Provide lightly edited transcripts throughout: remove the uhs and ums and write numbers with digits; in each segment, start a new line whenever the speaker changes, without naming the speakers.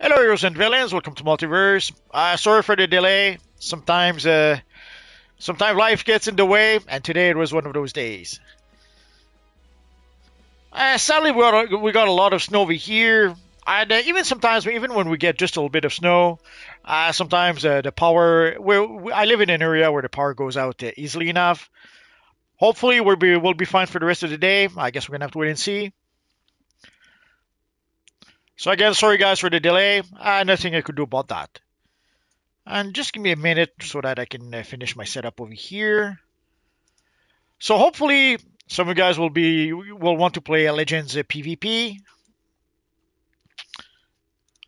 Hello, heroes and villains. Welcome to Multiverse. Sorry for the delay. Sometimes life gets in the way, and today it was one of those days. Sadly, we got a lot of snow over here, and even when we get just a little bit of snow, sometimes the power. I live in an area where the power goes out easily enough. Hopefully, we'll be fine for the rest of the day. I guess we're gonna have to wait and see. So again, sorry guys for the delay. Nothing I could do about that. And just give me a minute so that I can finish my setup over here. So hopefully some of you guys will want to play a Legends PvP.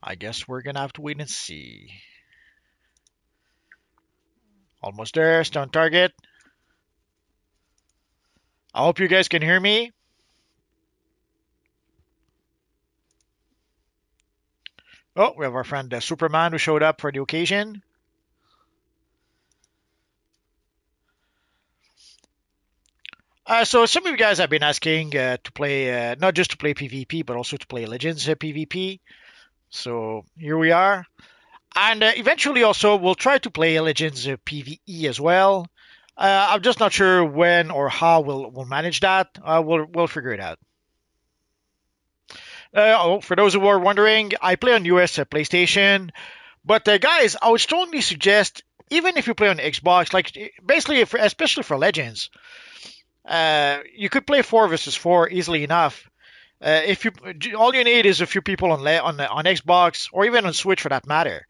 I guess we're gonna have to wait and see. Almost there, still on target. I hope you guys can hear me. Oh, we have our friend Superman who showed up for the occasion. So some of you guys have been asking to play, not just to play PvP, but also to play Legends PvP. So here we are. And eventually also we'll try to play Legends PvE as well. I'm just not sure when or how we'll manage that. We'll figure it out. For those who are wondering, I play on US PlayStation. But guys, I would strongly suggest, even if you play on Xbox, like basically, especially for Legends, you could play 4 versus 4 easily enough. If you all you need is a few people on Xbox or even on Switch for that matter.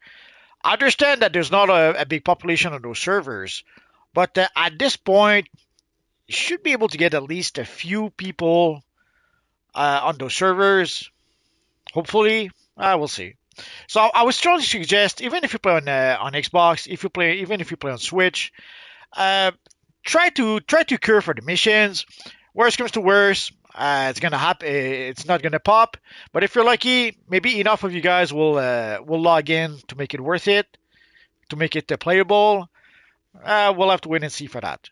I understand that there's not a big population on those servers, but at this point, you should be able to get at least a few people on those servers. Hopefully, we'll see. So I would strongly suggest, even if you play on Xbox, even if you play on Switch, try to cure for the missions. Worst comes to worst, it's gonna happen. It's not gonna pop. But if you're lucky, maybe enough of you guys will log in to make it worth it, to make it playable. We'll have to wait and see for that.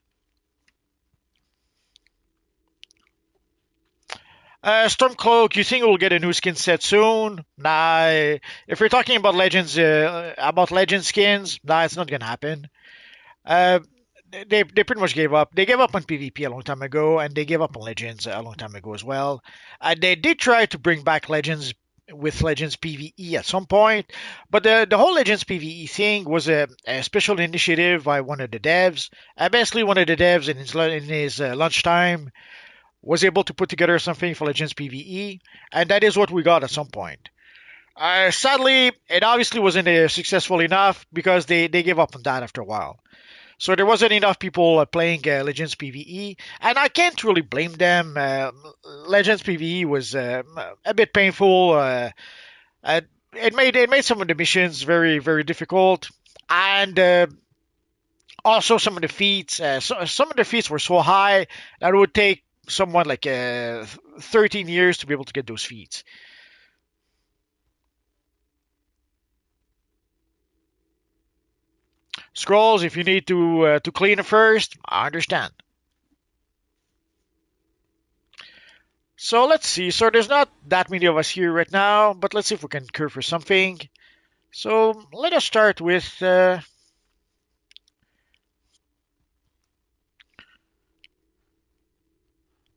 Stormcloak, you think we'll get a new skin set soon? Nah. If you're talking about Legends skins, nah, it's not gonna happen. Uh, they pretty much gave up. They gave up on PvP a long time ago, and they gave up on Legends a long time ago as well. They did try to bring back Legends with Legends PvE at some point, but the whole Legends PvE thing was a special initiative by one of the devs. Basically, one of the devs in his lunchtime was able to put together something for Legends PvE, and that is what we got at some point. Sadly, it obviously wasn't successful enough because they gave up on that after a while. So there wasn't enough people playing Legends PvE, and I can't really blame them. Legends PvE was a bit painful. It made some of the missions very very difficult, and also some of the feats. Some of the feats were so high that it would take someone like 13 years to be able to get those feats. Scrolls, if you need to clean it first, I understand. So let's see. So there's not that many of us here right now, but let's see if we can curve for something. So let us start with.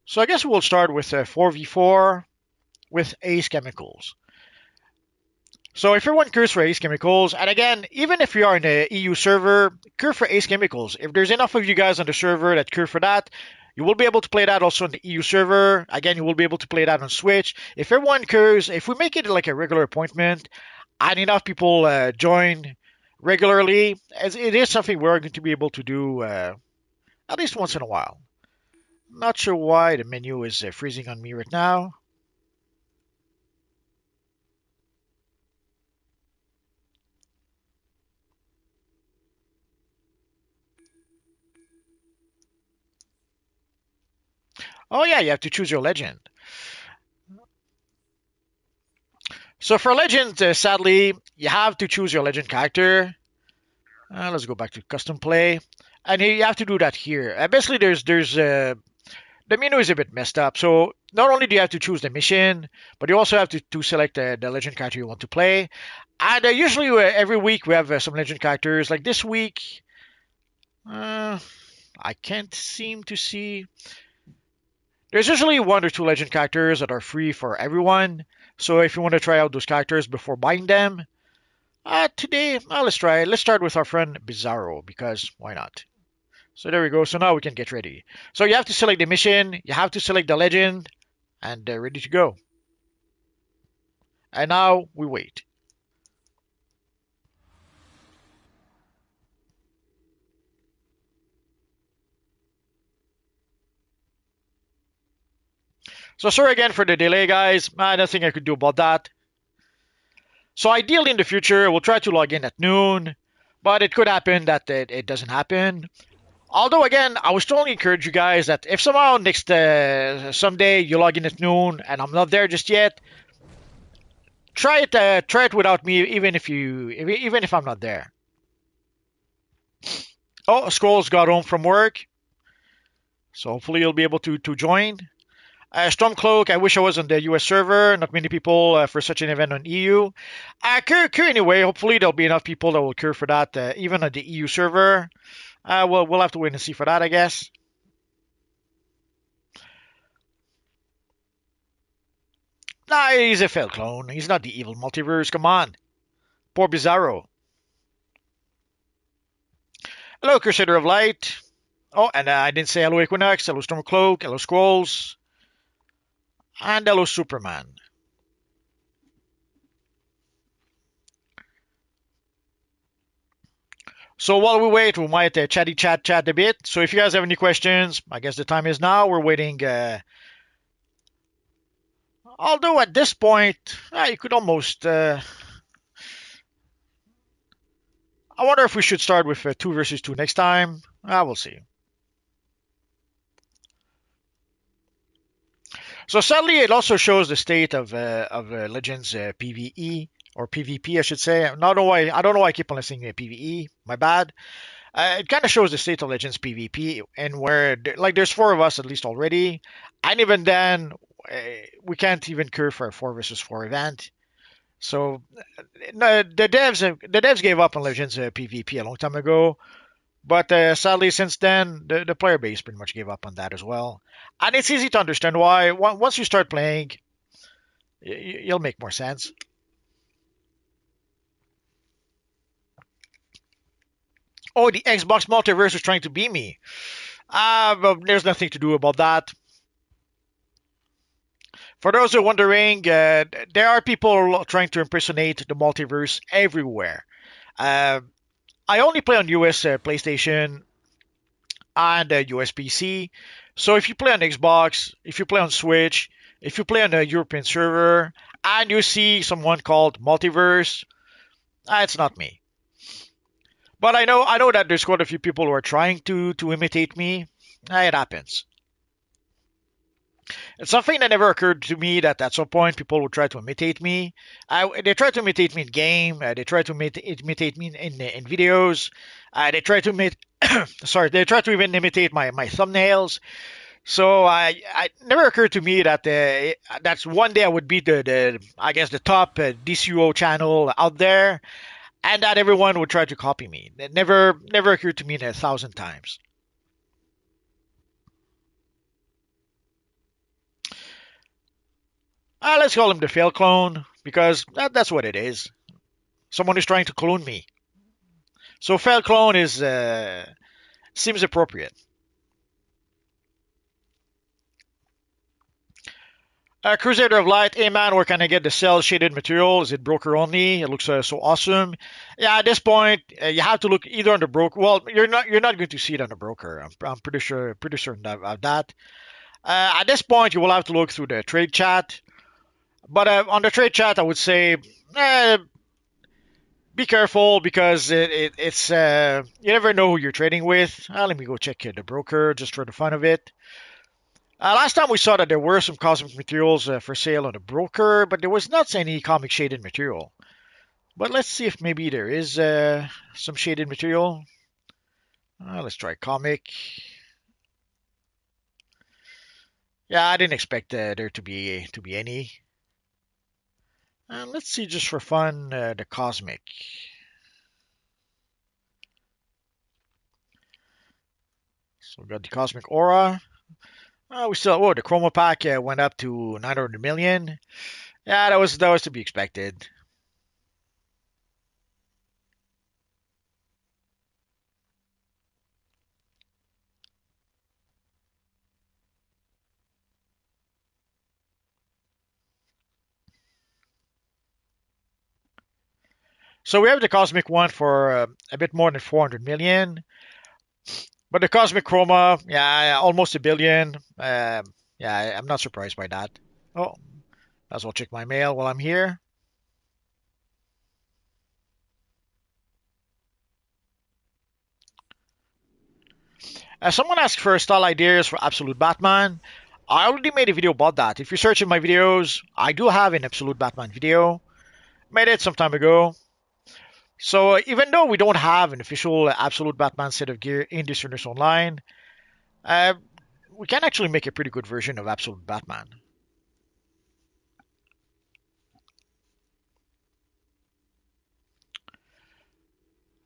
So I guess we'll start with 4v4 with Ace Chemicals. So if everyone curves for Ace Chemicals, and again, even if you are in the EU server, curve for Ace Chemicals. If there's enough of you guys on the server that curve for that, you will be able to play that also on the EU server. Again, you will be able to play that on Switch. If everyone curves, if we make it like a regular appointment, and enough people join regularly, as it is something we're going to be able to do at least once in a while. Not sure why the menu is freezing on me right now. Oh yeah, you have to choose your legend. So for legend, sadly, you have to choose your legend character. Let's go back to custom play, and you have to do that here. Basically, there's the menu is a bit messed up. So not only do you have to choose the mission, but you also have to select the legend character you want to play. And usually every week we have some legend characters. Like this week, uh, I can't seem to see. There's usually one or two legend characters that are free for everyone. So if you want to try out those characters before buying them, today, let's try it. Let's start with our friend Bizarro, because why not? So there we go. So now we can get ready. So you have to select the mission, you have to select the legend, and ready to go. And now we wait. So sorry again for the delay, guys. Nothing I could do about that. So ideally in the future, we'll try to log in at noon, but it could happen that it doesn't happen. Although again, I would strongly encourage you guys that if somehow next someday you log in at noon and I'm not there just yet, try it without me, even if I'm not there. Oh, Scrolls got home from work, so hopefully you'll be able to join. Stormcloak, I wish I was on the US server. Not many people for such an event on EU. Cure anyway. Hopefully there'll be enough people that will cure for that, even on the EU server. We'll have to wait and see for that, I guess. Nah, he's a failed clone. He's not the evil multiverse. Come on. Poor Bizarro. Hello, Crusader of Light. Oh, and I didn't say hello, Equinox. Hello, Stormcloak. Hello, Scrolls. And hello, Superman. So while we wait, we might chat a bit. So if you guys have any questions, I guess the time is now. We're waiting. Although at this point, you could almost. I wonder if we should start with 2 versus 2 next time. We'll see. So sadly, it also shows the state of Legends PVE or PvP, I should say. I don't know why I keep on listening to PvE. My bad. It kind of shows the state of Legends PvP, and where like there's 4 of us at least already, and even then we can't even cure for a 4 versus 4 event. So no, the devs gave up on Legends PvP a long time ago, but sadly since then the player base pretty much gave up on that as well, and it's easy to understand why. Once you start playing, you'll make more sense. Oh, the Xbox multiverse is trying to beat me. But there's nothing to do about that. For those who are wondering, there are people trying to impersonate the multiverse everywhere. Uh, I only play on US PlayStation and US PC. So if you play on Xbox, if you play on Switch, if you play on a European server, and you see someone called Multiverse, it's not me. But I know that there's quite a few people who are trying to imitate me. It happens. It's something that never occurred to me that at some point people would try to imitate me. They try to imitate me in game. They try to imitate me in videos. They try to sorry, they try to even imitate my thumbnails. So I never occurred to me that that's one day I would be the I guess the top DCUO channel out there, and that everyone would try to copy me. It never occurred to me in 1,000 times. Let's call him the fail clone because that's what it is. Someone is trying to clone me. So fail clone is seems appropriate. Crusader of Light, hey man, where can I get the cell shaded material? Is it broker only? It looks so awesome. Yeah, at this point, you have to look either on the broker. Well, you're not going to see it on the broker. I'm pretty certain of that. At this point, you will have to look through the trade chat. But on the trade chat, I would say eh, be careful because it's you never know who you're trading with. Let me go check the broker just for the fun of it. Last time we saw that there were some cosmic materials for sale on the broker, but there was not any comic shaded material. But let's see if maybe there is some shaded material. Let's try comic. Yeah, I didn't expect there to be any. Let's see, just for fun, the cosmic. So we got the cosmic aura. We still, oh, the chroma pack went up to 900 million. Yeah, that was to be expected. So we have the cosmic one for a bit more than 400 million, but the cosmic chroma, yeah, almost a billion. Yeah, I'm not surprised by that. Oh, might as well check my mail while I'm here. Someone asked for style ideas for Absolute Batman. I already made a video about that. If you search in my videos, I do have an Absolute Batman video. Made it some time ago. So even though we don't have an official Absolute Batman set of gear in Discerners Online, uh, we can actually make a pretty good version of Absolute Batman.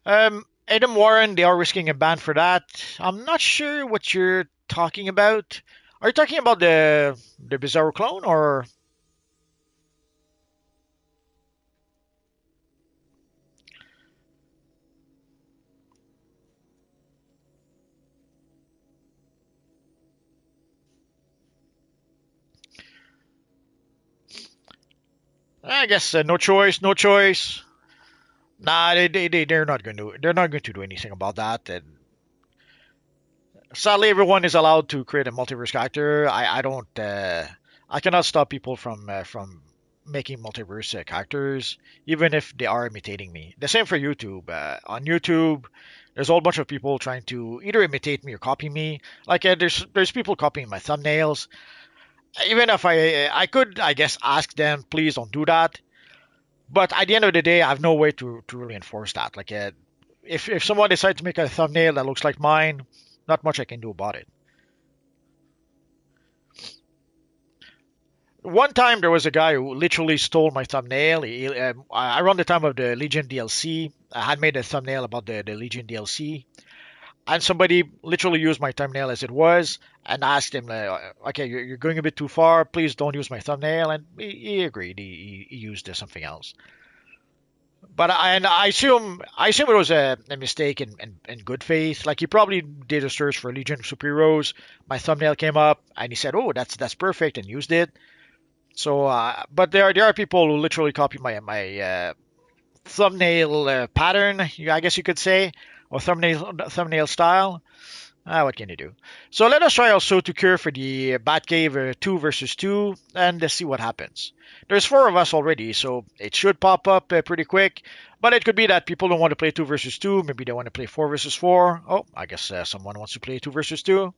Adam Warren, they are risking a ban for that. I'm not sure what you're talking about. Are you talking about the Bizarro clone or? I guess no choice, no choice. Nah, they're not going to do anything about that. And sadly, everyone is allowed to create a multiverse character. I don't. I cannot stop people from making multiverse characters, even if they are imitating me. The same for YouTube. On YouTube, there's a whole bunch of people trying to either imitate me or copy me. Like there's people copying my thumbnails. Even if I could, I guess, ask them, please don't do that. But at the end of the day, I have no way to really enforce that. Like if someone decides to make a thumbnail that looks like mine, not much I can do about it. One time there was a guy who literally stole my thumbnail. Around the time of the Legion DLC, I had made a thumbnail about the Legion DLC, and somebody literally used my thumbnail as it was, and asked him, "Okay, you're going a bit too far. Please don't use my thumbnail." And he agreed. He used something else. But I assume it was a mistake in good faith. Like he probably did a search for Legion of Superheroes. My thumbnail came up, and he said, "Oh, that's perfect," and used it. So, but there are people who literally copy my thumbnail pattern, I guess you could say, or thumbnail style. What can you do? So let us try also to cure for the Batcave 2 versus 2 and let's see what happens. There's four of us already, so it should pop up pretty quick. But it could be that people don't want to play 2 versus 2. Maybe they want to play 4 versus 4. Oh, I guess someone wants to play 2 versus 2.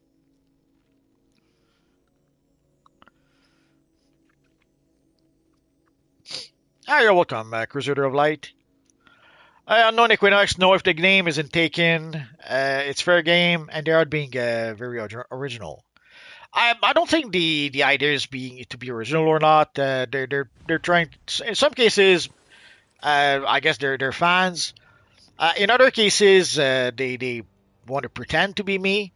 You're welcome, Crusader of Light. Unknown Equinox, no, if the name isn't taken, it's fair game, and they are being very original. I don't think the idea is being to be original or not. They're trying. In some cases, I guess they're fans. In other cases, they want to pretend to be me,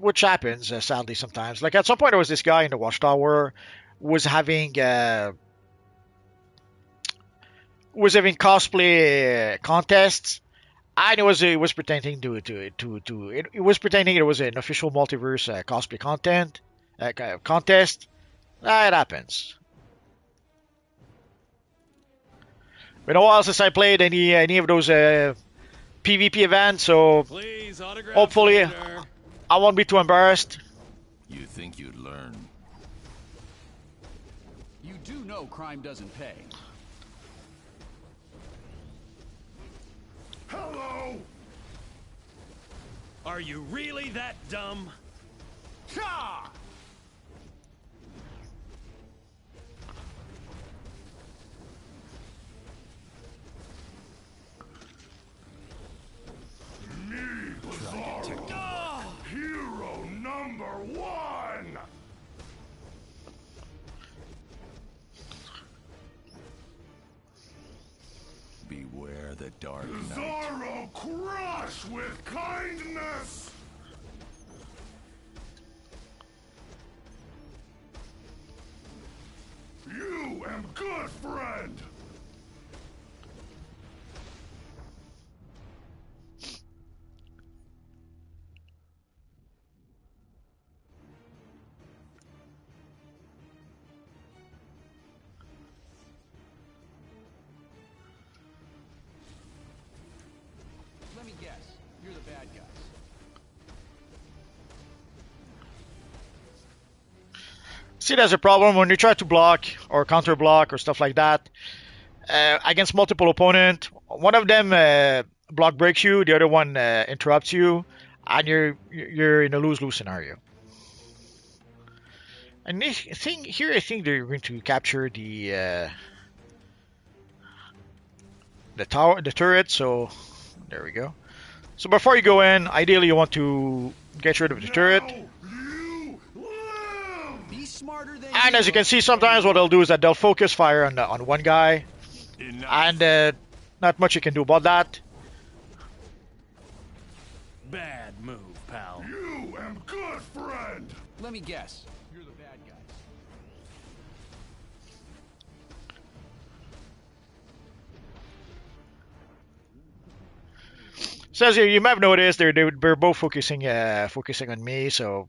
which happens sadly sometimes. Like at some point, there was this guy in the Watchtower was having cosplay contests. And it was pretending it was pretending it was an official multiverse cosplay contest. It happens. Been a while since I played any of those PvP events, so
Please,
hopefully
later.
I won't be too embarrassed.
You think you'd learn?
You do know crime doesn't pay.
Hello!
Are you really that dumb?
Ha! Me, Bizarro! Hero number one! the Dark Knight.
Bizarro crush with kindness! You am good friend!
Let me guess. You're the bad guys.
See, there's a problem when you try to block or counter block or stuff like that against multiple opponent. One of them block breaks you, the other one interrupts you, and you're in a lose-lose scenario. And I think they're going to capture the tower, the turret. So there we go. So before you go in, ideally you want to get rid of the turret.
You live!
Be smarter than
And as you can see, sometimes what they'll do is that they'll focus fire on one guy,
Enough.
and not much you can do about that.
Bad move, pal.
You am good friend!
Let me guess. You're the bad guys.
Says here, you might have noticed they're both focusing on me, so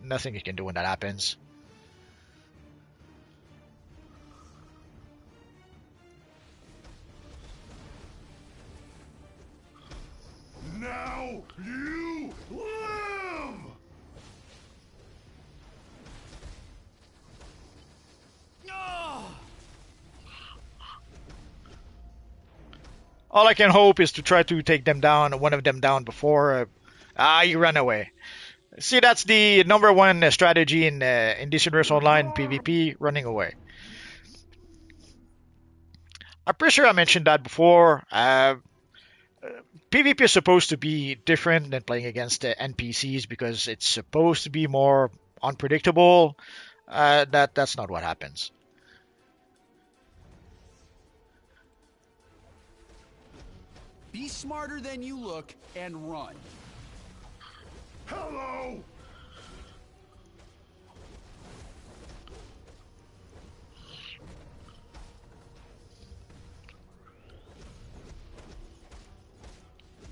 nothing you can do when that happens.
Now you live!
All I can hope is to try to take them down, one of them down before you run away. See, that's the number one strategy in this universe online PvP, running away. I'm pretty sure I mentioned that before. PvP is supposed to be different than playing against NPCs because it's supposed to be more unpredictable. That's not what happens.
Be smarter than you look and run.
Hello!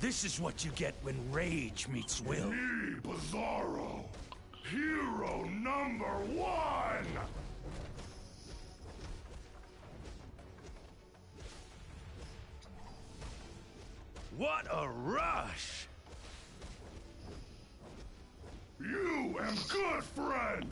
This is what you get when rage meets will.
Me, Bizarro! Hero number one!
What a rush!
You am good friend!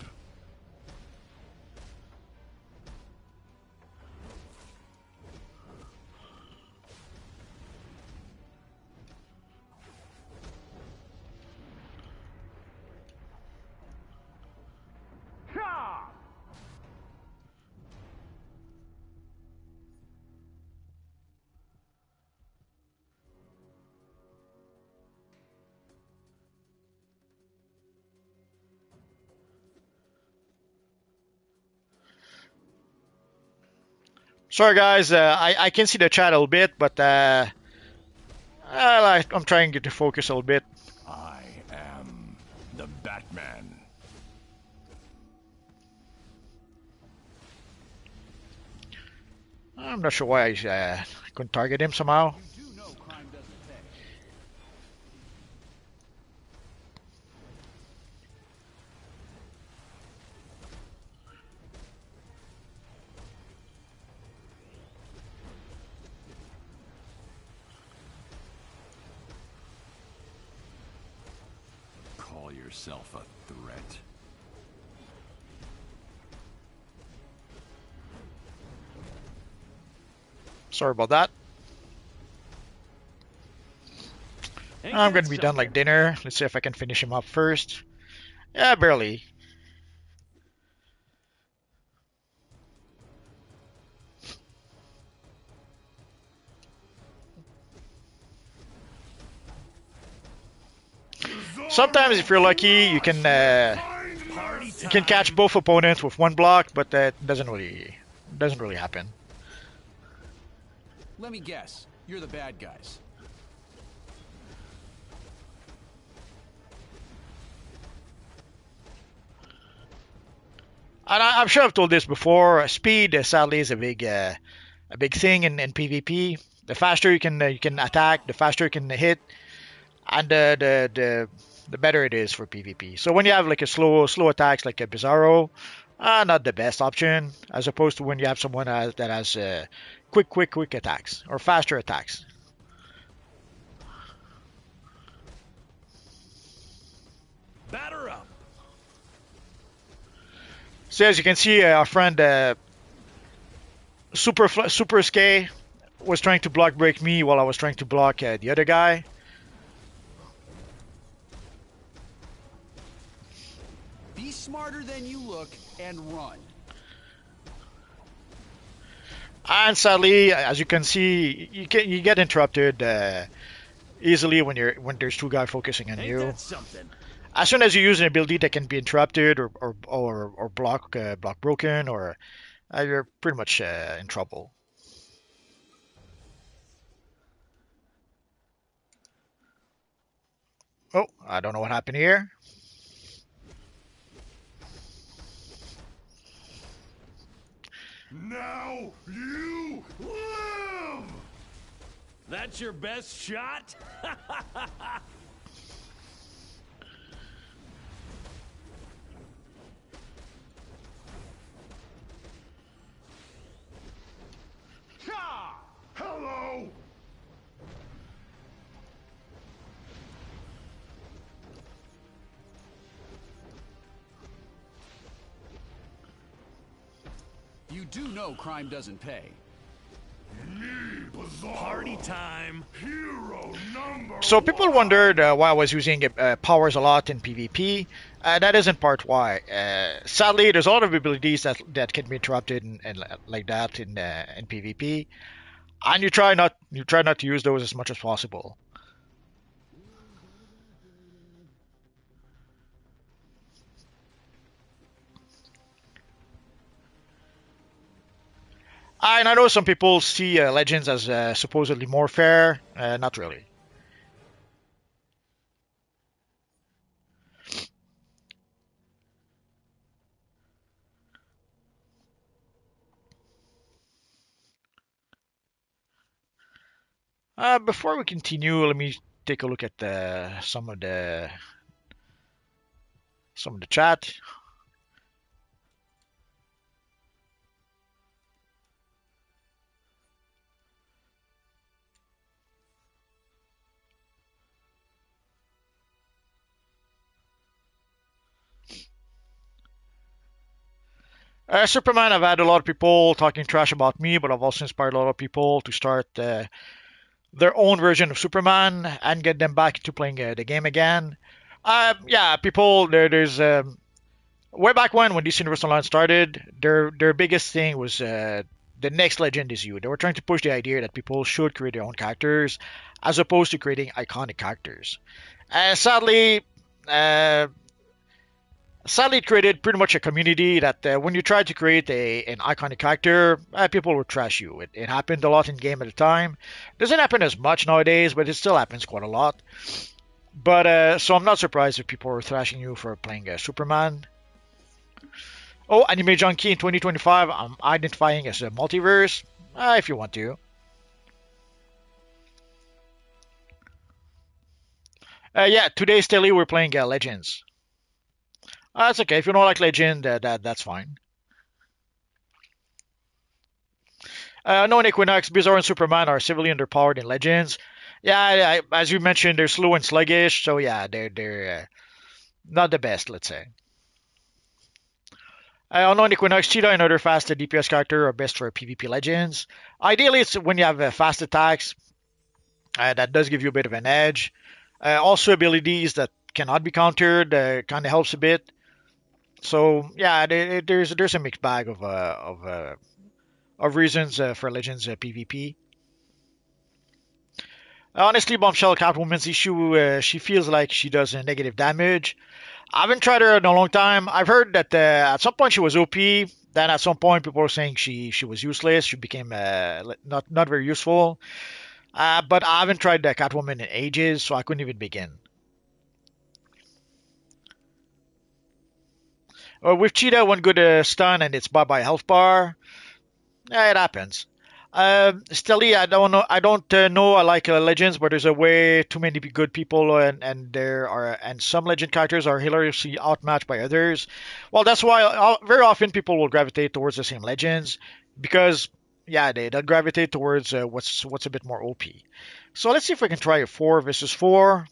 Sorry guys, I can see the chat a little bit, but I'm trying to get to focus a little bit.
I am the Batman.
I'm not sure why I couldn't target him somehow.
You do know crime doesn't pay.
Call yourself a threat.
Sorry about that. I'm gonna be done like dinner. Let's see if I can finish him up first. Yeah, barely. Sometimes, if you're lucky, you can catch both opponents with one block, but that doesn't really happen.
Let me guess. You're the bad guys.
And I'm sure I've told this before. Speed, sadly, is a big thing in PvP. The faster you can attack, the faster you can hit, and the better it is for PvP. So when you have like a slow attacks like a Bizarro, not the best option, as opposed to when you have someone that has quick attacks or faster attacks.
Batter up.
So as you can see, our friend Super Skay was trying to block break me while I was trying to block the other guy.
Be smarter than you look and run.
And sadly, as you can see, you get interrupted easily when there's two guys focusing on
Ain't
you.
that something?
As soon as you use an ability that can be interrupted or block broken, or you're pretty much in trouble. Oh, I don't know what happened here.
Now you live!
That's your best shot?
Hello!
You do know crime doesn't pay.
Me, Bizarro.
Party time.
Hero number
So people
one.
wondered why I was using powers a lot in PvP. That isn't part why. Sadly, there's a lot of abilities that can be interrupted and like that in PvP, and you try not to use those as much as possible. And I know some people see Legends as supposedly more fair. Not really. Before we continue, let me take a look at some of the chat. Superman, I've had a lot of people talking trash about me, but I've also inspired a lot of people to start their own version of Superman and get them back into playing the game again. Yeah, people, there's way back when DC Universe Online started, their biggest thing was the next legend is you. They were trying to push the idea that people should create their own characters as opposed to creating iconic characters. Sadly, it created pretty much a community that when you tried to create an iconic character, people would trash you. It happened a lot in game at the time. Doesn't happen as much nowadays, but it still happens quite a lot. But so I'm not surprised if people are thrashing you for playing Superman. Oh, Anime Junkie in 2025, I'm identifying as a multiverse, if you want to. Yeah, today's Telly we're playing Legends. That's okay. If you don't like Legend, that's fine. No, in Equinox, Bizarre and Superman are severely underpowered in Legends. Yeah, as you mentioned, they're slow and sluggish, so yeah, they're not the best, let's say. Unknown Equinox, Cheetah and other fast DPS character are best for PvP Legends. Ideally, it's when you have fast attacks. That does give you a bit of an edge. Also, abilities that cannot be countered kind of helps a bit. So yeah, there's a mixed bag of reasons for Legends PvP. Honestly, Bombshell Catwoman's issue, she feels like she does negative damage. I haven't tried her in a long time. I've heard that at some point she was OP, Then at some point, people were saying she was useless. She became not very useful. But I haven't tried the Catwoman in ages, so I couldn't even begin. With Cheetah, one good stun and it's bye bye health bar. Yeah, it happens. Stelly, I don't know. I don't know. I like legends, but there's a way too many good people, and some legend characters are hilariously outmatched by others. Well, that's why very often people will gravitate towards the same legends because yeah, they'll gravitate towards what's a bit more OP. So let's see if we can try a 4 versus 4.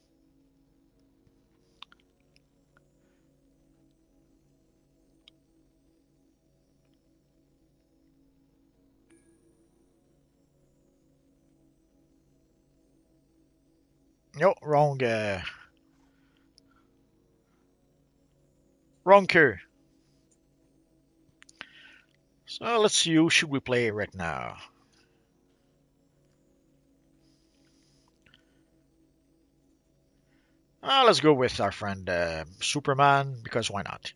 No, wrong queue. So let's see who should we play right now. Let's go with our friend Superman because why not?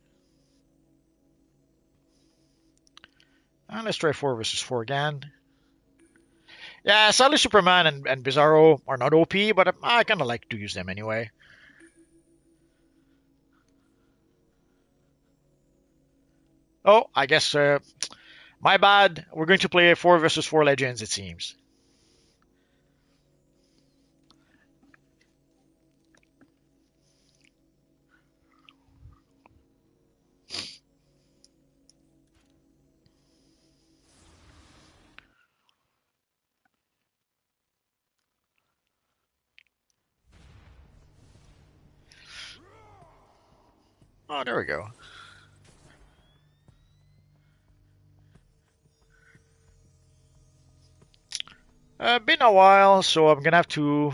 Let's try 4 versus 4 again. Yeah, sadly Superman and Bizarro are not OP, but I kind of like to use them anyway. Oh, I guess my bad. We're going to play 4 versus 4 Legends, it seems. Oh, there we go. Been a while, so I'm gonna have to.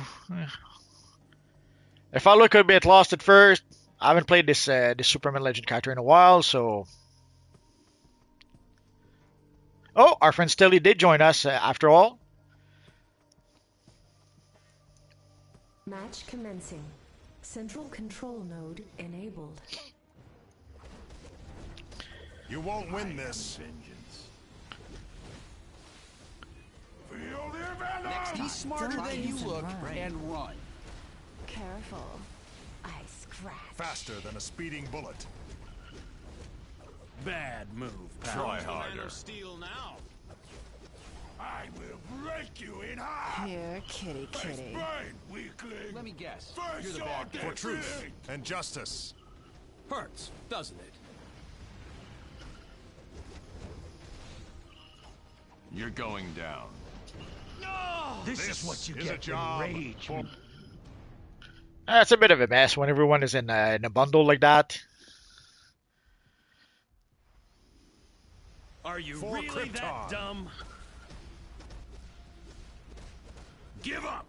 If I look a bit lost at first, I haven't played this Superman Legend character in a while, so. Oh, our friend Stilly did join us after all.
Match commencing. Central control node enabled.
You won't win this.
Vengeance.
Feel the venom!
Be smarter
Don't
than you
use and
look
run.
and run.
Careful. I scratch.
Faster than a speeding bullet.
Bad move, pal.
Try harder.
Steel now.
I will break you in half!
Here, kitty
Face
kitty.
brain, weakling!
Let me guess.
Face
You're the
your
bad guy.
For truth
defeat!
and justice.
Hurts, doesn't it?
You're going down.
This is what you
is a
get
job
when rage.
for-
It's a bit of a mess when everyone is in a bundle like that.
Are you
For
really
Krypton.
that dumb? Give up!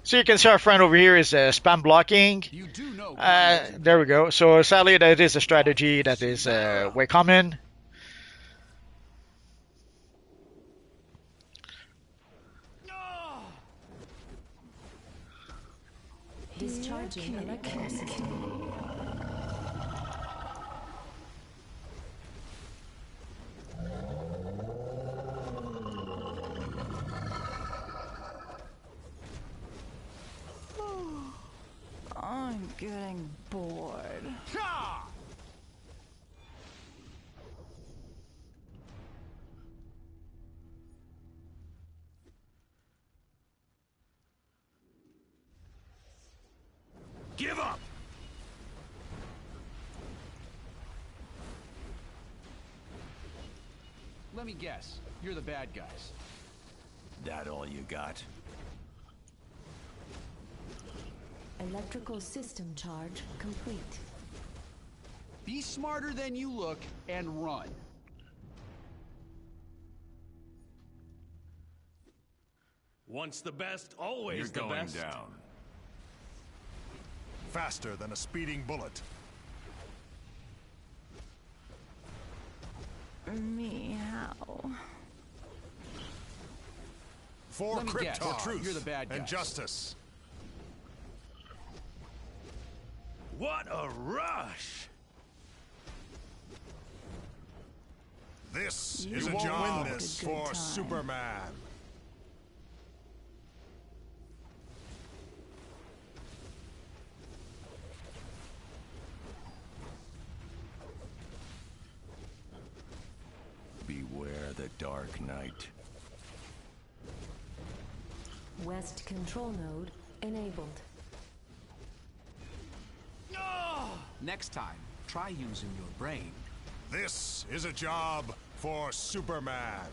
So you can see our friend over here is spam blocking.
You do know.
There we go. So sadly, that is a strategy that is way common.
Discharging electricity. I'm getting bored.
Give up!
Let me guess. You're the bad guys.
That all you got?
Electrical system charge complete.
Be smarter than you look and run.
Once the best, always
You're
the
going
best.
down.
Faster than a speeding bullet.
Meow.
For
Let me guess.
Krypton. For
You're
truth
the bad
and
guys.
justice.
What a rush!
This
You
is a
won't
job
win
this
this.
for Superman.
Beware the Dark Knight.
West control node enabled.
Next time, try using your brain.
This is a job for Superman.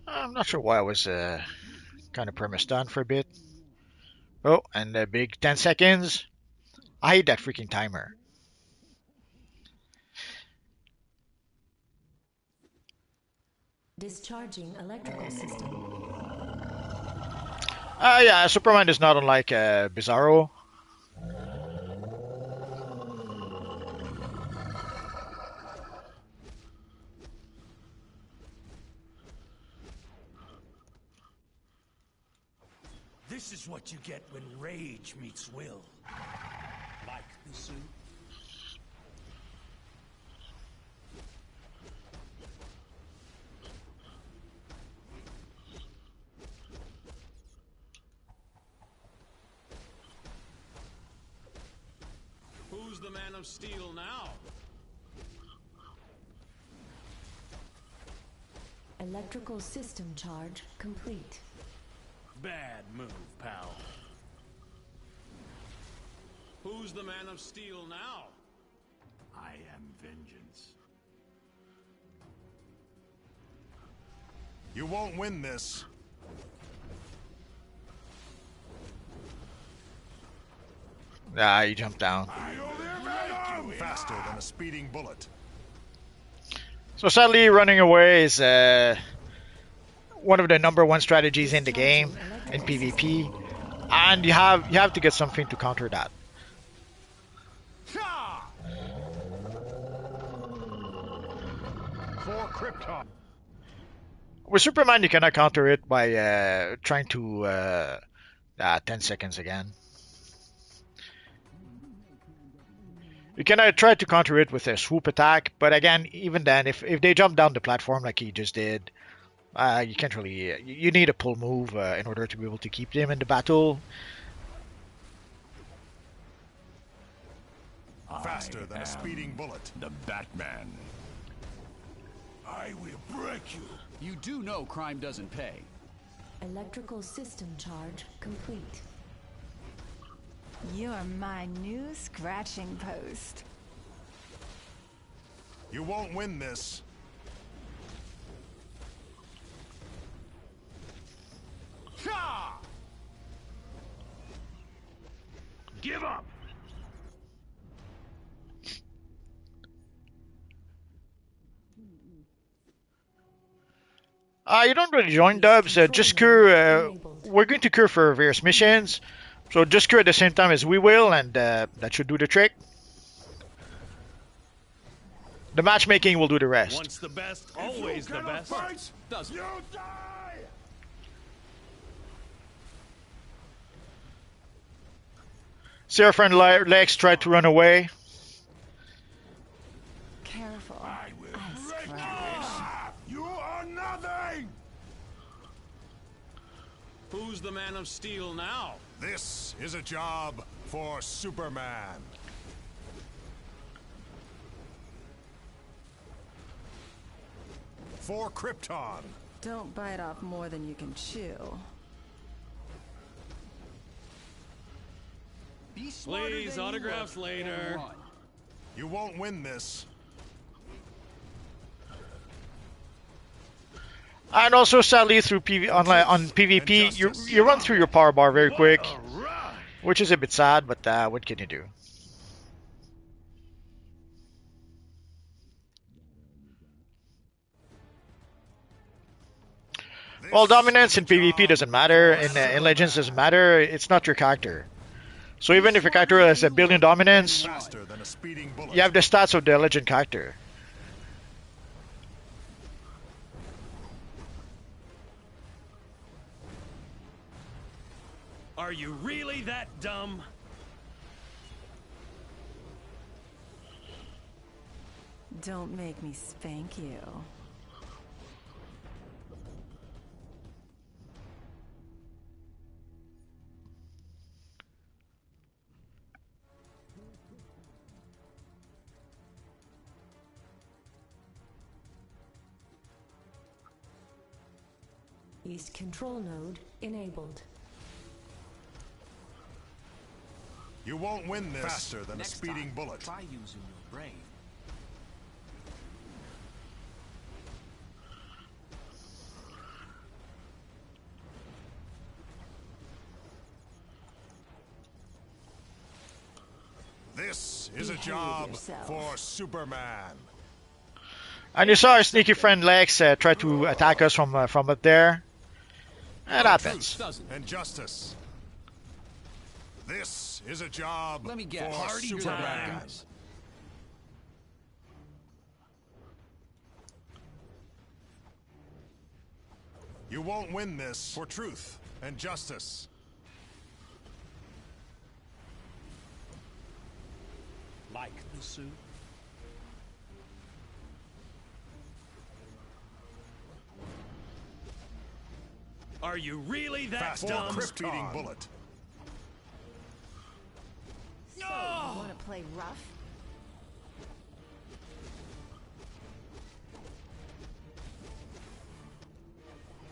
I'm not sure why I was kind of premise done for a bit. Oh, and a big 10 seconds. I hate that freaking timer.
Discharging electrical system.
Yeah, Superman is not unlike Bizarro.
This is what you get when rage meets will. Like the suit?
Who's the Man of Steel now?
Electrical system charge complete.
Bad move, pal. Who's the Man of Steel now?
I am vengeance.
You won't win this.
Ah, you jumped down.
Faster than a speeding bullet.
So sadly, running away is one of the #1 strategies in the game in PvP, and you have to get something to counter that.
For Krypton.
With Superman, you cannot counter it by trying to 10 seconds again. You can try to counter it with a swoop attack, but again, even then, if they jump down the platform like he just did, you can't really. You need a pull move in order to be able to keep them in the battle.
Faster than a speeding bullet.
The Batman.
I will break you.
You do know crime doesn't pay.
Electrical system charge complete.
You're my new scratching post.
You won't win this.
Give up.
You don't really join dubs. Just cure. We're going to cure for various missions, so just cure at the same time as we will, and that should do the trick. The matchmaking will do the rest.
Once the best, always the best.
Doesn't.
You die.
Seraph and Lex tried to run away.
Careful.
I will
Ice
break
crush.
you. You are nothing.
Who's the Man of Steel now?
This is a job for Superman. For Krypton.
Don't bite off more than you can chew.
Be smarter
Please,
than you
autographs
look
later.
and run.
You won't win this.
And also, sadly, through on PvP, you run through your power bar very quick, which is a bit sad, but what can you do? Well, dominance in PvP doesn't matter, in Legends doesn't matter, it's not your character. So even if your character has 1 billion dominance,
Faster than a speeding bullet.
you have the stats of the Legend character.
Are you really that dumb?
Don't make me spank you.
East control node enabled.
You won't win this faster than
Next
a speeding
time,
bullet.
Try using your brain.
This is a
Behave
job
yourself.
for Superman.
And you saw our sneaky friend Lex try to attack us from up there. That happens.
Doesn't.
And justice. This is a job
Let me guess.
for
Party time.
Superman.
Guys.
You won't win this for truth and justice.
Like the suit? Are you really that
Fast
dumb?
speeding bullet.
So, you want to play rough?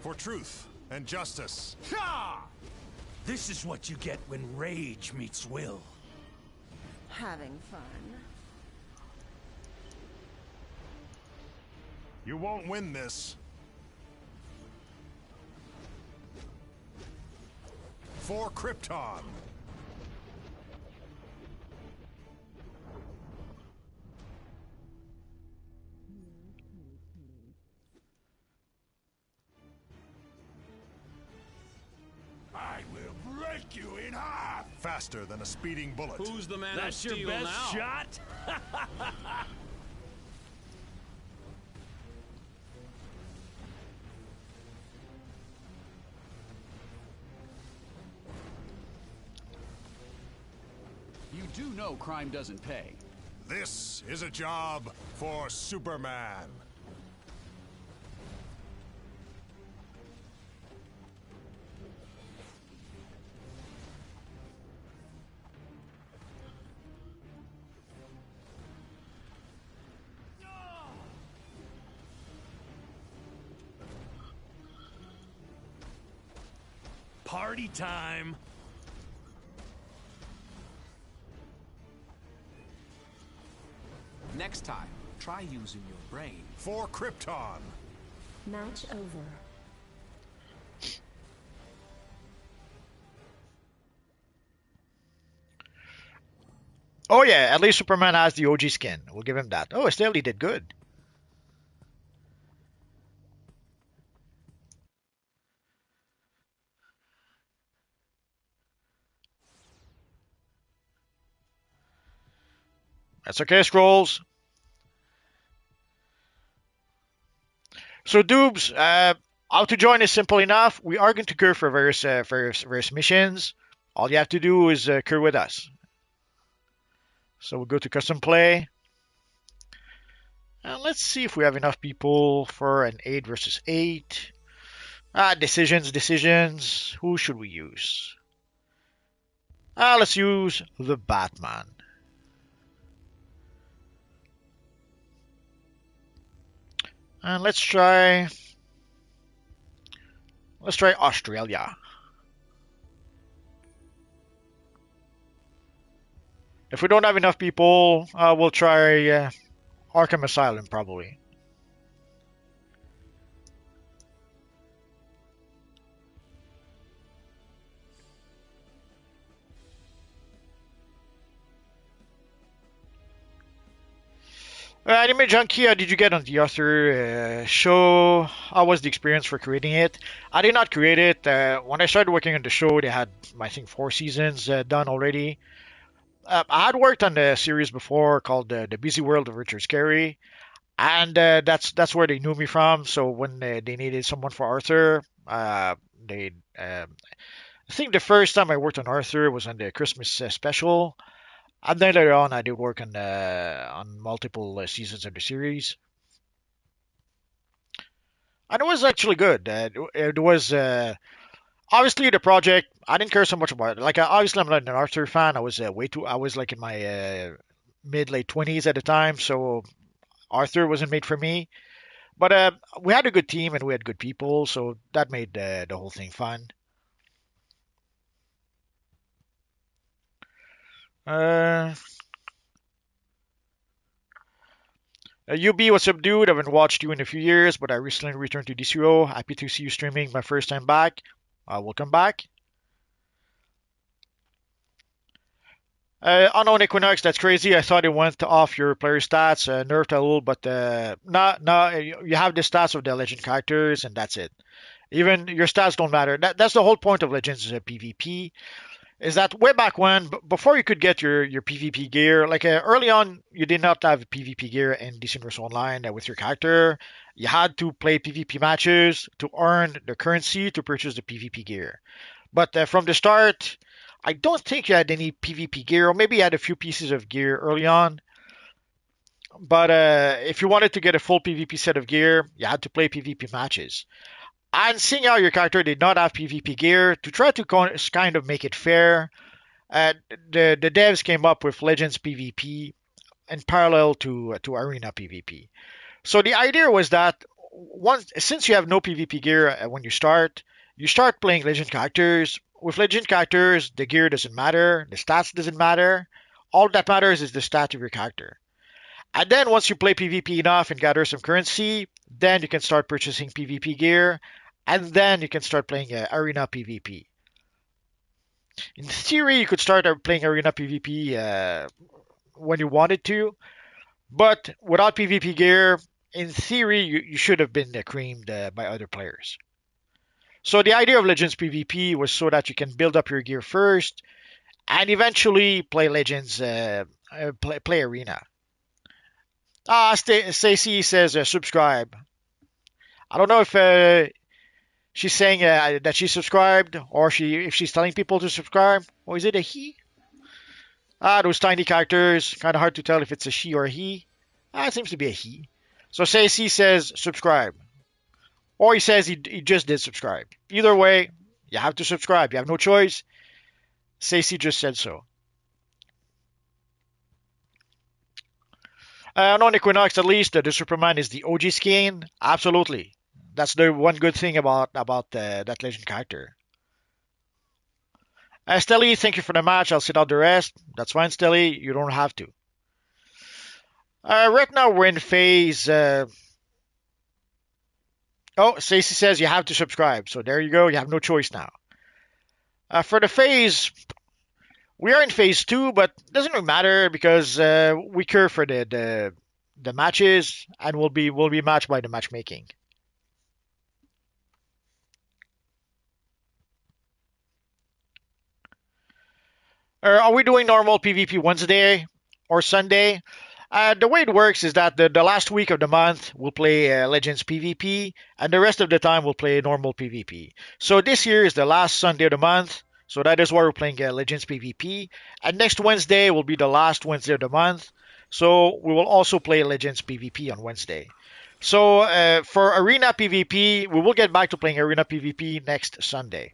For truth and justice.
This is what you get when rage meets will.
Having fun.
You won't win this. For Krypton.
I will break you in half!
Faster than a speeding bullet.
Who's the man
That's
of
your
steel
best
now?
shot?
You do know crime doesn't pay.
This is a job for Superman.
Party time.
Next time, try using your brain.
For Krypton.
Match over.
Oh yeah, at least Superman has the OG skin. We'll give him that. Oh, still he did good. That's okay, Scrolls. So, Doobs, how to join is simple enough. We are going to queue for various missions. All you have to do is queue with us. So we'll go to custom play. And let's see if we have enough people for an 8 versus 8. Decisions. Who should we use? Let's use the Batman. And let's try Australia. If we don't have enough people, we'll try Arkham Asylum probably. Anime Junkie, how did you get on the other show? How was the experience for creating it? I did not create it. When I started working on the show, they had, I think, 4 seasons done already. I had worked on the series before called The Busy World of Richard Scarry, and that's where they knew me from. So when they needed someone for Arthur, they I think the first time I worked on Arthur was on the Christmas special. And then later on, I did work on multiple seasons of the series, and it was actually good. It was obviously the project. I didn't care so much about it. Like obviously, I'm not an Arthur fan. I was way too. I was like in my mid late 20s at the time, so Arthur wasn't made for me. But we had a good team and we had good people, so that made the whole thing fun. Uh, UB, what's up, dude? I haven't watched you in a few years, but I recently returned to DCUO. Happy to see you streaming my first time back. Welcome back. Unknown Equinox, that's crazy. I thought it went off your player stats, nerfed a little, but no, you have the stats of the legend characters, and that's it. Even your stats don't matter. That's the whole point of Legends PvP. Is that way back when, before you could get your PvP gear, like early on, you did not have PvP gear in DC Universe Online with your character. You had to play PvP matches to earn the currency to purchase the PvP gear. But from the start, I don't think you had any PvP gear, or maybe you had a few pieces of gear early on. But if you wanted to get a full PvP set of gear, you had to play PvP matches. And seeing how your character did not have PvP gear, to try to kind of make it fair, the devs came up with Legends PvP in parallel to Arena PvP. So the idea was that since you have no PvP gear when you start playing Legend characters. With Legend characters, the gear doesn't matter, the stats doesn't matter. All that matters is the stat of your character. And then once you play PvP enough and gather some currency, then you can start purchasing PvP gear, and then you can start playing Arena PvP. In theory, you could start playing Arena PvP when you wanted to, but without PvP gear, in theory, you should have been creamed by other players. So the idea of Legends PvP was so that you can build up your gear first, and eventually play Legends, play Arena. Stacy says subscribe. I don't know if she's saying that she subscribed, or if she's telling people to subscribe. Or is it a he? Those tiny characters, kind of hard to tell if it's a she or a he. It seems to be a he. So Stacy says subscribe. Or he says he just did subscribe. Either way, you have to subscribe. You have no choice. Stacy just said so. On Equinox, at least, the Superman is the OG skin. Absolutely. That's the one good thing about that legend character. Stelly, thank you for the match. I'll sit out the rest. That's fine, Stelly. You don't have to. Right now, we're in phase... Oh, Stacey says you have to subscribe. So there you go. You have no choice now. For the phase, we are in phase 2, but it doesn't really matter because we care for the matches, and we'll be matched by the matchmaking. Are we doing normal PvP Wednesday or Sunday? The way it works is that the last week of the month we'll play Legends PvP, and the rest of the time we'll play normal PvP. So this year is the last Sunday of the month, so that is why we're playing Legends PvP. And next Wednesday will be the last Wednesday of the month, so we will also play Legends PvP on Wednesday. So for Arena PvP, we will get back to playing Arena PvP next Sunday.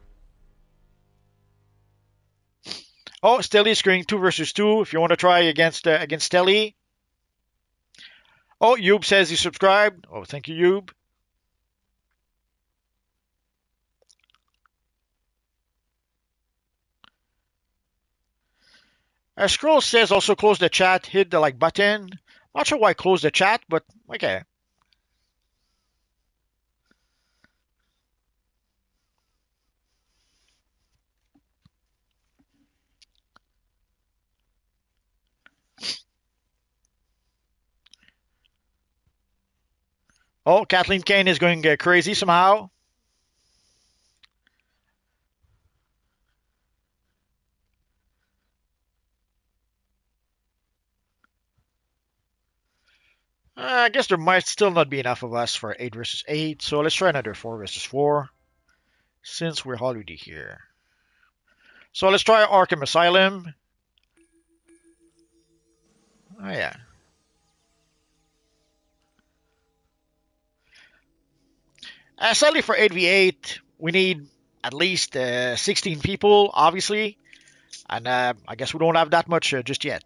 Oh, Stelly is screening 2 versus 2. If you want to try against Stelly. Oh, Yub says he subscribed. Oh, thank you, Yub. Scroll says also close the chat, hit the like button. Not sure why close the chat, but okay. Oh, Kathleen Kane is going crazy somehow. I guess there might still not be enough of us for 8 versus 8, so let's try another 4 versus 4, since we're already here. So let's try Arkham Asylum. Oh yeah. Sadly for 8v8, we need at least 16 people, obviously. And I guess we don't have that much just yet.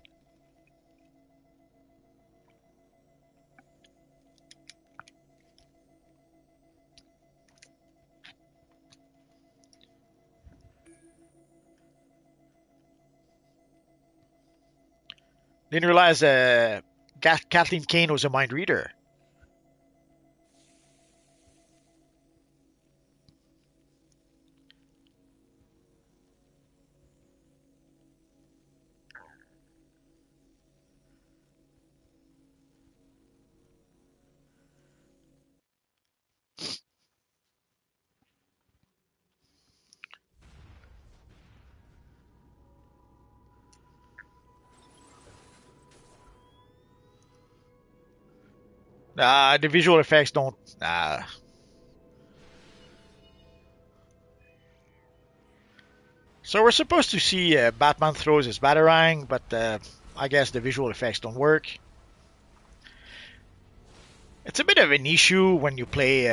Didn't realize Kathleen Kane was a mind reader. The visual effects don't. So we're supposed to see Batman throws his batarang, but I guess the visual effects don't work. It's a bit of an issue when you play.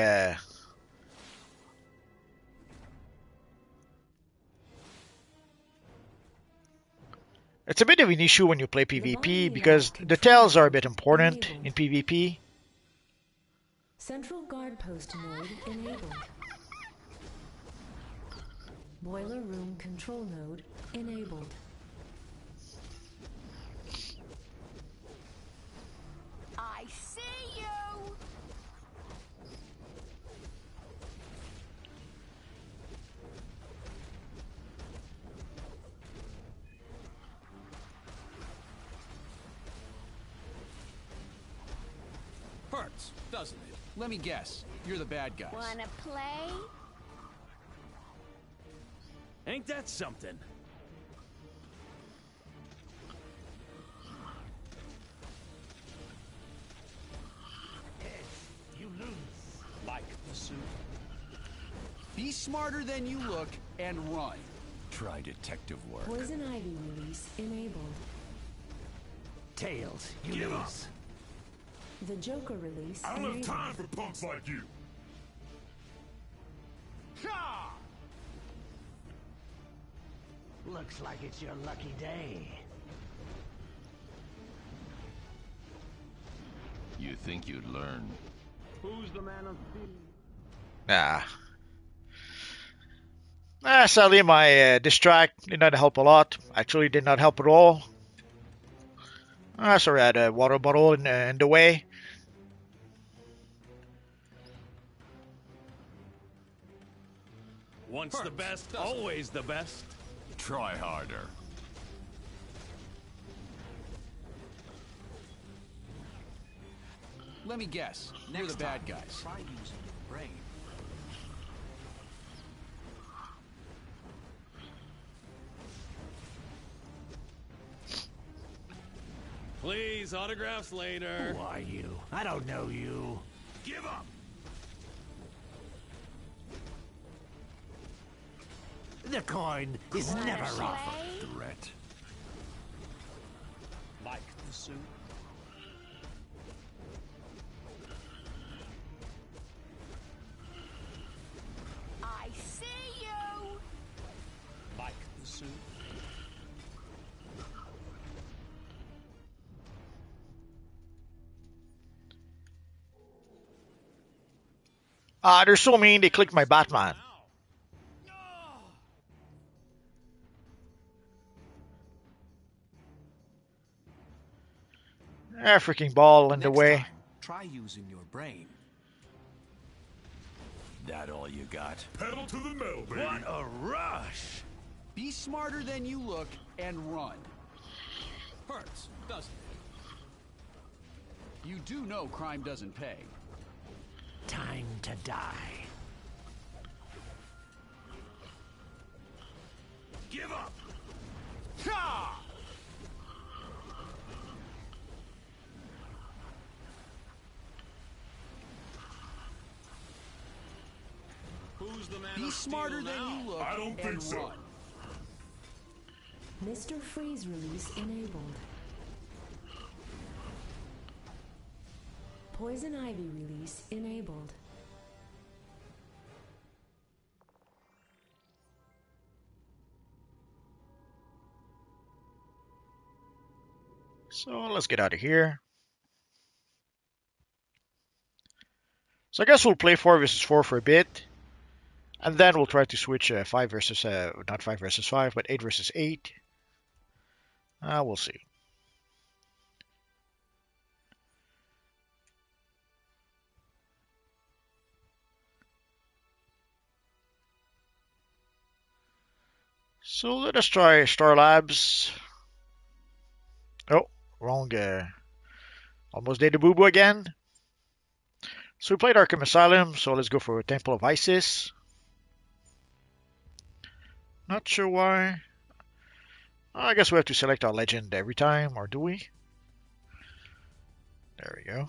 It's a bit of an issue when you play PvP because the tells are a bit important in PvP.
Central guard post node enabled. Boiler room control node enabled.
I see you!
Hurts, doesn't it? Let me guess. You're the bad guys.
Wanna play?
Ain't that something?
You lose.
Like the suit.
Be smarter than you look and run.
Try detective work.
Poison ivy release enabled.
Tails, you
Give up.
lose.
The Joker release
I don't have
enabled.
time for punks like you.
Looks like it's your lucky day.
You think you'd learn? Who's the man of steel?
Sadly my distract did not help a lot. Actually did not help at all. Sorry, I had a water bottle in the way.
Once the best, always the best.
Try harder.
Let me guess. You're the bad guys.
Try using your brain.
Please, autographs later.
Who are you? I don't know you.
Give up.
The coin is never off
play?
a threat. Like the suit.
I see you!
Like the suit.
They're so mean they clicked my Batman. Freaking ball in the
Next
way.
time, try using your brain.
That all you got?
Pedal to the metal, baby.
What a rush!
Be smarter than you look and run. Hurts, doesn't it? You do know crime doesn't pay.
Time to die.
Give up.
Ha!
Who's the man
Be
of
smarter
steel
than
now?
you look
I don't
and
think so.
run.
Mr. Freeze release enabled. Poison Ivy release enabled.
So let's get out of here. So I guess we'll play 4 versus 4 for a bit. And then we'll try to switch 5 versus, not 5 versus 5, but 8 versus 8. We'll see. So let us try Star Labs. Oh, wrong. Almost did the boo-boo again. So we played Arkham Asylum, so let's go for Temple of Isis. Not sure why. I guess we have to select our legend every time, or do we? There we go.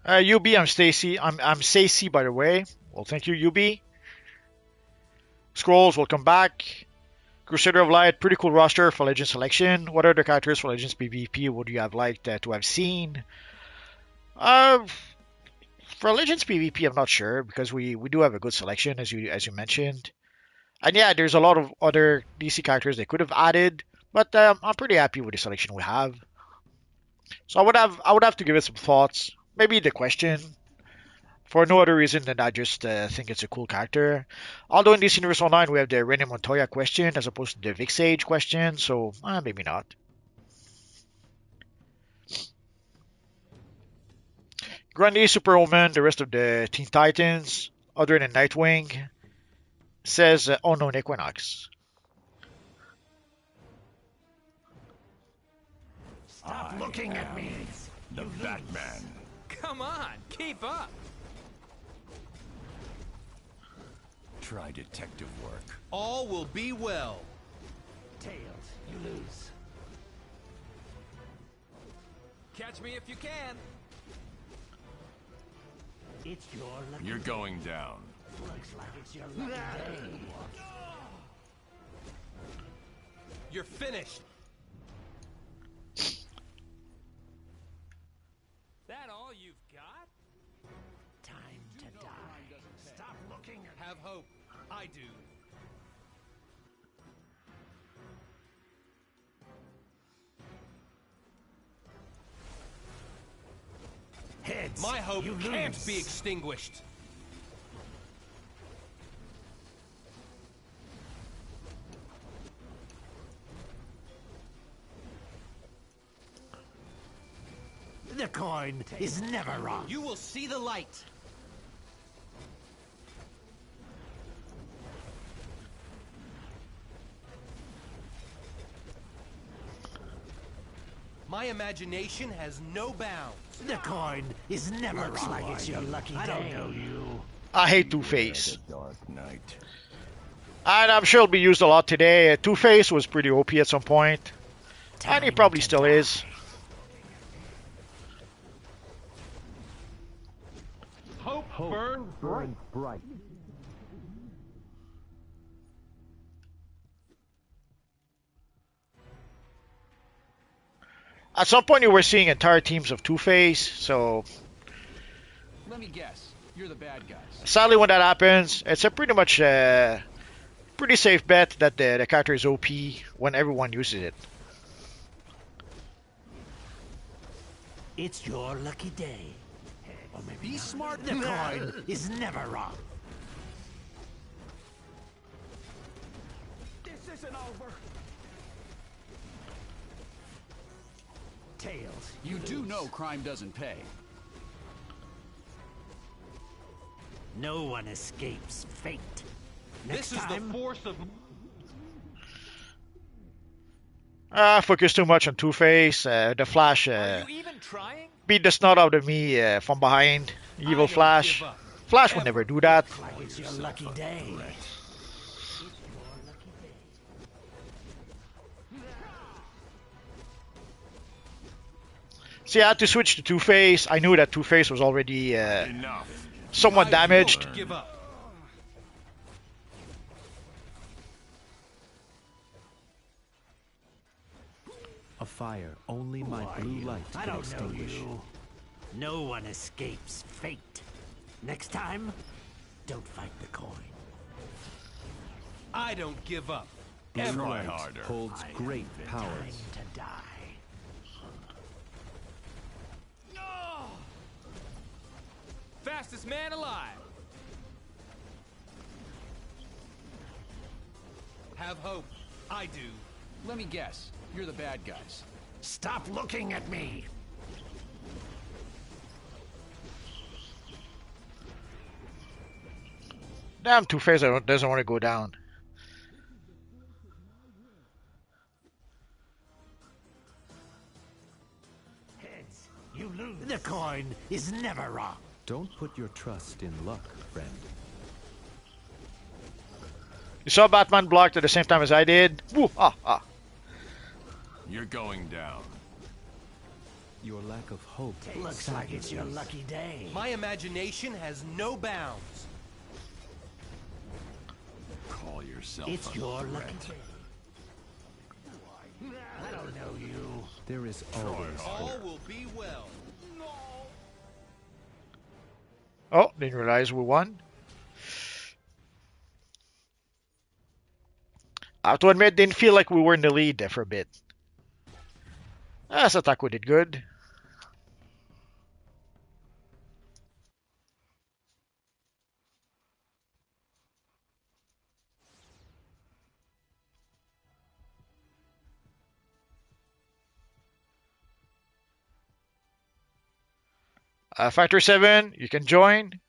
UB, I'm Stacy. I'm Stacy, by the way. Well, thank you, UB. Scrolls, welcome back. Crusader of Light, pretty cool roster for Legend selection. What other characters for Legends PvP would you have liked to have seen? For Legends PvP, I'm not sure because we do have a good selection as you mentioned. And yeah, there's a lot of other DC characters they could have added, but I'm pretty happy with the selection we have. So I would have to give it some thoughts. Maybe the question, for no other reason than I just think it's a cool character. Although in DC Universe Online we have the Renee Montoya question as opposed to the Vic Sage question, so maybe not. Grundy, Superwoman, the rest of the Teen Titans, other than Nightwing, says Unknown Equinox.
Stop looking at me.
The Batman.
Come on, keep up.
Try detective work.
All will be well.
Tails, you lose.
Catch me if you can.
It's your lucky
You're going down.
Looks like it's your lucky day.
You're finished. That all you've got?
Time to die. Stop looking at
Have hope. I do.
heads.
My hope
you
can't
lose.
be extinguished.
The coin is never wrong.
You will see the light. My imagination has no bounds.
The coin is never wrong. Like it's your lucky day. I don't know you.
I hate Two-Face.
Dark Knight.
And I'm sure it'll be used a lot today. Two-Face was pretty OP at some point. And he probably still is.
Hope burns bright.
At some point you were seeing entire teams of Two-Face, so
Let me guess. You're the bad guys.
sadly when that happens, it's a pretty much pretty safe bet that the character is OP when everyone uses it.
It's your lucky day. Or maybe
Be
not.
smart.
The coin is never wrong.
This isn't over.
Tails.
You do know crime doesn't pay.
No one escapes fate. Next
This is
time,
the force of...
Focus too much on Two-Face. The Flash
Are you even trying?
beat the snot out of me from behind. Evil
don't
Flash.
give up.
Flash would never do that.
like it's your lucky day.
See, I had to switch to Two-Face. I knew that Two-Face was already
Enough.
somewhat damaged.
Give up.
A fire only my blue light
I
can
don't know
extinguish.
you. No one escapes fate. Next time, don't fight the coin.
I don't give up.
Blue
Ever.
light
harder.
holds great powers.
Time to die.
Fastest man alive. Have hope. I do. Let me guess. You're the bad guys.
Stop looking at me!
Damn, Two-Face doesn't want to go down.
Heads, you lose. The coin is never wrong.
Don't put your trust in luck, friend.
You saw Batman blocked at the same time as I did. Woo,
You're going down.
Your lack of hope.
Looks like it's your lucky day.
My imagination has no bounds.
Call yourself
It's
a
your
threat.
lucky day. I don't know you.
There is always
All
hope.
will be well.
Oh, didn't realize we won. I have to admit, didn't feel like we were in the lead there for a bit. Sataku did good. Factor 7, you can join.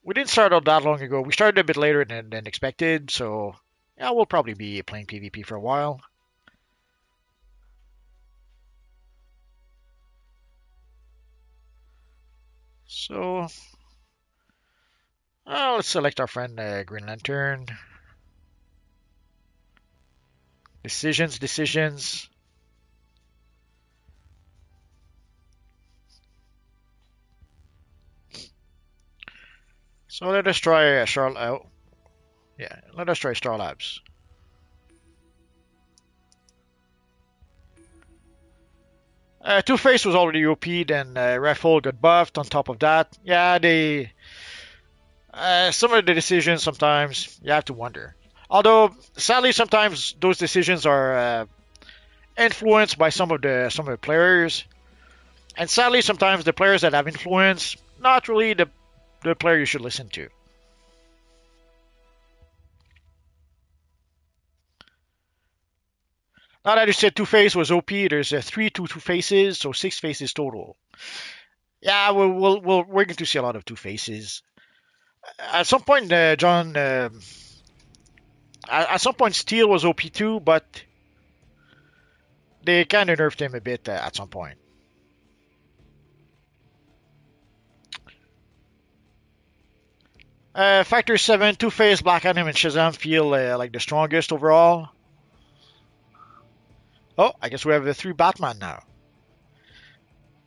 We didn't start out that long ago. We started a bit later than expected, so yeah, we'll probably be playing PvP for a while. So, let's select our friend Green Lantern. Decisions. So let us try let us try Star Labs. Two-Face was already OP'd and Raffle got buffed on top of that. Yeah, some of the decisions sometimes you have to wonder. Although sadly sometimes those decisions are influenced by some of the players, and sadly sometimes the players that have influence not really the player you should listen to. Now that you said Two-Face was OP, there's 3 Two-Faces, so 6 faces total. Yeah, we're going to see a lot of Two-Faces. At some point, John. At some point, Steel was OP too, but they kind of nerfed him a bit at some point. Factor 7, Two-Face, Black Adam, and Shazam feel like the strongest overall. Oh, I guess we have the 3 Batman now.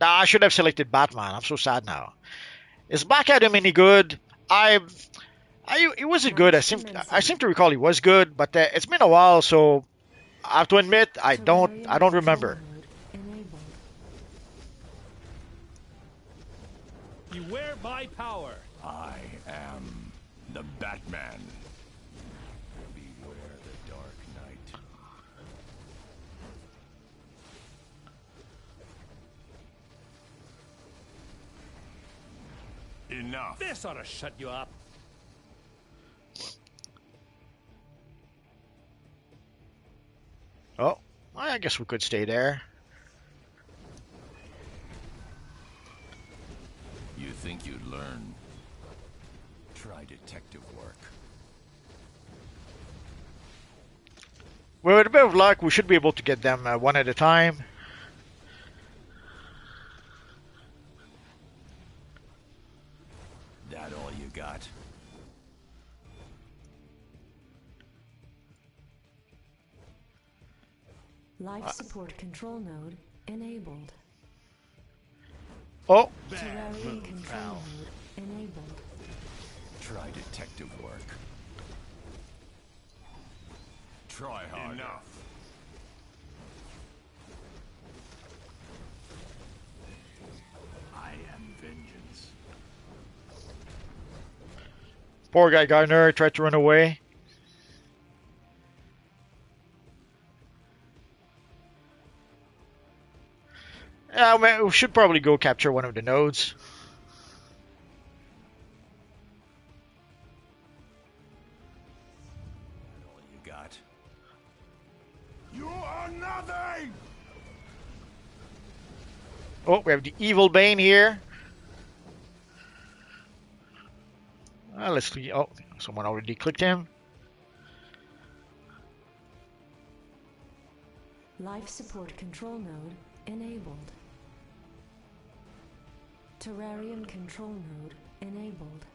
Nah, I should have selected Batman. I'm so sad now. Is Black Adam any good? It wasn't good. I seem to recall he was good, but it's been a while, so I have to admit I don't remember.
Beware my power.
I am the Batman. Beware the Dark Knight. Enough.
This ought to shut you up.
Oh, I guess we could stay there.
You think you'd learn?
Try detective work.
Well, with a bit of luck, we should be able to get them one at a time.
That all you got?
Life support control node enabled.
Oh,
Terrarium control node enabled.
Try detective work. Try harder.
Enough.
I am vengeance.
poor guy Gardner tried to run away. We should probably go capture one of the nodes.
All you got.
You are nothing!
Oh, we have the evil Bane here. Let's see. Oh, someone already clicked him.
Life support control node enabled. Terrarium control node enabled.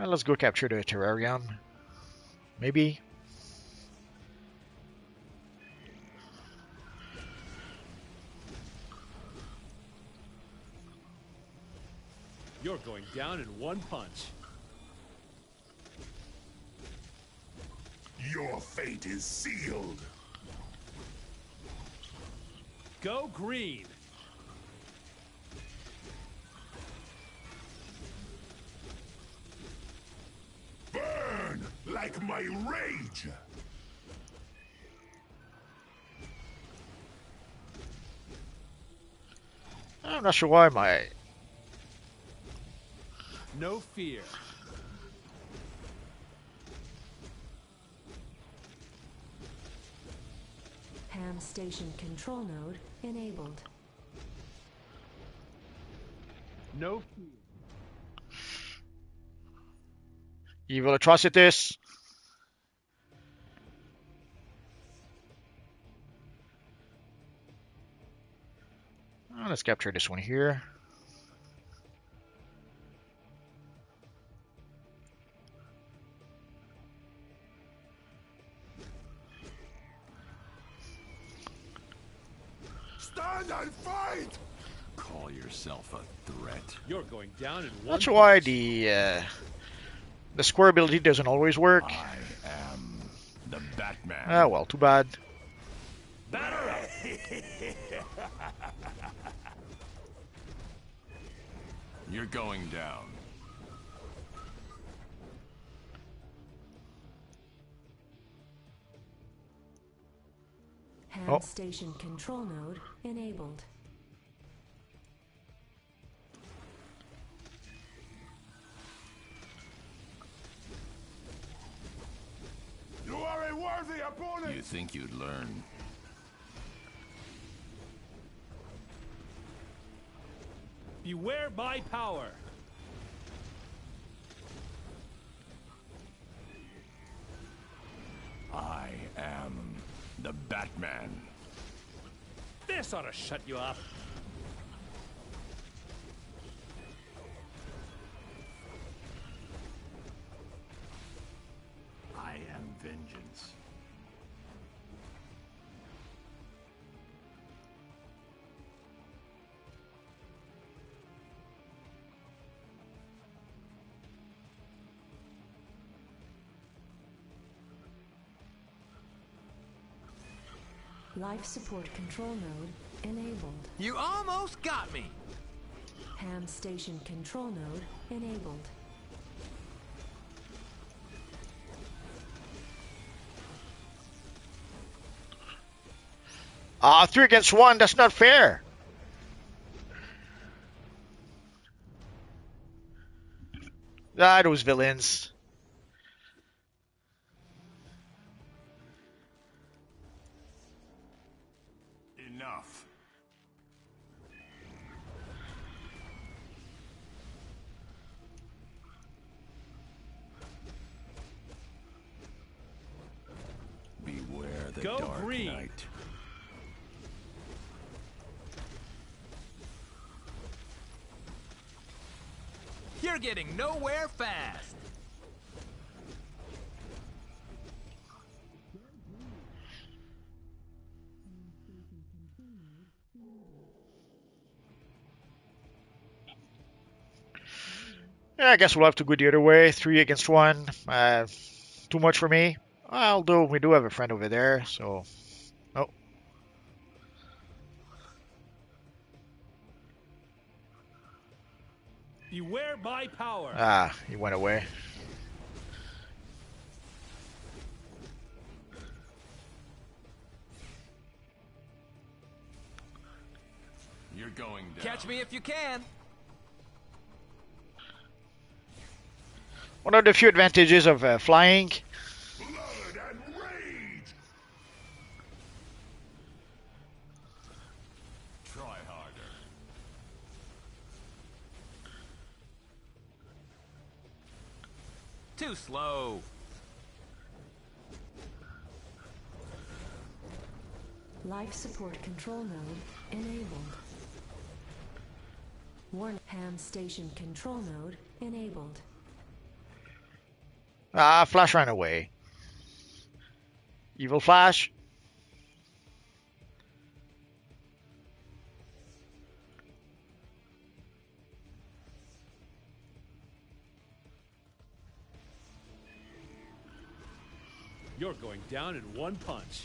Let's go capture the terrarium. Maybe.
You're going down in one punch.
Your fate is sealed.
Go green.
Burn like my rage.
I'm not sure why my...
No fear.
Ham station control node enabled.
No fear.
Evil atrocities. Let's capture this one here.
Stand and fight!
Call yourself a threat.
You're going down in one
Not sure why
punch.
the square ability doesn't always work.
I am the Batman.
Ah, well, too bad.
Batter up.
You're going down.
Ham
Oh.
station control node enabled.
You are a worthy opponent!
You think you'd learn?
Beware my power.
I am the Batman.
This ought to shut you up.
I am vengeance.
Life support control node enabled.
You almost got me.
Ham station control node enabled.
Ah, 3 against 1, that's not fair. Ah, those villains.
Enough.
Beware the
Go
Dark
green.
Knight.
You're getting nowhere fast.
Yeah, I guess we'll have to go the other way. 3 against 1. Too much for me. Although we do have a friend over there, so... Oh.
Beware my power.
Ah, he went away.
You're going down.
Catch me if you can.
One of the few advantages of flying.
Blood and rage!
Try harder.
Too slow.
Life support control node enabled. Warnham station control node enabled.
Ah, Flash ran away. Evil Flash.
You're going down in one punch.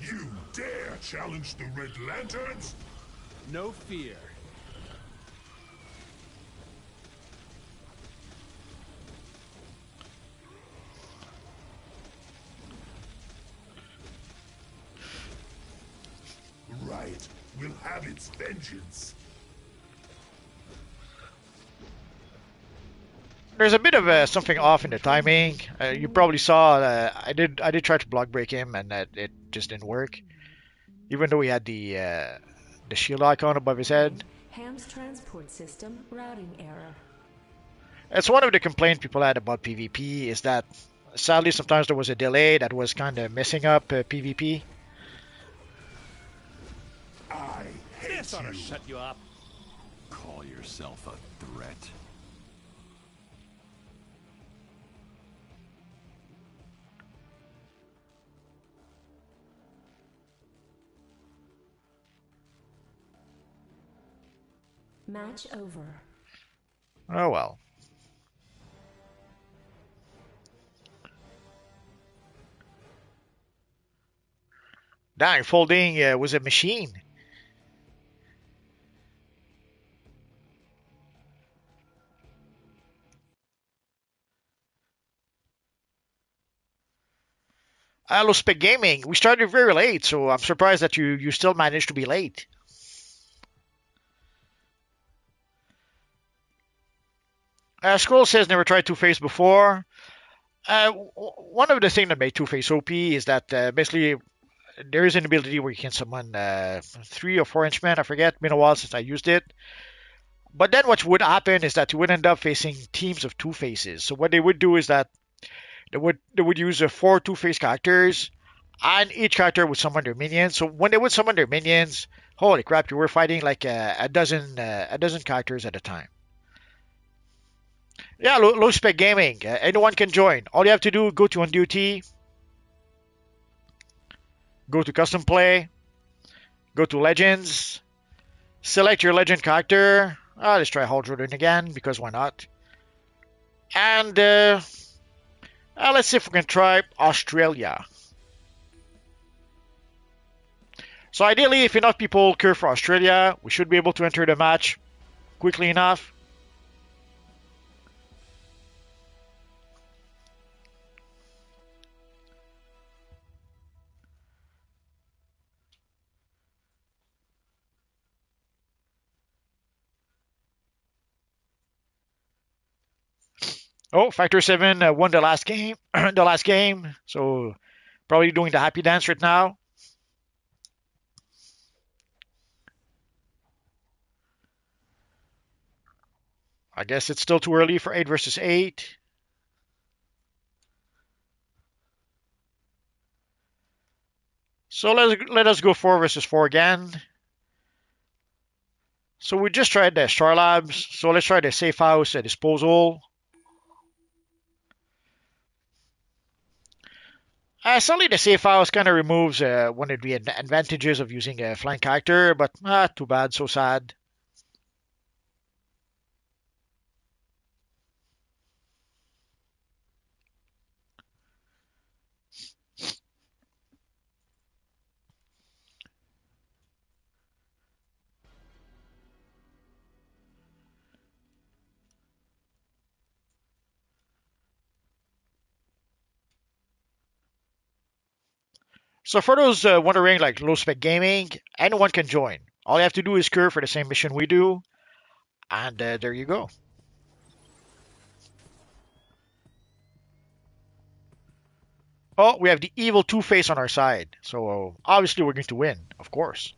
You dare challenge the Red Lanterns?
No fear.
Right, will have its vengeance.
There's a bit of something off in the timing. You probably saw I did try to block break him, and it just didn't work. Even though he had the shield icon above his head.
Ham's transport system routing error.
It's one of the complaints people had about PvP is that sadly sometimes there was a delay that was kind of messing up PvP.
I hate
This ought to
you.
shut you up.
Call yourself a threat.
Match over.
Oh well. Dang, folding was a machine. Hello, Spec Gaming. We started very late, so I'm surprised that you still managed to be late. Scroll says never tried Two-Face before. One of the things that made Two-Face OP is that basically there is an ability where you can summon 3 or 4 henchmen. I forget. Been a while since I used it. But then what would happen is that you would end up facing teams of Two-Faces. So what they would do is that they would use 4 Two-Face characters, and each character would summon their minions. So when they would summon their minions, holy crap, you were fighting like a dozen characters at a time. Yeah, low spec gaming. Anyone can join. All you have to do, go to on duty, go to custom play, go to legends, select your legend character. Let's try Haldroden again because why not? And let's see if we can try Australia. So ideally, if enough people queue for Australia, we should be able to enter the match quickly enough. Oh, Factor 7 won the last game. The last game. So probably doing the happy dance right now. I guess it's still too early for 8 versus 8. So let us go 4 versus 4 again. So we just tried the Star Labs. So let's try the Safehouse disposal. Certainly the safe house kind of removes one of the advantages of using a flying character, but too bad, so sad. So for those wondering, like low spec gaming, anyone can join. All you have to do is queue for the same mission we do, and there you go. Oh, we have the evil Two-Face on our side, so obviously we're going to win, of course.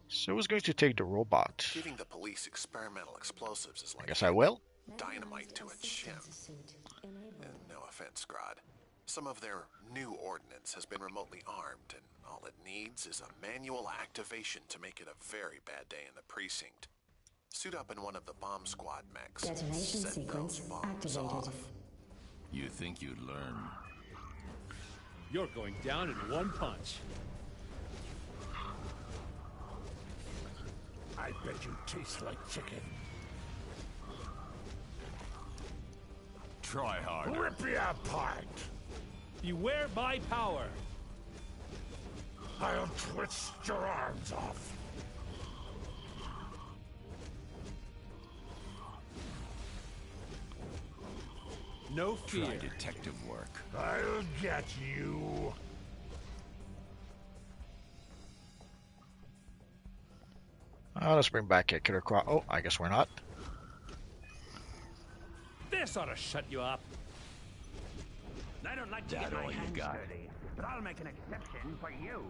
So who's going to take the robot?
Giving the police experimental explosives is
I
like
guess I will.
dynamite to a chimp. No offense, Grodd. Some of their new ordnance has been remotely armed, and all it needs is a manual activation to make it a very bad day in the precinct. Suit up in one of the bomb squad mechs.
Detonation
Set
sequence
those bombs
activated.
off.
You think you'd learn?
You're going down in one punch.
I bet you taste like chicken.
Try harder.
Rip you apart.
Beware my power.
I'll twist your arms off.
No fear.
Try detective work.
I'll get you.
Let's bring back a Killer Croc. Oh, I guess we're not.
This ought to shut you up.
I don't like to
That
get my
all you
hands
got?
dirty, but I'll make an exception for you.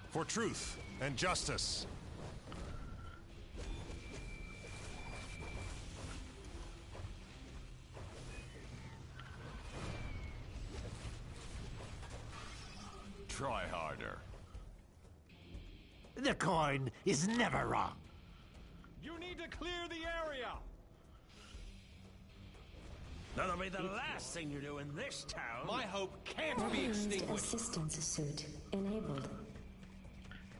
For truth and justice.
Try harder.
The coin is never wrong.
You need to clear the area.
That'll be the last thing you do in this town.
My hope can't be
Weaponized
extinguished.
assistance suit enabled.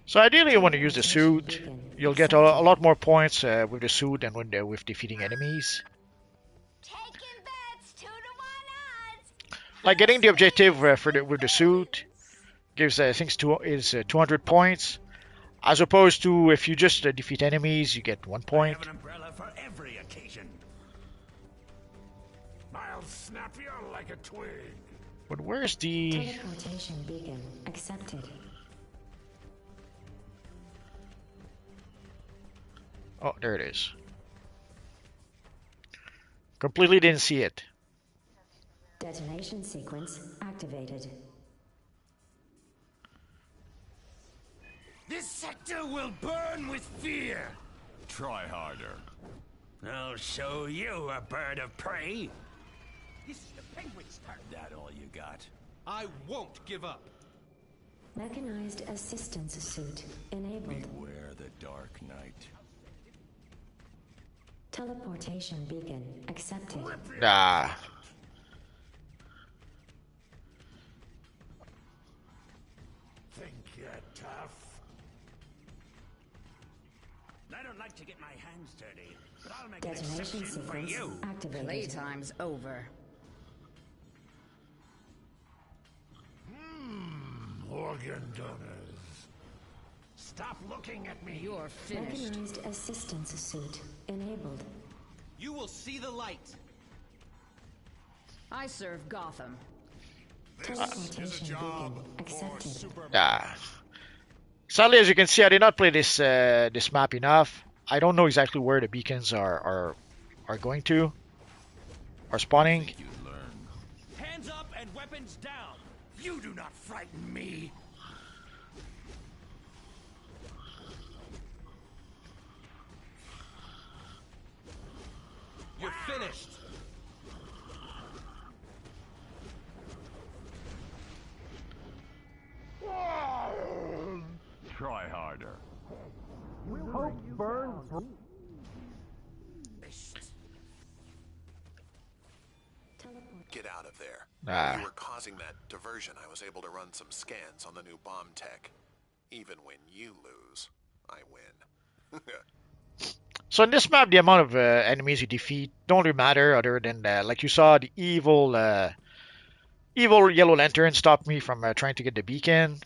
So ideally, you want to use the suit. You'll get a lot more points with the suit than with defeating enemies.
Taking bets 2-to-1 odds.
Like getting the objective with the suit gives things is 200 points, as opposed to if you just defeat enemies, you get 1
I
point.
have an umbrella for every occasion.
I'll snap you like a twig.
But where's the?
Teleportation beacon accepted.
Oh, there it is. Completely didn't see it.
Detonation sequence activated.
This sector will burn with fear.
Try harder.
I'll show you a bird of prey. This is the penguin's turn.
That all you got?
I won't give up.
Mechanized assistance suit enabled.
Beware the dark night.
Teleportation beacon accepted.
Ah.
Think you're tough?
I don't like to get my hands dirty, but I'll make an
Detonation
exception for
sequence
you.
activated.
Playtime's over.
Organ donors. Stop looking at me.
You're finished.
Mechanized assistance suit enabled.
You will see the light.
I serve Gotham.
This is
Teleportation
a job
beacon
for
accepted.
Superman.
Ah. Sadly, as you can see, I did not play this this map enough. I don't know exactly where the beacons are going to, are spawning.
Think you'd learn.
Hands up and weapons down.
You do not frighten me.
finished.
Try harder.
Hope burns.
Get out of there.
Ah.
You were causing that diversion. I was able to run some scans on the new bomb tech. Even when you lose, I win.
So in this map, the amount of enemies you defeat don't really matter, other than like you saw, the evil yellow lantern stopped me from trying to get the beacon.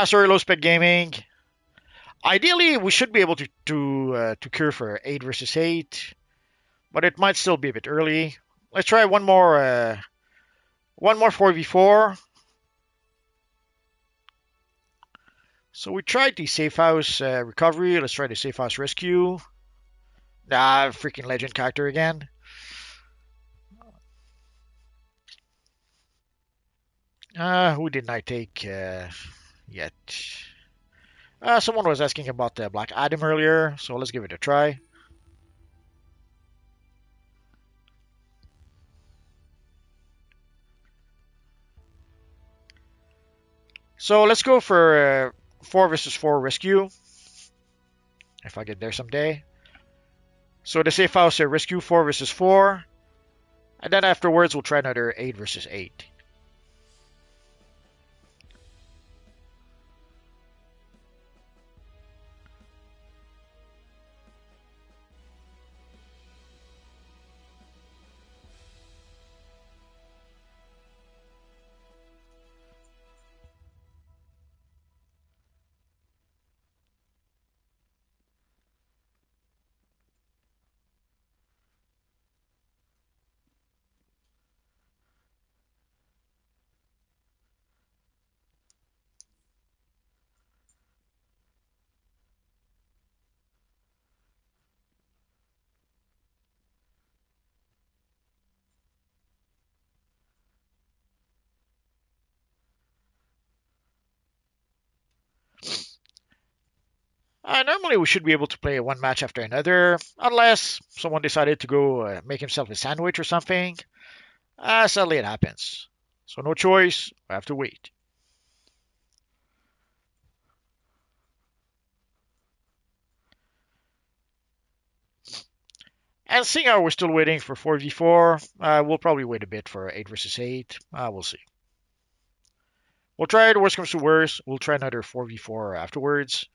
Sorry, low spec gaming. Ideally, we should be able to cure for 8 versus 8, but it might still be a bit early. Let's try one more 4v4. So we tried the Safehouse recovery. Let's try the Safehouse rescue. Freaking legend character again. Who didn't I take yet? Someone was asking about the Black Adam earlier, so let's give it a try. So let's go for 4 versus 4 rescue. If I get there someday. So the safe house rescue 4 versus 4. And then afterwards we'll try another 8 versus 8. Normally we should be able to play one match after another, unless someone decided to go make himself a sandwich or something. Sadly it happens. So no choice, I have to wait. And seeing how we're still waiting for 4v4, we'll probably wait a bit for 8 versus 8. We'll see. We'll try it, worst comes to worst. We'll try another 4v4 afterwards.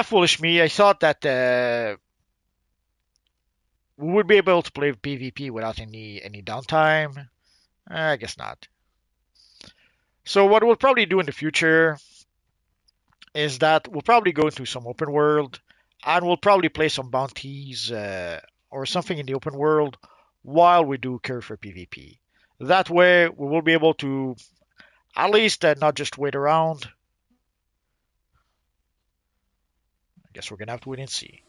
Foolish me. I thought that we would be able to play PvP without any downtime. I guess not. So what we'll probably do in the future is that we'll probably go into some open world, and we'll probably play some bounties or something in the open world while we do cure for PvP. That way we will be able to at least not just wait around. I guess we're gonna have to wait and see.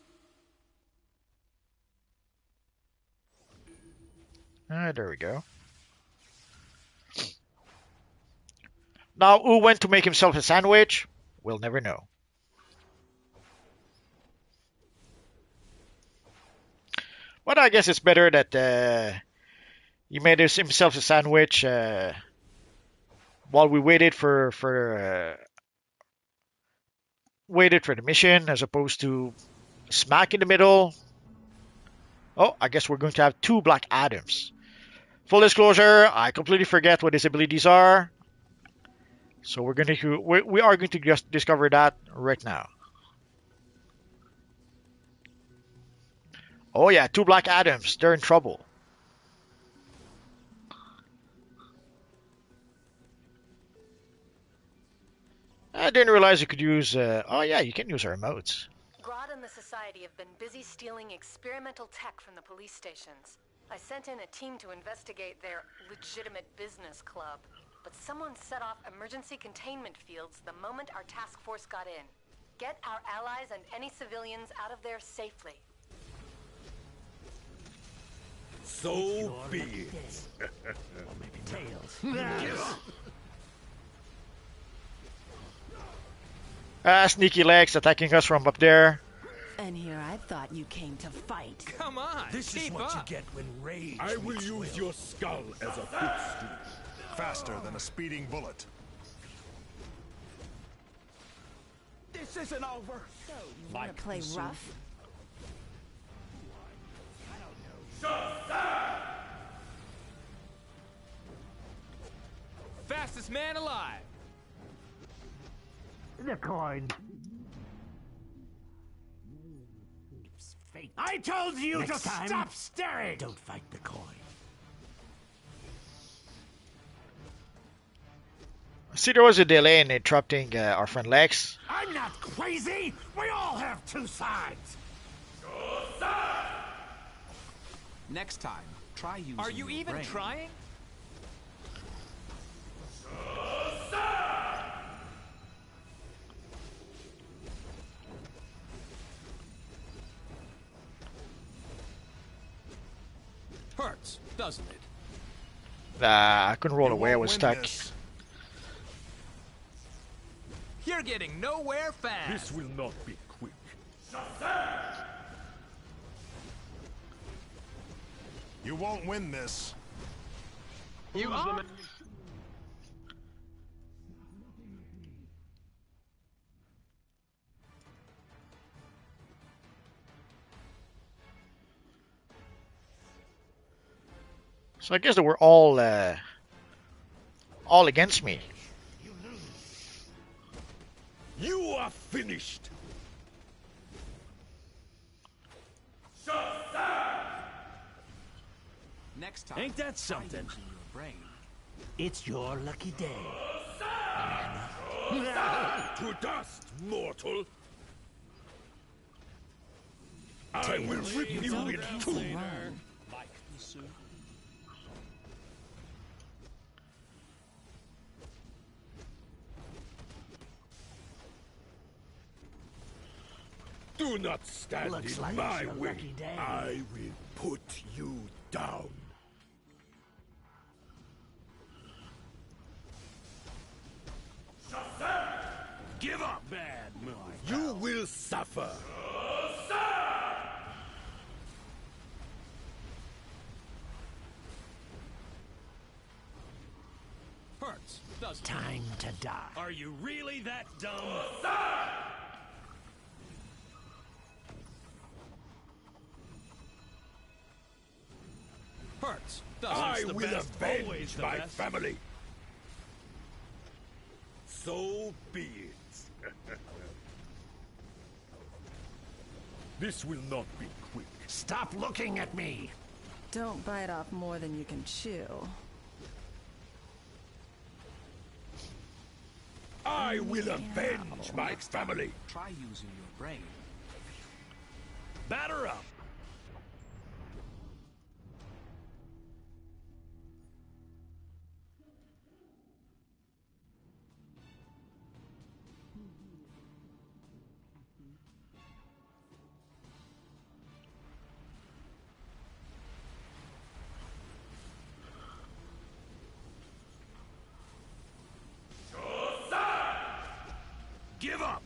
There we go. Now, who went to make himself a sandwich? We'll never know. But I guess it's better that he made himself a sandwich while we waited for the mission, as opposed to smack in the middle. Oh, I guess we're going to have two Black Adams. Full disclosure, I completely forget what his abilities are. So we are going to just discover that right now. Oh yeah, two Black Adams. They're in trouble. I didn't realize you could use... oh yeah, you can use our emotes.
Grodd and the Society have been busy stealing experimental tech from the police stations. I sent in a team to investigate their legitimate business club, but someone set off emergency containment fields the moment our task force got in. Get our allies and any civilians out of there safely.
So be it.
Or maybe Tails.
Sneaky legs attacking us from up there.
And here I thought you came to fight.
Come on,
This is what you get when rage
I will
meets
use
will.
your skull as a footstool.
Faster than a speeding bullet.
This isn't over.
So, you want to play rough?
Fastest man alive.
The coin. Fate. I told you to stop staring! Don't fight the coin.
See, there was a delay in interrupting our friend Lex.
I'm not crazy! We all have two sides!
Next time, try using Are you even trying? Hurts, doesn't it?
I couldn't roll away. I was stuck.
You're getting nowhere fast.
This will not be quick.
You won't win this.
You are.
So I guess they were all against me.
You are finished.
Next time.
Ain't that something?
Try using your brain.
It's your lucky day.
To dust, mortal. I will rip you in two. Do not stand
Looks
in
like
my
it's your
way.
lucky day.
I will put you down. Give up! Bad move. You will suffer.
Hurts, doesn't it?
Time to die.
Are you really that dumb?
Hurts, doesn't
I
it?
will avenge my family. So be it. This will not be quick.
Stop looking at me!
Don't bite off more than you can chew.
I will avenge my family.
Try using your brain.
Batter up. Give up!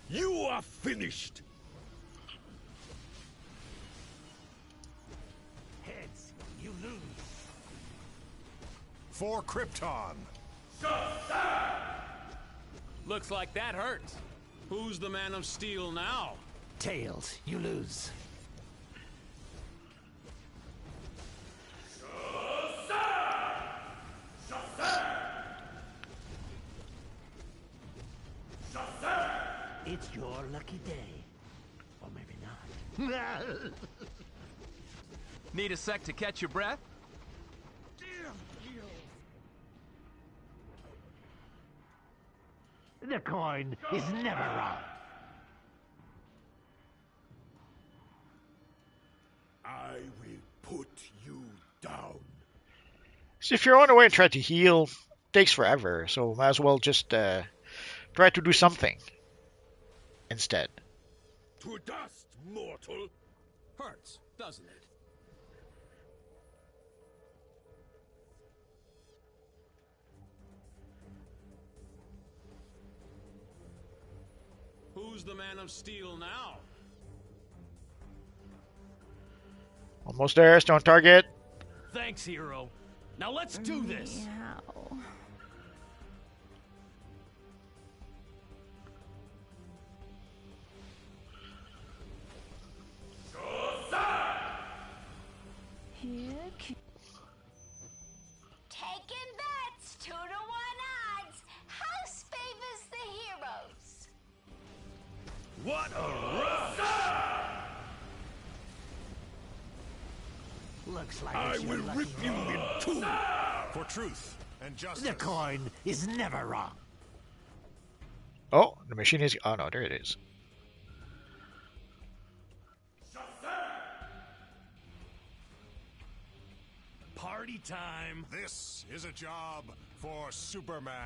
You are finished! lose.
For Krypton.
Looks like that hurts. Who's the Man of Steel now?
Tails, you lose. It's your lucky day. Or maybe not.
Need a sec to catch your breath?
The coin is never wrong.
I will put you down.
So if you're on the way and try to heal, it takes forever. So might as well just try to do something instead.
To dust, mortal.
Hurts, doesn't it? Who's the Man of Steel now?
Almost there. Stay on target.
Thanks, hero. Now let's do this.
Meow. Here,
Taking bets, 2 to 1 odds. House favors the heroes.
What a rush!
Looks like
I
it's your
will
lucky
rip you
day.
in two.
For truth and justice.
The coin is never wrong.
Oh, the machine is. Oh no, there it is.
Party time.
This is a job for Superman.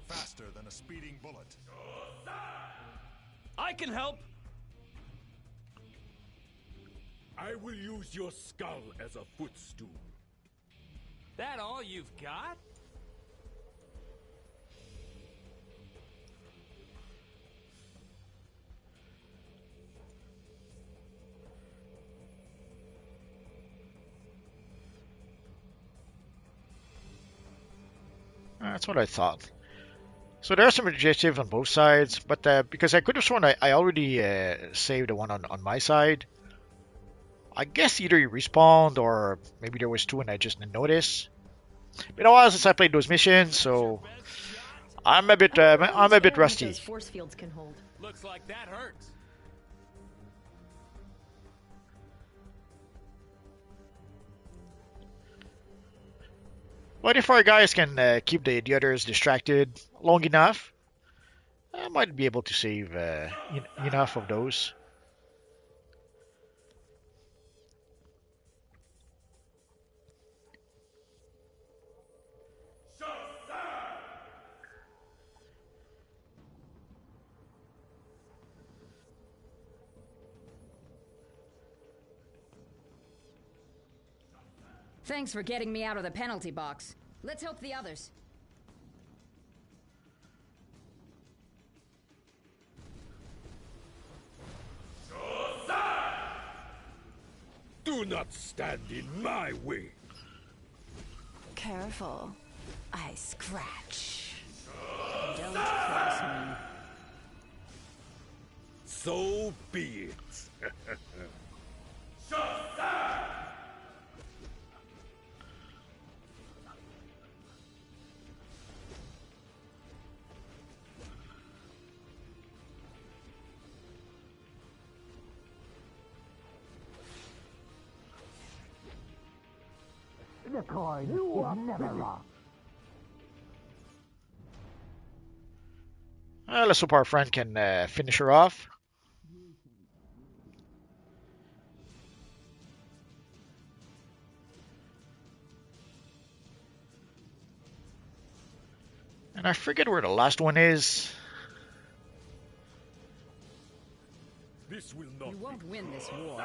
Faster than a speeding bullet.
I can help.
I will use your skull as a footstool.
That all you've got?
That's what I thought. So there's some objectives on both sides, but because I could have sworn I already saved the one on my side. I guess either you respawned or maybe there was two and I just didn't notice. Been a while since I played those missions, so I'm a bit rusty.
Those force fields can hold.
Looks like that hurts.
But if our guys can keep the others distracted long enough, I might be able to save enough of those.
Thanks for getting me out of the penalty box. Let's help the others.
Do not stand in my way.
Careful. I scratch.
Don't cross me.
So be it.
The coin is never wrong.
Let's hope our friend can finish her off. And I forget where the last one is.
This will not.
You won't win this war.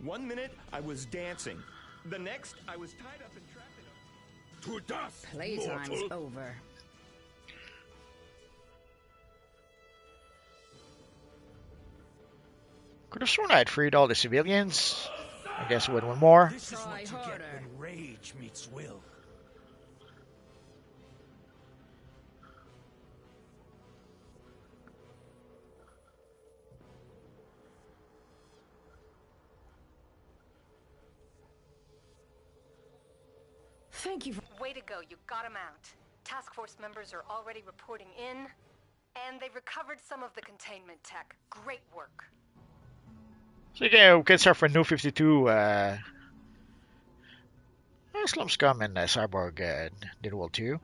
1 minute, I was dancing. The next, I was tied up and trapped in a...
To dust,
Playtime's
mortal.
over.
Could have sworn I had freed all the civilians. I guess with one more.
This is what you get when rage meets will.
Thank you.
Way to go, you got him out. Task force members are already reporting in, and they've recovered some of the containment tech. Great work.
So again, we can start for new 52. Slum Scum and Cyborg did well too.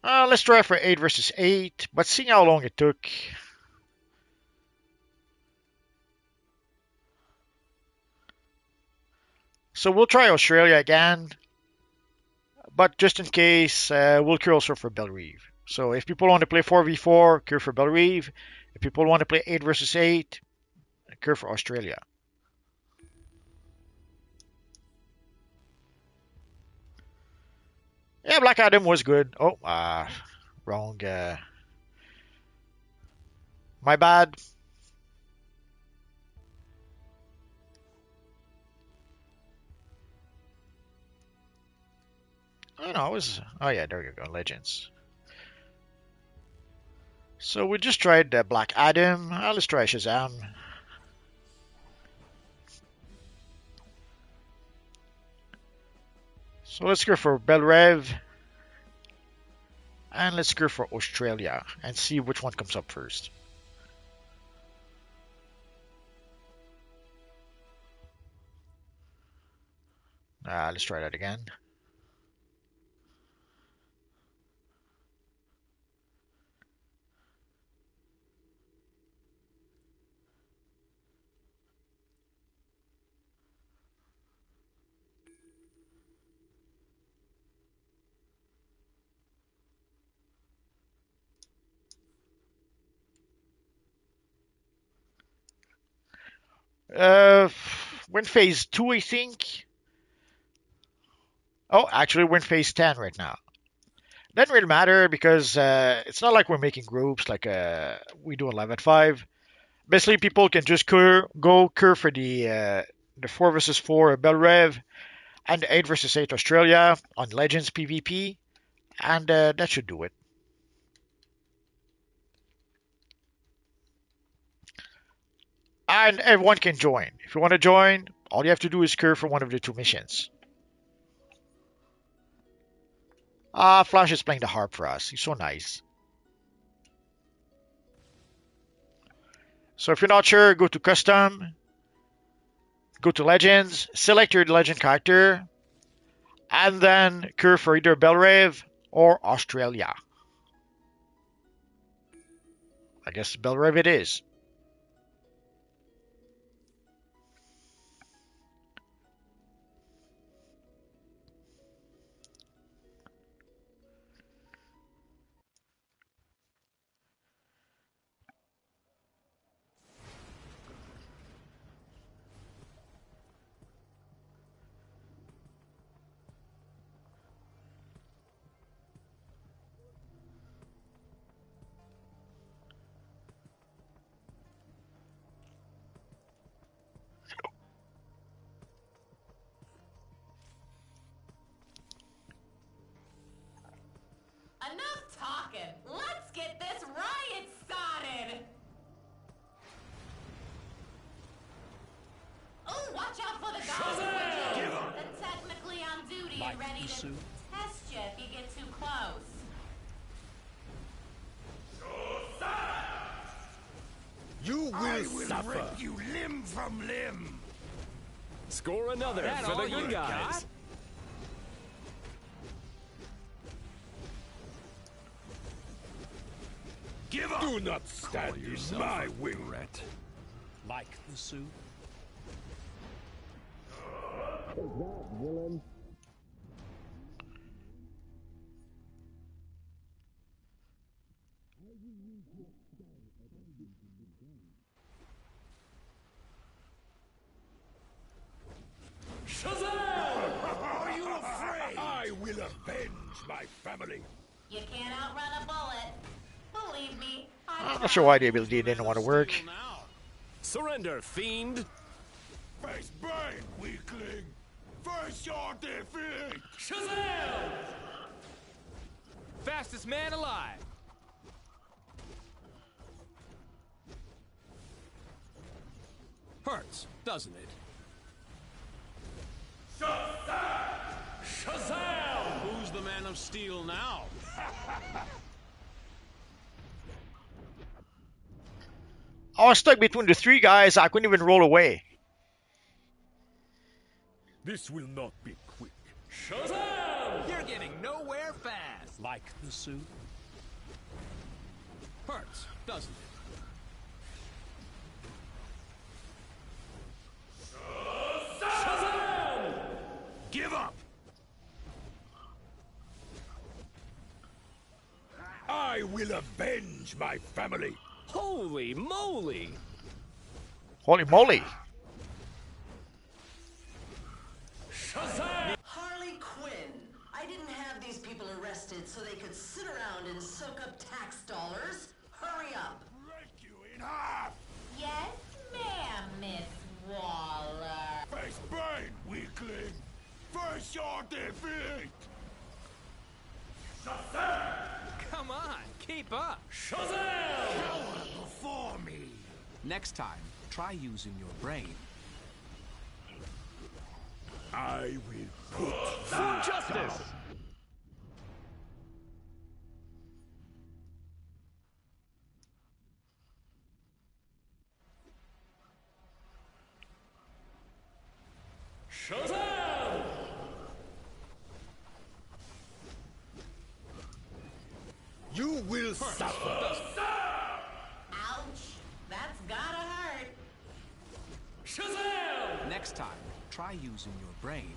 Let's try for 8 versus 8, but seeing how long it took. So we'll try Australia again, but just in case, we'll queue also for Belle Reve. So if people want to play 4v4, queue for Belle Reve. If people want to play 8 versus 8, queue for Australia. Yeah, Black Adam was good. Oh, wrong. My bad. Oh no, it was. Oh yeah, there you go, Legends. So we just tried Black Adam. Let's try Shazam. So let's go for Belle Reve. And let's go for Australia and see which one comes up first. Let's try that again. We're in phase 2, I think. Oh, actually, we're in phase 10 right now. Doesn't really matter because it's not like we're making groups like we do in 11.5. Basically, people can just go curve for the 4 versus 4 Belle Reve and the 8 versus 8 Australia on Legends PvP, and that should do it. And everyone can join. If you want to join, all you have to do is curve for one of the 2 missions. Flash is playing the harp for us. He's so nice. So if you're not sure, go to Custom, go to Legends, select your Legend character, and then curve for either Belle Reve or Australia. I guess Belle Reve it is.
Enough talking. Let's get this riot started. Oh, watch out for the guards. They're technically on duty and ready to test you if you get too close.
You will
suffer.
rip you limb from limb.
Score another for the good guys.
Give up. Do not stand in my way.
Like the suit?
Shazam! Are you afraid? I will avenge my family.
You can't outrun a bullet. Believe me,
I'm not sure why the ability didn't want to work.
Surrender, fiend!
Face brain, weakling! Face your defeat!
Shazam! Fastest man alive. Hurts, doesn't it?
Shazam!
Who's the man of steel now?
I was stuck between the three guys. I couldn't even roll away.
This will not be quick.
Shazam! You're getting nowhere fast.
Like the suit?
Hurts, doesn't it?
Shazam! Give up! I will avenge my family.
Holy moly!
Holy moly!
Shazam!
Harley Quinn. I didn't have these people arrested so they could sit around and soak up tax dollars. Hurry up.
Break you in half!
Yes, ma'am, Miss Waller.
Face brain, weakling! Face your defeat! Shazam!
Come on, keep up.
Shazam! Cower before me!
Next time, try using your brain.
I will put
Full justice!
Shazam! You will suffer!
Ouch. That's gotta hurt.
Shazam!
Next time, try using your brain.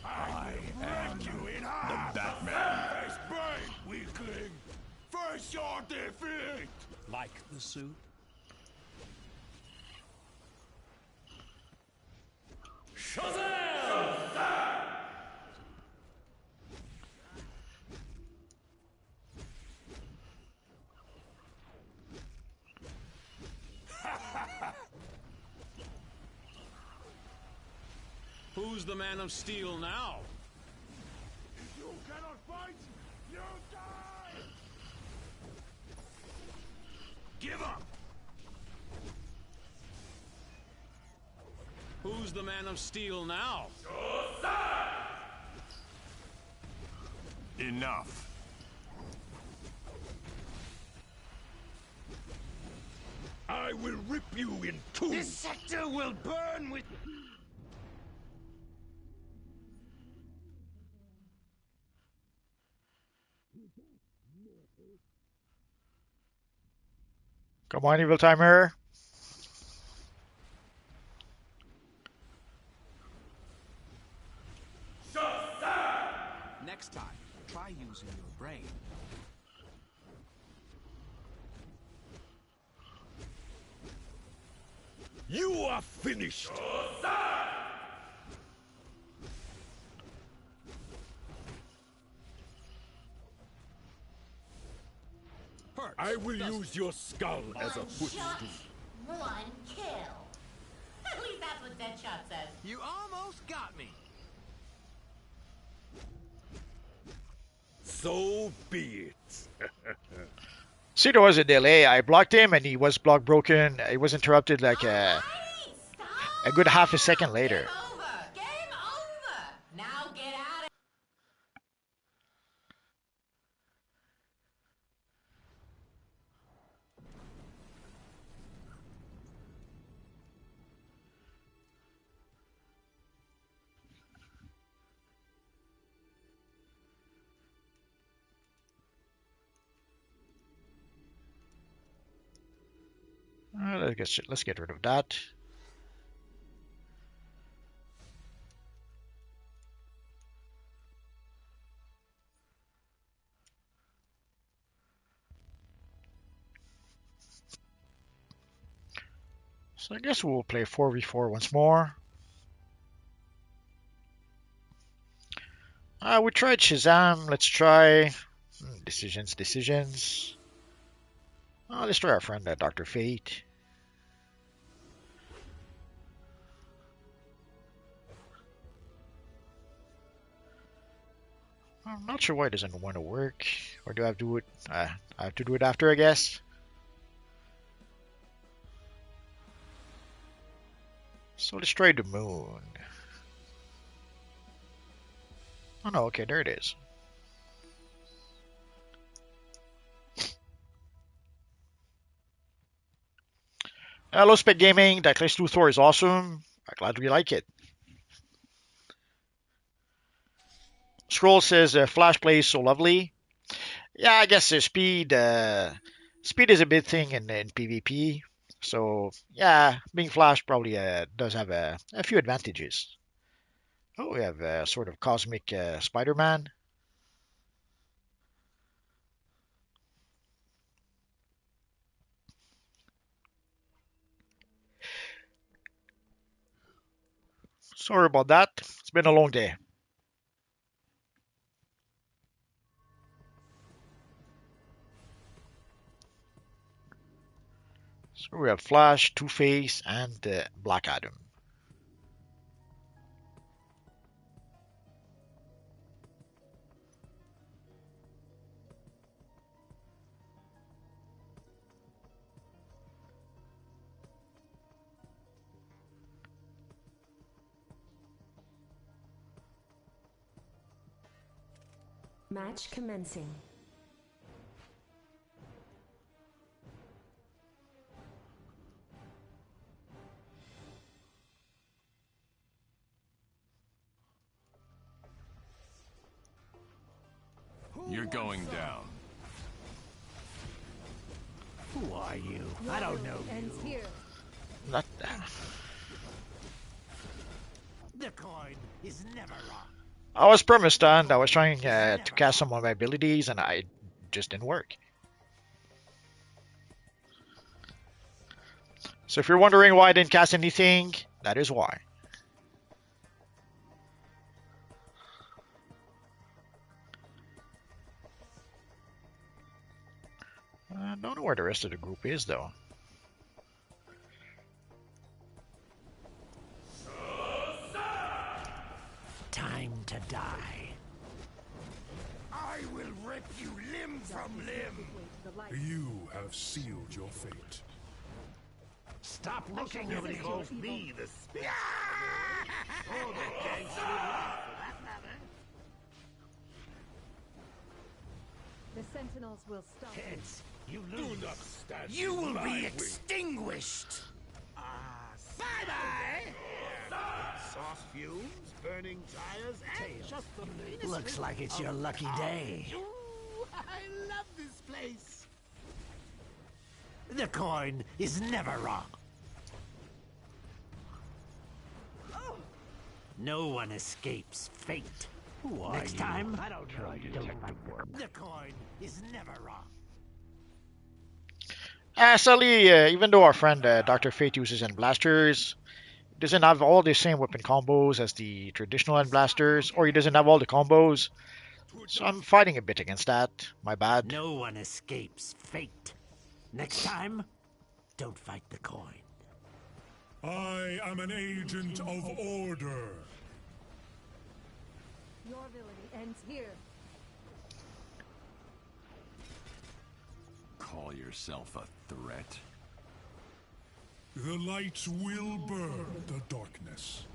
I am you in half! The Batman! Face brain, weakling! Face your defeat!
Like the suit?
Shazam!
Who's the man of steel now?
If you cannot fight, you die! Give up!
Who's the man of steel now?
Enough.
I will rip you in two!
This sector will burn with...
Come on, evil timer.
Next time, try using your brain.
You are finished!
Hurts,
I will
doesn't
use your skull as a
One
footstool.
shot, one kill. At least that's what Deadshot says.
You almost got me.
So be it.
See, there was a delay. I blocked him and he was block broken. It was interrupted like a good half a second later.
Game over. Game over. Now get out of
Let's get rid of that. So I guess we'll play 4v4 once more. We tried Shazam. Let's try decisions. Let's try our friend Dr. Fate. I'm not sure why it doesn't want to work. Or do I have to do it? I have to do it after, I guess. So let's try the moon. Oh no, okay, there it is. Hello, Spec Gaming. That Lex Luthor is awesome. I'm glad we like it. Scroll says Flash plays so lovely. Yeah, I guess speed is a big thing in PvP. So yeah, being Flash probably does have a few advantages. Oh, we have a sort of cosmic Spider-Man. Sorry about that. It's been a long day. So we have Flash, Two-Face, and Black Adam.
Match commencing.
You're going down.
Who are you? I don't know you.
Not that.
The coin is never wrong.
I was premised on. I was trying to cast some of my abilities, and I just didn't work. So if you're wondering why I didn't cast anything, that is why. I don't know where the rest of the group is, though.
Time to die.
I will rip you limb from limb. You have sealed your fate.
Stop looking. Nobody calls me the spit.
The Sentinels will stop.
Heads, you lose.
Do not stand.
You will
my
be
way.
extinguished. Bye-bye.
Sauce fumes, burning tires, and just the meanest.
Looks like it's your lucky day.
Ooh, I love this place.
The coin is never wrong. No one escapes fate.
Who are
Next
you?
time,
I don't know you.
the coin is never wrong.
Sadly, even though our friend Dr. Fate uses end blasters, he doesn't have all the same weapon combos as the traditional end blasters, or he doesn't have all the combos. So I'm fighting a bit against that. My bad.
No one escapes fate. Next time, don't fight the coin.
I am an agent of order.
Your ability ends here.
Call yourself a threat?
The lights will burn the darkness.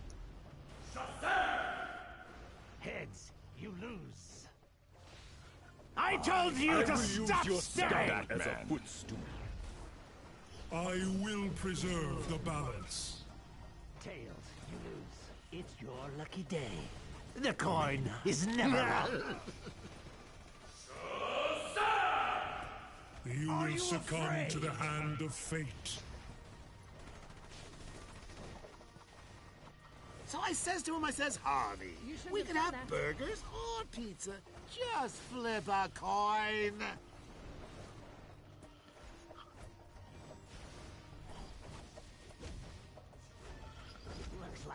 Heads, you lose. I told you to stop staring!
As a footstool.
I will preserve the balance.
Tails, you lose. It's your lucky day. The coin is never wrong.
You will succumb to the hand of fate.
So I says to him, I says, Harvey, we could have burgers or pizza. Just flip a coin.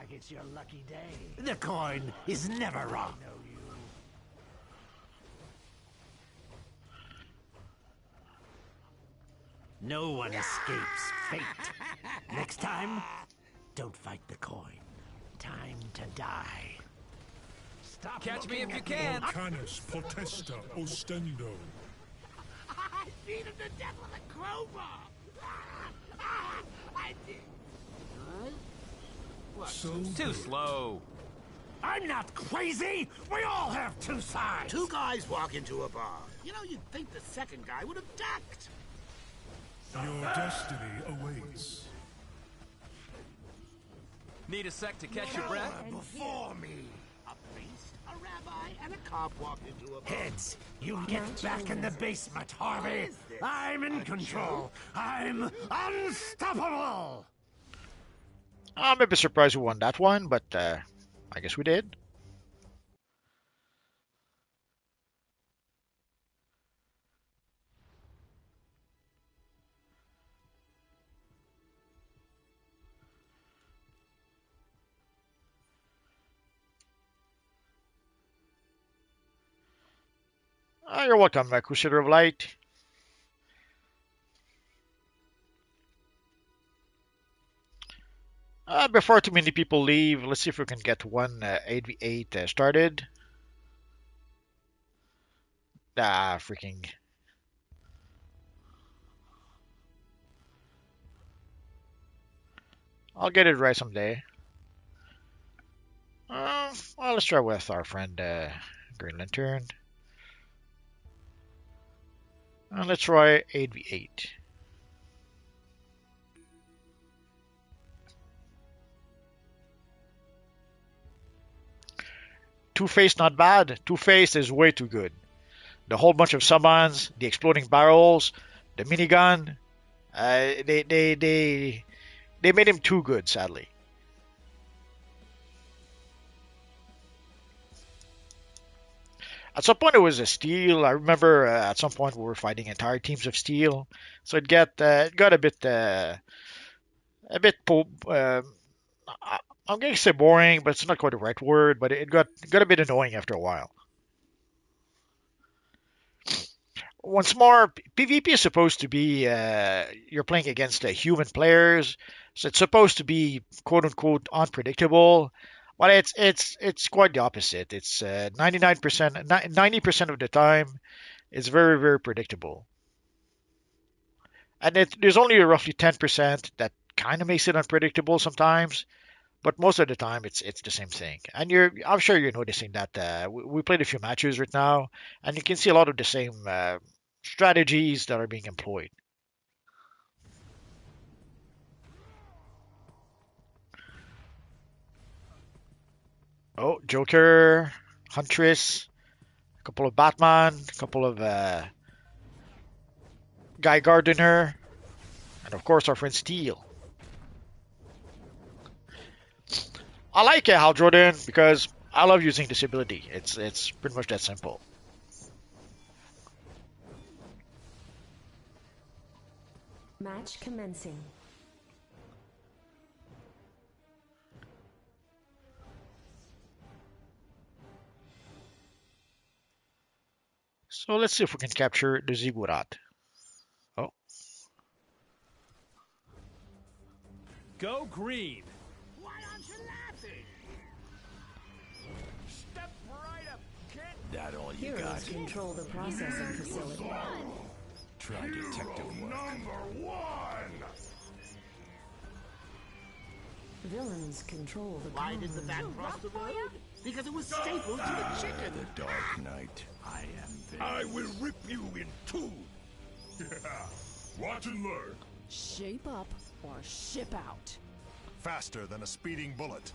like it's your lucky day. The coin is never wrong. No one escapes fate. Next time, don't fight the coin. Time to die. Stop.
Catch me if you can.
Canis potesta ostendo.
I beat him to death with a crowbar. I did. What?
So
Too slow.
I'm not crazy! We all have two sides!
Two guys walk into a bar. You know, you'd think the second guy would have ducked.
your destiny awaits.
Need a sec to catch your breath?
Before me, a priest, a rabbi, and a cop walked into a bar.
Heads, you get back in the basement, Harvey! I'm in control! I'm unstoppable!
I'm a bit surprised we won that one, but I guess we did. You're welcome, Crusader of Light. Before too many people leave, let's see if we can get one 8v8 started. Freaking. I'll get it right someday. Well, let's try with our friend Green Lantern. Let's try 8v8. Two-Face not bad. Two-Face is way too good. The whole bunch of summons, the exploding barrels, the minigun, they made him too good, sadly. At some point it was a steel. I remember at some point we were fighting entire teams of steel, so it got a bit I'm going to say boring, but it's not quite the right word. But it got a bit annoying after a while. Once more, PvP is supposed to be you're playing against human players, so it's supposed to be quote unquote unpredictable. But it's quite the opposite. It's 99%, 90% of the time, it's very, very predictable. And there's only roughly 10% that kind of makes it unpredictable sometimes. But most of the time, it's the same thing. And I'm sure you're noticing that we played a few matches right now, and you can see a lot of the same strategies that are being employed. Oh, Joker, Huntress, a couple of Batman, a couple of Guy Gardner, and of course our friend Steel. I like Hal Jordan because I love using this ability. It's pretty much that simple.
Match commencing.
So let's see if we can capture the Ziggurat. Oh.
Go green.
Why aren't you laughing? Step right up, kid.
That all you
Heroes
got?
control the processing facility.
Try detective work.
Number one!
Villains control the
Why did the bat cross the road? Because it was stapled to the chicken.
The Dark Knight. I am there.
I will rip you in two! Yeah. Watch and learn.
Shape up or ship out.
Faster than a speeding bullet.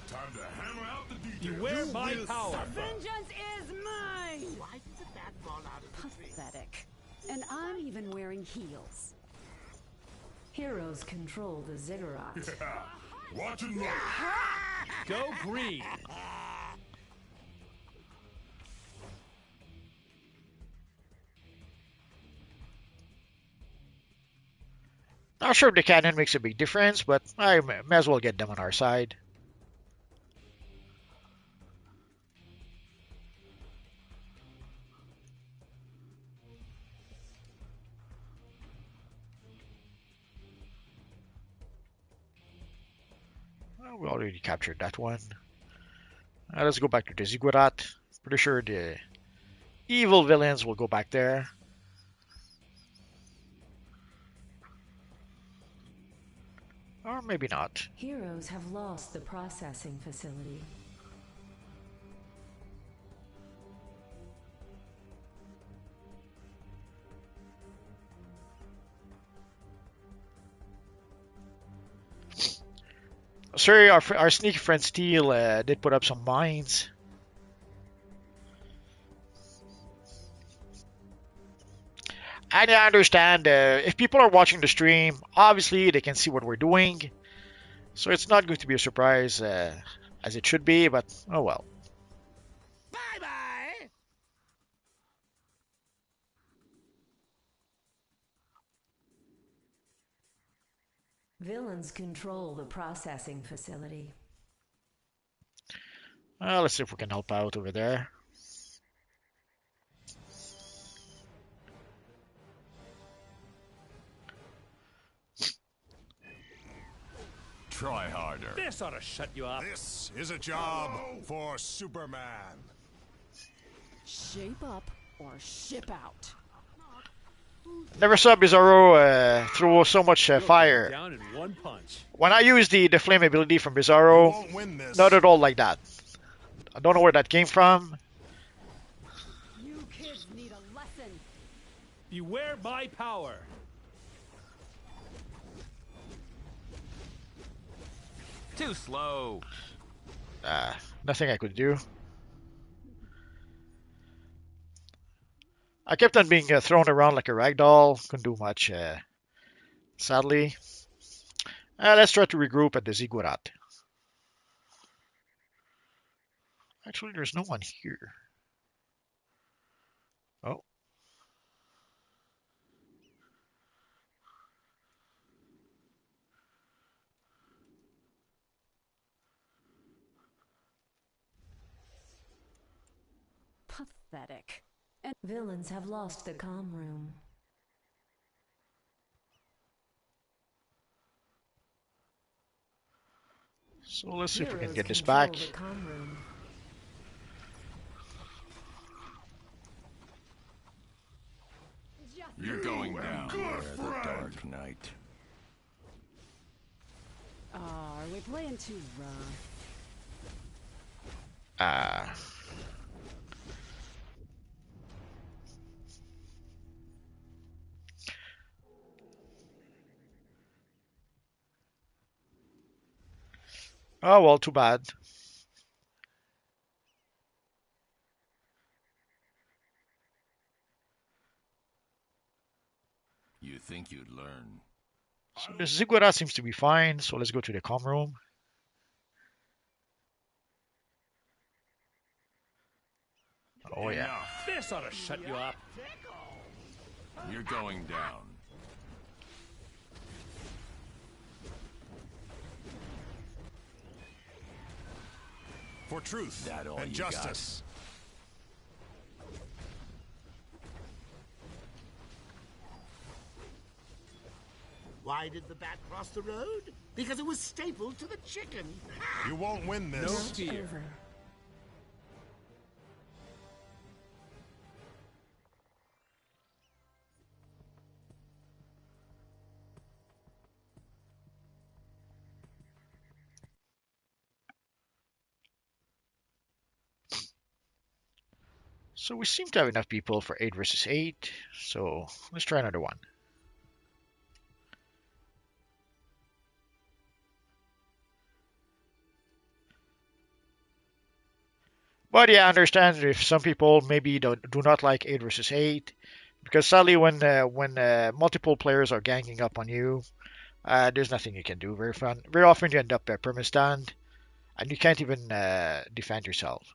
Time to hammer out the details.
Beware my power.
Vengeance is mine!
Why did the bat fall out of the tree?
Pathetic. And I'm even wearing heels.
Heroes control the Ziggurat.
Yeah. Watch and learn.
Go green.
Not sure if the cannon makes a big difference, but I may as well get them on our side. Well, we already captured that one. Let's go back to the ziggurat. Pretty sure the evil villains will go back there. Or maybe not.
Heroes have lost the processing facility.
Sorry, our sneaky friend Steel did put up some mines. And I understand if people are watching the stream, obviously they can see what we're doing. So it's not going to be a surprise as it should be, but oh well.
Bye-bye!
Villains control the processing facility.
Let's see if we can help out over there.
Try harder.
This ought to shut you up.
This is a job for Superman.
Shape up or ship out.
Never saw Bizarro throw so much fire.
Down in one punch.
When I use the flame ability from Bizarro, not at all like that. I don't know where that came from.
You kids need a lesson.
Beware my power.
Too slow.
Nothing I could do. I kept on being thrown around like a rag doll. Couldn't do much, sadly. Let's try to regroup at the ziggurat. Actually, there's no one here. Oh.
Pathetic.
And villains have lost the comm room.
So let's see if we can
Heroes
get this
control
back.
the comm room.
You're going down. The Dark Knight.
Oh, are we playing too rough?
Oh well, too bad.
You think you'd learn?
So the ziggurat seems to be fine, so let's go to the comm room. Oh yeah.
This ought to shut you up.
You're going down.
For truth
That all
and
you
justice.
Why did the bat cross the road? Because it was stapled to the chicken.
You won't win this.
No fear.
Over.
So we seem to have enough people for 8 versus 8. So let's try another one. But yeah, I understand if some people maybe do not like 8 versus 8. Because sadly, when multiple players are ganging up on you, there's nothing you can do. Very often you end up perma-stunned, and you can't even defend yourself.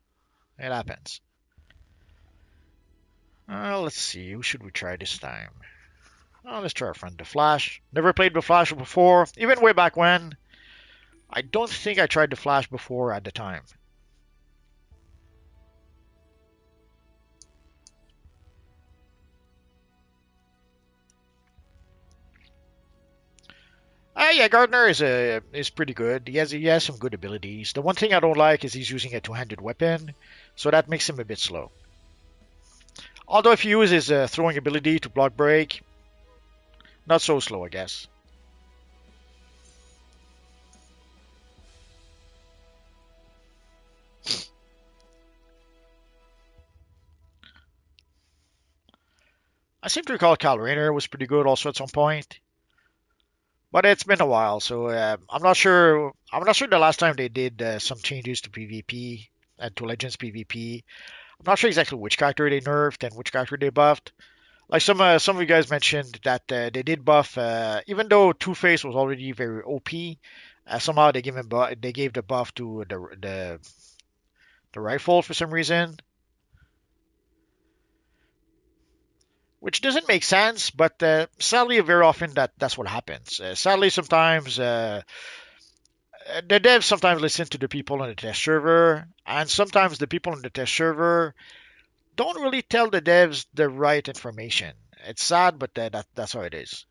It happens. Let's see, who should we try this time? Oh, let's try our friend the Flash. Never played the Flash before, even way back when. I don't think I tried the Flash before at the time. Yeah, Gardner is pretty good. He has some good abilities. The one thing I don't like is he's using a two-handed weapon, so that makes him a bit slow. Although if he uses his throwing ability to block break, not so slow, I guess. I seem to recall Kyle Rayner was pretty good also at some point, but it's been a while, so I'm not sure. I'm not sure the last time they did some changes to PvP and to Legends PvP. I'm not sure exactly which character they nerfed and which character they buffed. Like some of you guys mentioned that they did buff, even though Two Face was already very OP. Somehow they gave the buff to the rifle for some reason, which doesn't make sense. But sadly, very often that's what happens. Sadly, sometimes the devs sometimes listen to the people on the test server, and sometimes the people on the test server don't really tell the devs the right information. It's sad, but that's how it is.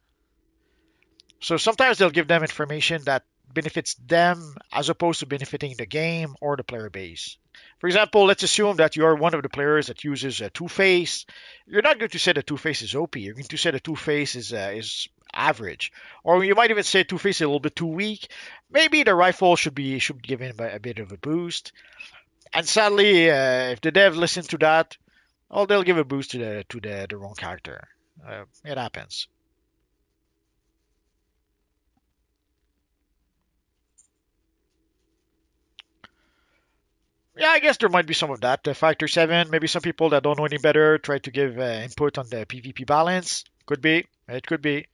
So sometimes they'll give them information that benefits them as opposed to benefiting the game or the player base. For example, let's assume that you're one of the players that uses a Two Face. You're not going to say that Two Face is OP. You're going to say that Two Face is average, or you might even say Two Face is a little bit too weak. Maybe the rifle should give him a bit of a boost. And sadly, if the dev listens to that, well, they'll give a boost to the wrong character. It happens. Yeah, I guess there might be some of that. Factor 7, maybe some people that don't know any better try to give input on the PvP balance. Could be. It could be.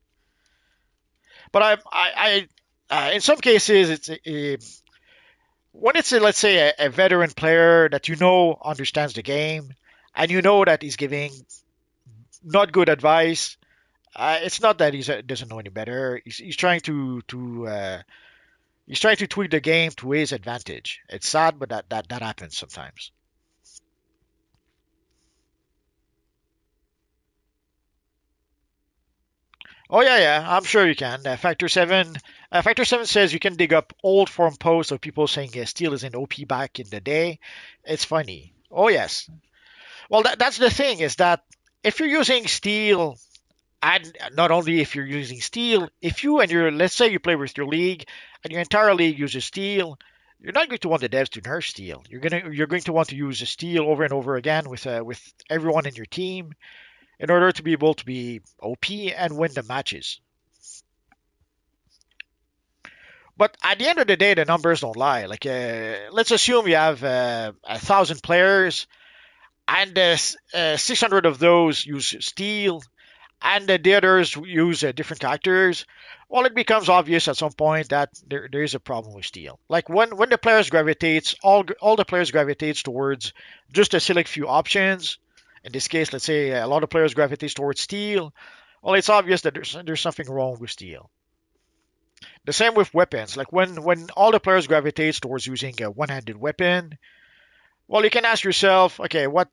But in some cases, when it's, let's say, a veteran player that you know understands the game, and you know that he's giving not good advice. It's not that he doesn't know any better. He's trying he's trying to tweak the game to his advantage. It's sad, but that happens sometimes. Oh yeah, yeah, I'm sure you can. Factor 7 says you can dig up old forum posts of people saying steel is an OP back in the day. It's funny. Oh yes. Well, that's the thing is that if you're using steel, and not only if you're using steel, if you and your let's say you play with your league and your entire league uses steel, you're not going to want the devs to nerf steel. You're going to want to use the steel over and over again with everyone in your team in order to be able to be OP and win the matches. But at the end of the day, the numbers don't lie. Like, let's assume you have 1,000 players, and 600 of those use steel, and the others use different characters. Well, it becomes obvious at some point that there is a problem with steel. Like when the players gravitates, all the players gravitates towards just a select few options. In this case, let's say a lot of players gravitates towards steel. Well, it's obvious that there's something wrong with steel. The same with weapons. Like when all the players gravitates towards using a one-handed weapon, well, you can ask yourself, okay, what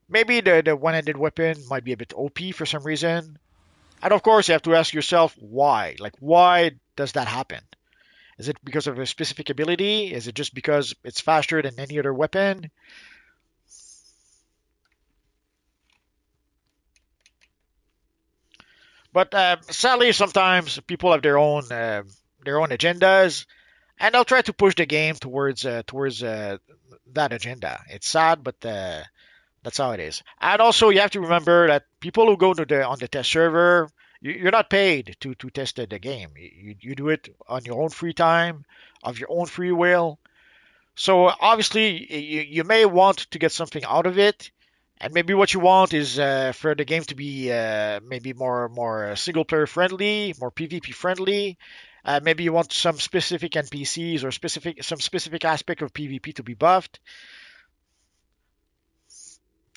maybe the one-handed weapon might be a bit OP for some reason. And of course, you have to ask yourself why. Like, why does that happen? Is it because of a specific ability? Is it just because it's faster than any other weapon? But sadly, sometimes people have their own agendas, and they'll try to push the game towards that agenda. It's sad, but that's how it is. And also, you have to remember that people who go to the on the test server, you're not paid to test the game. You do it on your own free time, of your own free will. So obviously, you may want to get something out of it, and maybe what you want is for the game to be maybe more single player friendly, more PvP friendly. Maybe you want some specific NPCs or some specific aspect of PvP to be buffed.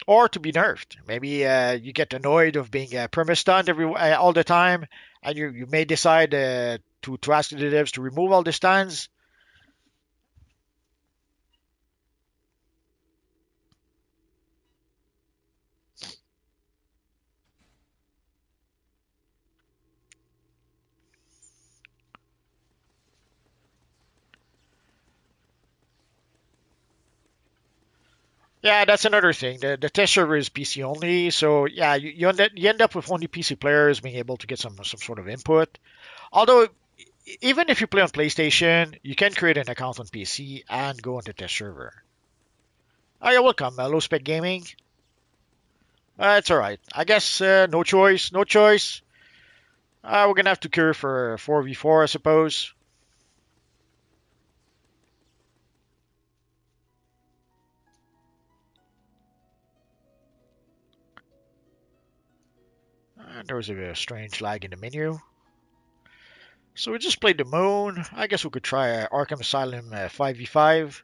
or to be nerfed. Maybe you get annoyed of being perma-stunned all the time, and you may decide to ask the devs to remove all the stuns. Yeah, that's another thing. The test server is PC only, so yeah, you end up with only PC players being able to get some sort of input. Although, even if you play on PlayStation, you can create an account on PC and go on the test server. Oh, you're welcome, Low Spec Gaming. It's alright. I guess no choice, no choice. We're gonna have to cure for 4v4, I suppose. There was a strange lag in the menu. So we just played the moon. I guess we could try Arkham Asylum 5v5.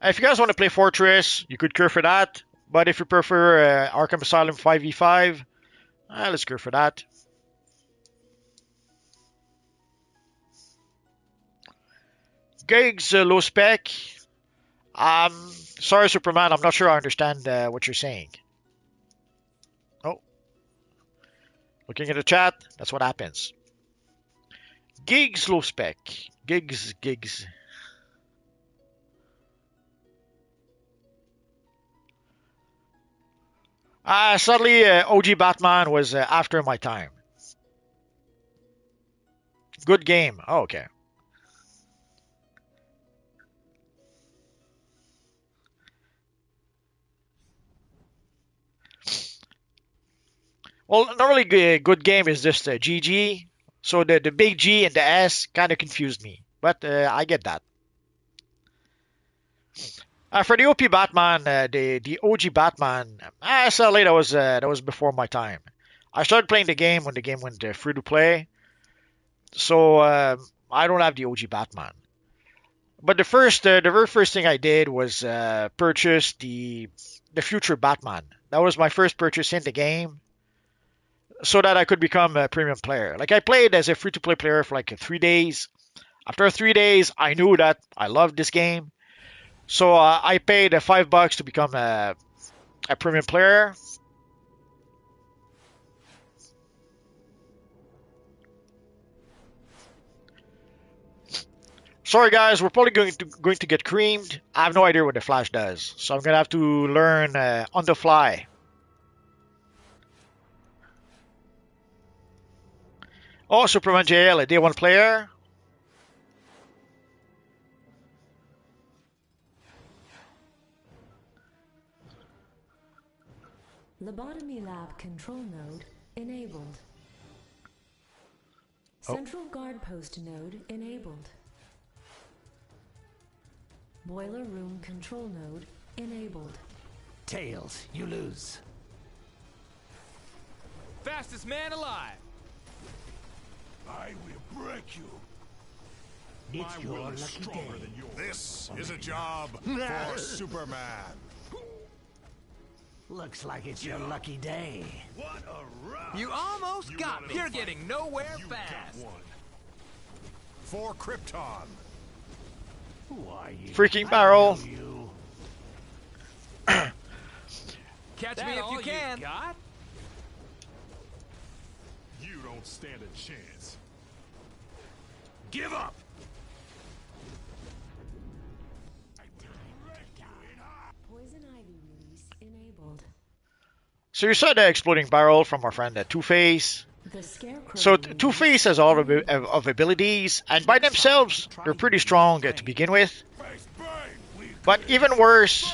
If you guys want to play Fortress, you could cure for that. But if you prefer Arkham Asylum 5v5, let's cure for that. Gigs, low spec. Sorry, Superman, I'm not sure I understand what you're saying. Oh. Looking at the chat, that's what happens. Gigs, low spec. Gigs. Sadly, OG Batman was after my time. Good game. Oh, okay. Well, normally good game is just GG. So the big G and the S kind of confused me. But I get that. For the OP Batman, the OG Batman, sadly that was before my time. I started playing the game when the game went free to play, so I don't have the OG Batman. But the very first thing I did was purchase the future Batman. That was my first purchase in the game, so that I could become a premium player. Like I played as a free to play player for like 3 days. After 3 days, I knew that I loved this game. So I paid $5 to become a premium player. Sorry guys, we're probably going to get creamed. I have no idea what the Flash does, so I'm gonna have to learn on the fly. Oh, Superman JL, a day one player.
Lobotomy lab control node enabled. Central guard post node enabled. Boiler room control node enabled.
Tails, you lose.
Fastest man alive.
I will break you.
It's
My
your
will is
lucky
stronger
day.
than yours. This is a job for Superman.
Looks like it's your lucky day.
What a rush!
You almost got me. You're getting nowhere
You
fast.
got one. For Krypton.
Who are you?
Freaking barrel.
You.
Catch me if you can.
You don't stand a chance. Give up!
Poison ivy release enabled.
So you saw the exploding barrel from our friend Two-Face.
The scarecrow.
So Two-Face has a lot of abilities, and by themselves, they're pretty strong to begin with. But even worse,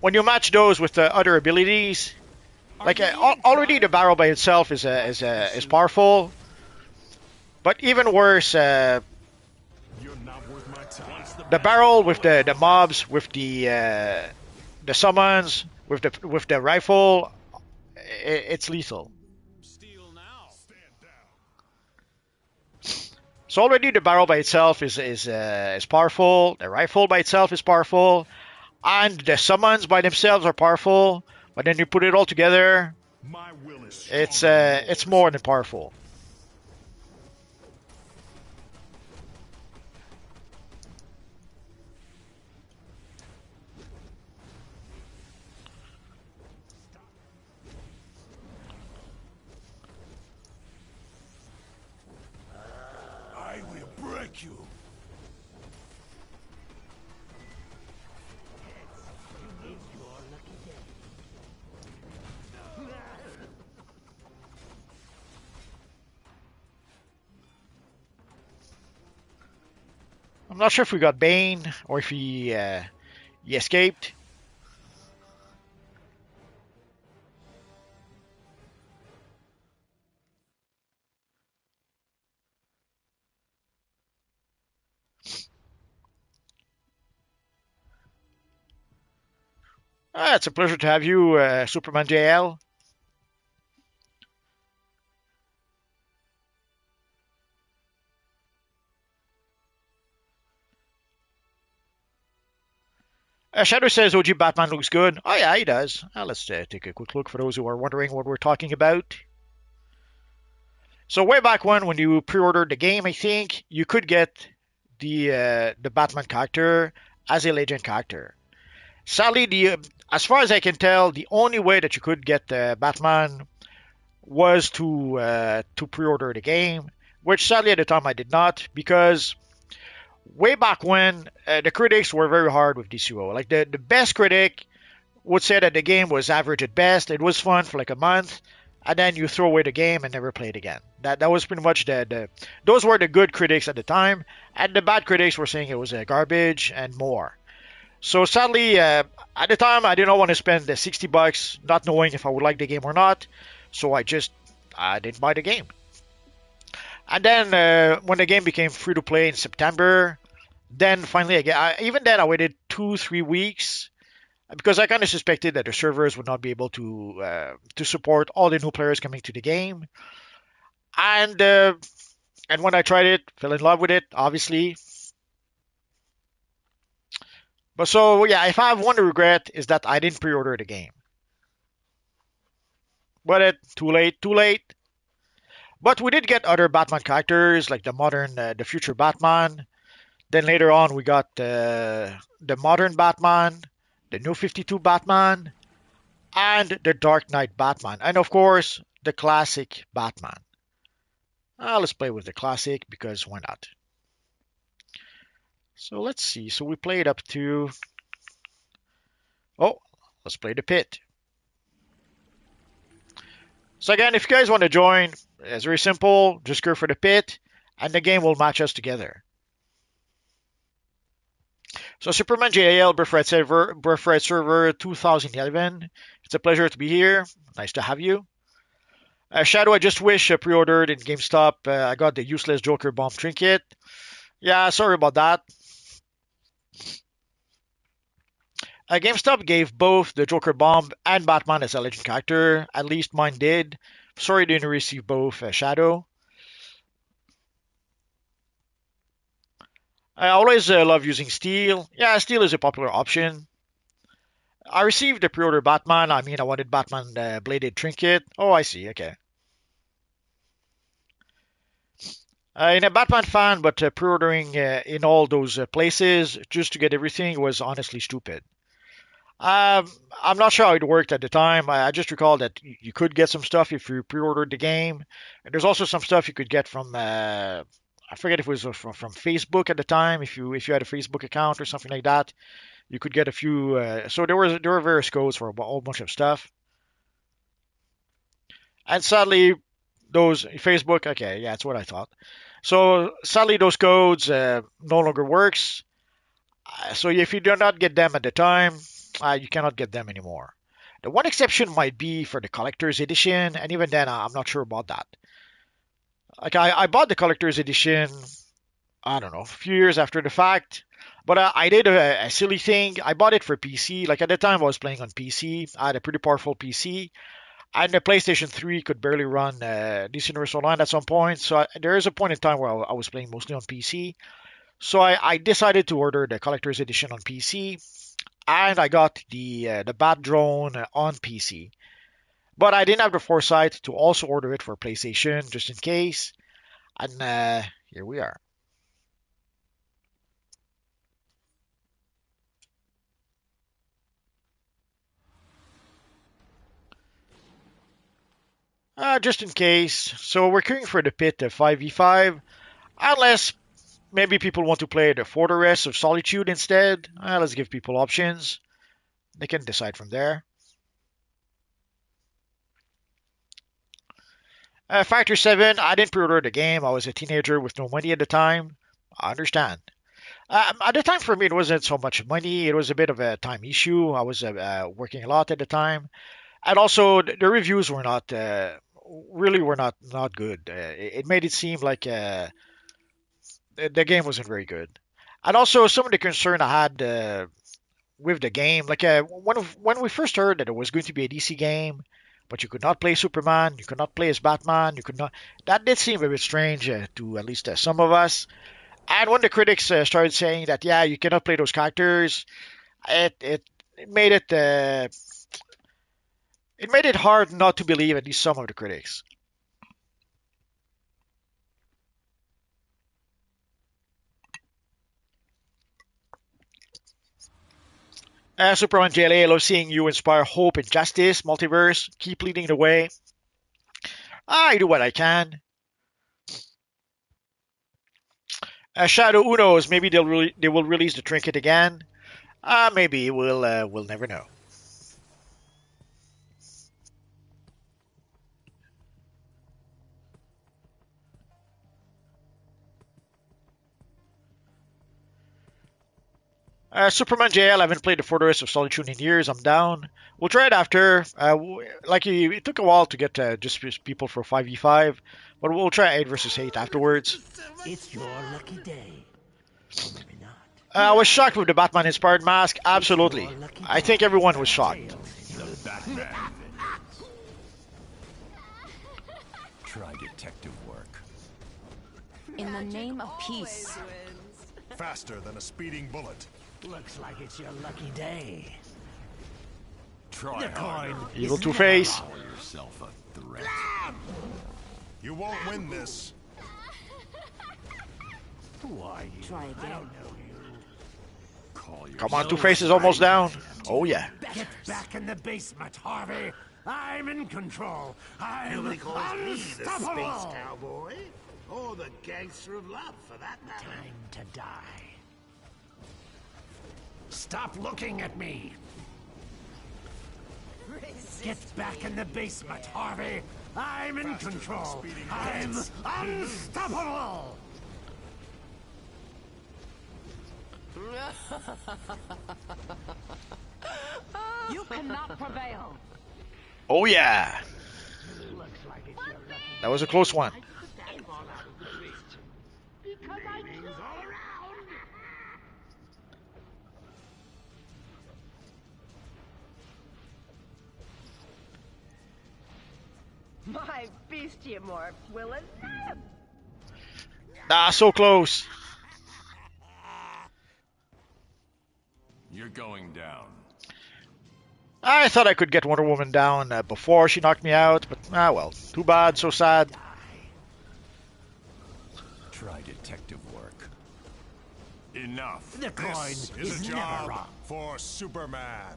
when you match those with the other abilities, like already the barrel by itself is powerful. But even worse, the barrel with the mobs, with the summons, with the rifle, it's lethal.
Steal now.
Stand down.
So already the barrel by itself is powerful. The rifle by itself is powerful, and the summons by themselves are powerful. But then you put it all together, it's more than powerful.
I will break you.
I'm not sure if we got Bane or if he escaped. It's a pleasure to have you, Superman JL. Shadow says OG Batman looks good. Oh yeah, he does. Let's take a quick look for those who are wondering what we're talking about. So way back when you pre-ordered the game, I think you could get the Batman character as a legend character. Sadly, as far as I can tell, the only way that you could get the Batman was to pre-order the game, which sadly at the time I did not, because way back when the critics were very hard with DCUO. Like the best critic would say that the game was average at best. It was fun for like a month, and then you throw away the game and never play it again. That was pretty much those were the good critics at the time, and the bad critics were saying it was garbage and more. So sadly, at the time, I did not want to spend the $60 not knowing if I would like the game or not. So I didn't buy the game. And then when the game became free to play in September, then finally even then I waited 2-3 weeks because I kind of suspected that the servers would not be able to support all the new players coming to the game. And when I tried it, fell in love with it, obviously. But so yeah, if I have one regret is that I didn't pre-order the game. But too late. But we did get other Batman characters like the future Batman. Then later on we got the modern Batman, the New 52 Batman, and the Dark Knight Batman, and of course the classic Batman. Let's play with the classic because why not? So let's see. So we played up to... Oh, let's play the pit. So again, if you guys want to join, it's very simple. Just go for the pit, and the game will match us together. So Superman JAL Birthright Server 2011. It's a pleasure to be here. Nice to have you. Shadow, I just wish I pre-ordered in GameStop. I got the useless Joker Bomb trinket. Yeah, sorry about that. GameStop gave both the Joker Bomb and Batman as a legend character. At least mine did. Sorry you didn't receive both, Shadow. I always love using Steel. Yeah, Steel is a popular option. I received the pre-order Batman. I wanted Batman Bladed Trinket. Oh, I see. Okay. In a Batman fan, but pre-ordering in all those places just to get everything was honestly stupid. I'm not sure how it worked at the time. I just recall that you could get some stuff if you pre-ordered the game. And there's also some stuff you could get from I forget if it was from Facebook at the time. If you had a Facebook account or something like that, you could get a few. So there were various codes for a whole bunch of stuff. And sadly, those Facebook. Okay, yeah, that's what I thought. So sadly, those codes no longer works. So if you do not get them at the time, you cannot get them anymore. The one exception might be for the collector's edition, and even then, I'm not sure about that. Like I bought the collector's edition, I don't know, a few years after the fact, but I did a silly thing. I bought it for PC. Like at the time, I was playing on PC. I had a pretty powerful PC, And the PlayStation 3 could barely run DC Universe Online at some point. So there is a point in time where I was playing mostly on PC. So I decided to order the collector's edition on PC, and I got the Bat Drone on PC. But I didn't have the foresight to also order it for PlayStation just in case. And here we are. Just in case. So we're queuing for the pit 5v5. Unless maybe people want to play the Fortress of Solitude instead. Let's give people options. They can decide from there. Factor 7, I didn't pre-order the game. I was a teenager with no money at the time. I understand. At the time for me, it wasn't so much money. It was a bit of a time issue. I was working a lot at the time. And also, the reviews were not, really were not good. It made it seem like the game wasn't very good. And also, some of the concern I had with the game, like when we first heard that it was going to be a DC game, but you could not play Superman, you could not play as Batman, you could not. That did seem a bit strange to at least some of us. And when the critics started saying that, yeah, you cannot play those characters, it made it hard not to believe at least some of the critics. Superman JLA, I love seeing you inspire hope and justice, multiverse. Keep leading the way. I do what I can. Shadow, who knows? Maybe they will release the trinket again. Maybe we'll never know. Superman JL, I haven't played the Fortress of Solitude in years. I'm down. We'll try it after. It took a while to get just people for 5v5, but we'll try 8 versus 8 afterwards.
It's your lucky day.
I was shocked with the Batman-inspired mask. Absolutely. I think everyone was shocked.
The Batman. Try detective work.
In the name of peace.
Faster than a speeding bullet.
Looks like it's your lucky day.
Try
the coin.
Evil Two-Face.
Call yourself a threat.
You won't win this.
Who are you?
Try again.
I don't know you.
Call
Come on, Two-Face is almost down. Oh yeah.
Get back in the basement, Harvey. I'm in control. I'm
Nobody calls me the space
unstoppable.
cowboy. Or the gangster of love, for that matter.
Time to die. Stop looking at me. Get back in the basement, Harvey. I'm in control. I'm unstoppable.
You cannot prevail.
Oh yeah. That was a close one.
My beastie morph will it?
So close.
You're going down.
I thought I could get Wonder Woman down before she knocked me out, but well, too bad, so sad.
Try detective work. Enough.
The coin
This is a
never
job
wrong.
for Superman.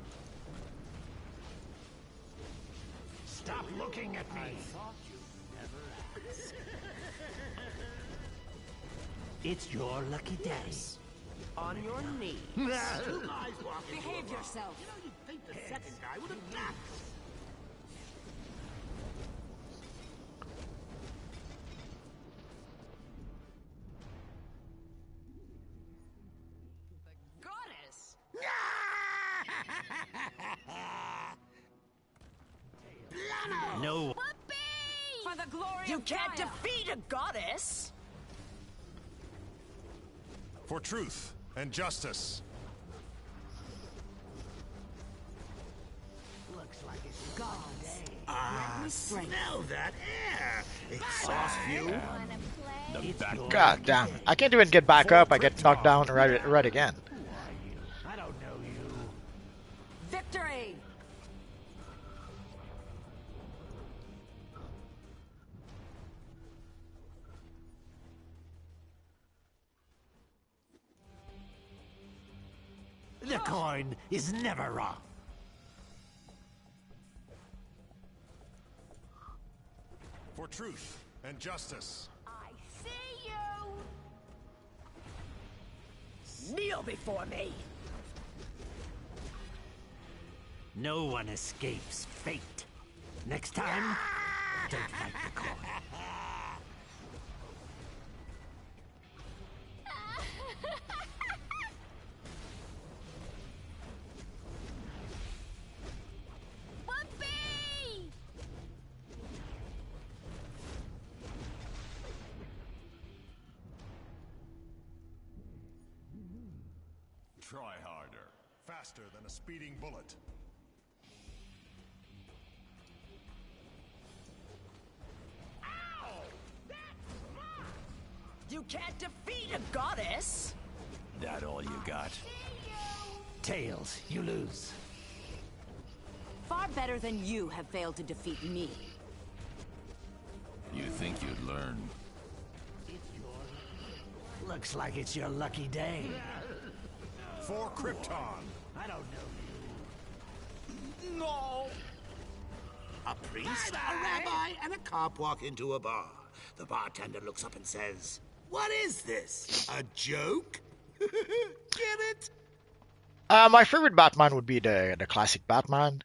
Stop looking at me. It's your lucky day.
On your knees.
Behave yourself.
You know, you'd think the second guy would have ducked.
Goddess.
No.
For the glory
You
of
can't
Gaia.
defeat a goddess.
For truth and justice.
Looks like it's gone. Ah, smell that air. Exhaust fuel.
God damn. I can't even get back up. I get knocked down right again.
I don't know you.
Victory!
The coin is never wrong.
For truth and justice.
I see you.
Kneel before me.
No one escapes fate. Next time, don't fight the coin.
Try harder. Faster than a speeding bullet.
You can't defeat a goddess.
That all you got? Tails, you lose.
Far better than you have failed to defeat me.
You think you'd learn?
Looks like it's your lucky day.
For Krypton.
I don't know you.
No. A priest, a rabbi, and a cop walk into a bar. The bartender looks up and says, "What is this? A joke?" Get it?
My favorite Batman would be the classic Batman.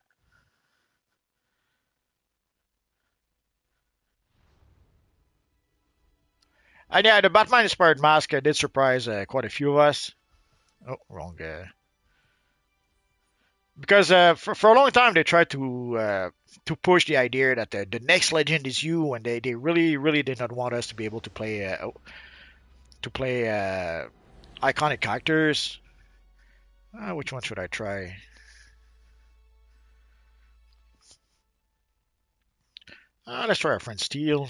And yeah, the Batman-inspired mask did surprise quite a few of us. Oh, wrong. Because for a long time they tried to push the idea that the next legend is you, and they really did not want us to be able to play iconic characters. Which one should I try? Let's try our friend Steel.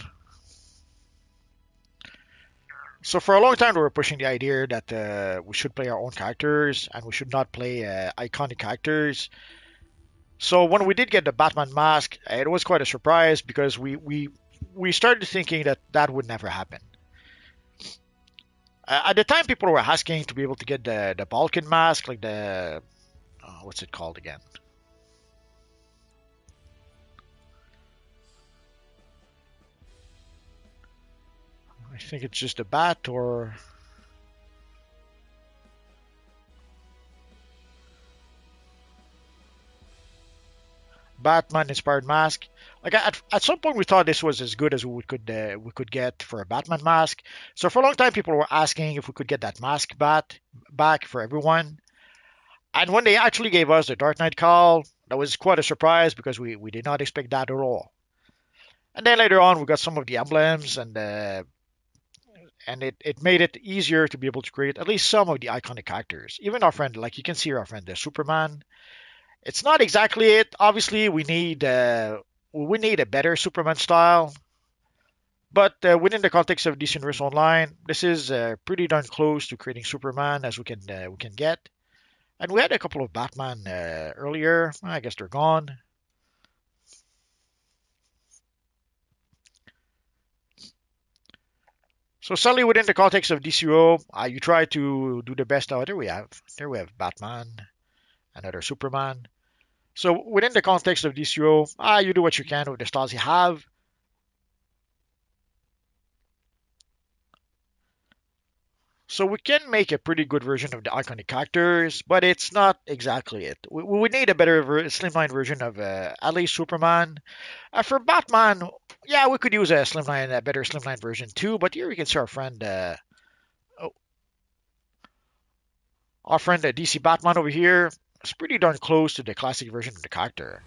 So for a long time, they were pushing the idea that we should play our own characters and we should not play iconic characters. So when we did get the Batman mask, it was quite a surprise because we started thinking that that would never happen. At the time, people were asking to be able to get the Balkan mask, like the what's it called again? I think it's just a bat or Batman inspired mask. Like at some point we thought this was as good as we could get for a Batman mask. So for a long time people were asking if we could get that mask back for everyone. And when they actually gave us the Dark Knight Call, that was quite a surprise because we did not expect that at all. And then later on we got some of the emblems and it made it easier to be able to create at least some of the iconic characters. Even our friend, like you can see our friend, the Superman. It's not exactly it. Obviously, we need a better Superman style. But within the context of DC Universe Online, this is pretty darn close to creating Superman as we can get. And we had a couple of Batman earlier. I guess they're gone. So suddenly, within the context of DCUO, you try to do the best. Oh, there we have Batman, another Superman. So within the context of DCUO, you do what you can with the styles you have. So we can make a pretty good version of the iconic characters, but it's not exactly it. We would need a better slimline version of at least Superman. For Batman, yeah, we could use a better slimline version too. But here we can see our friend, the DC Batman over here. It's pretty darn close to the classic version of the character.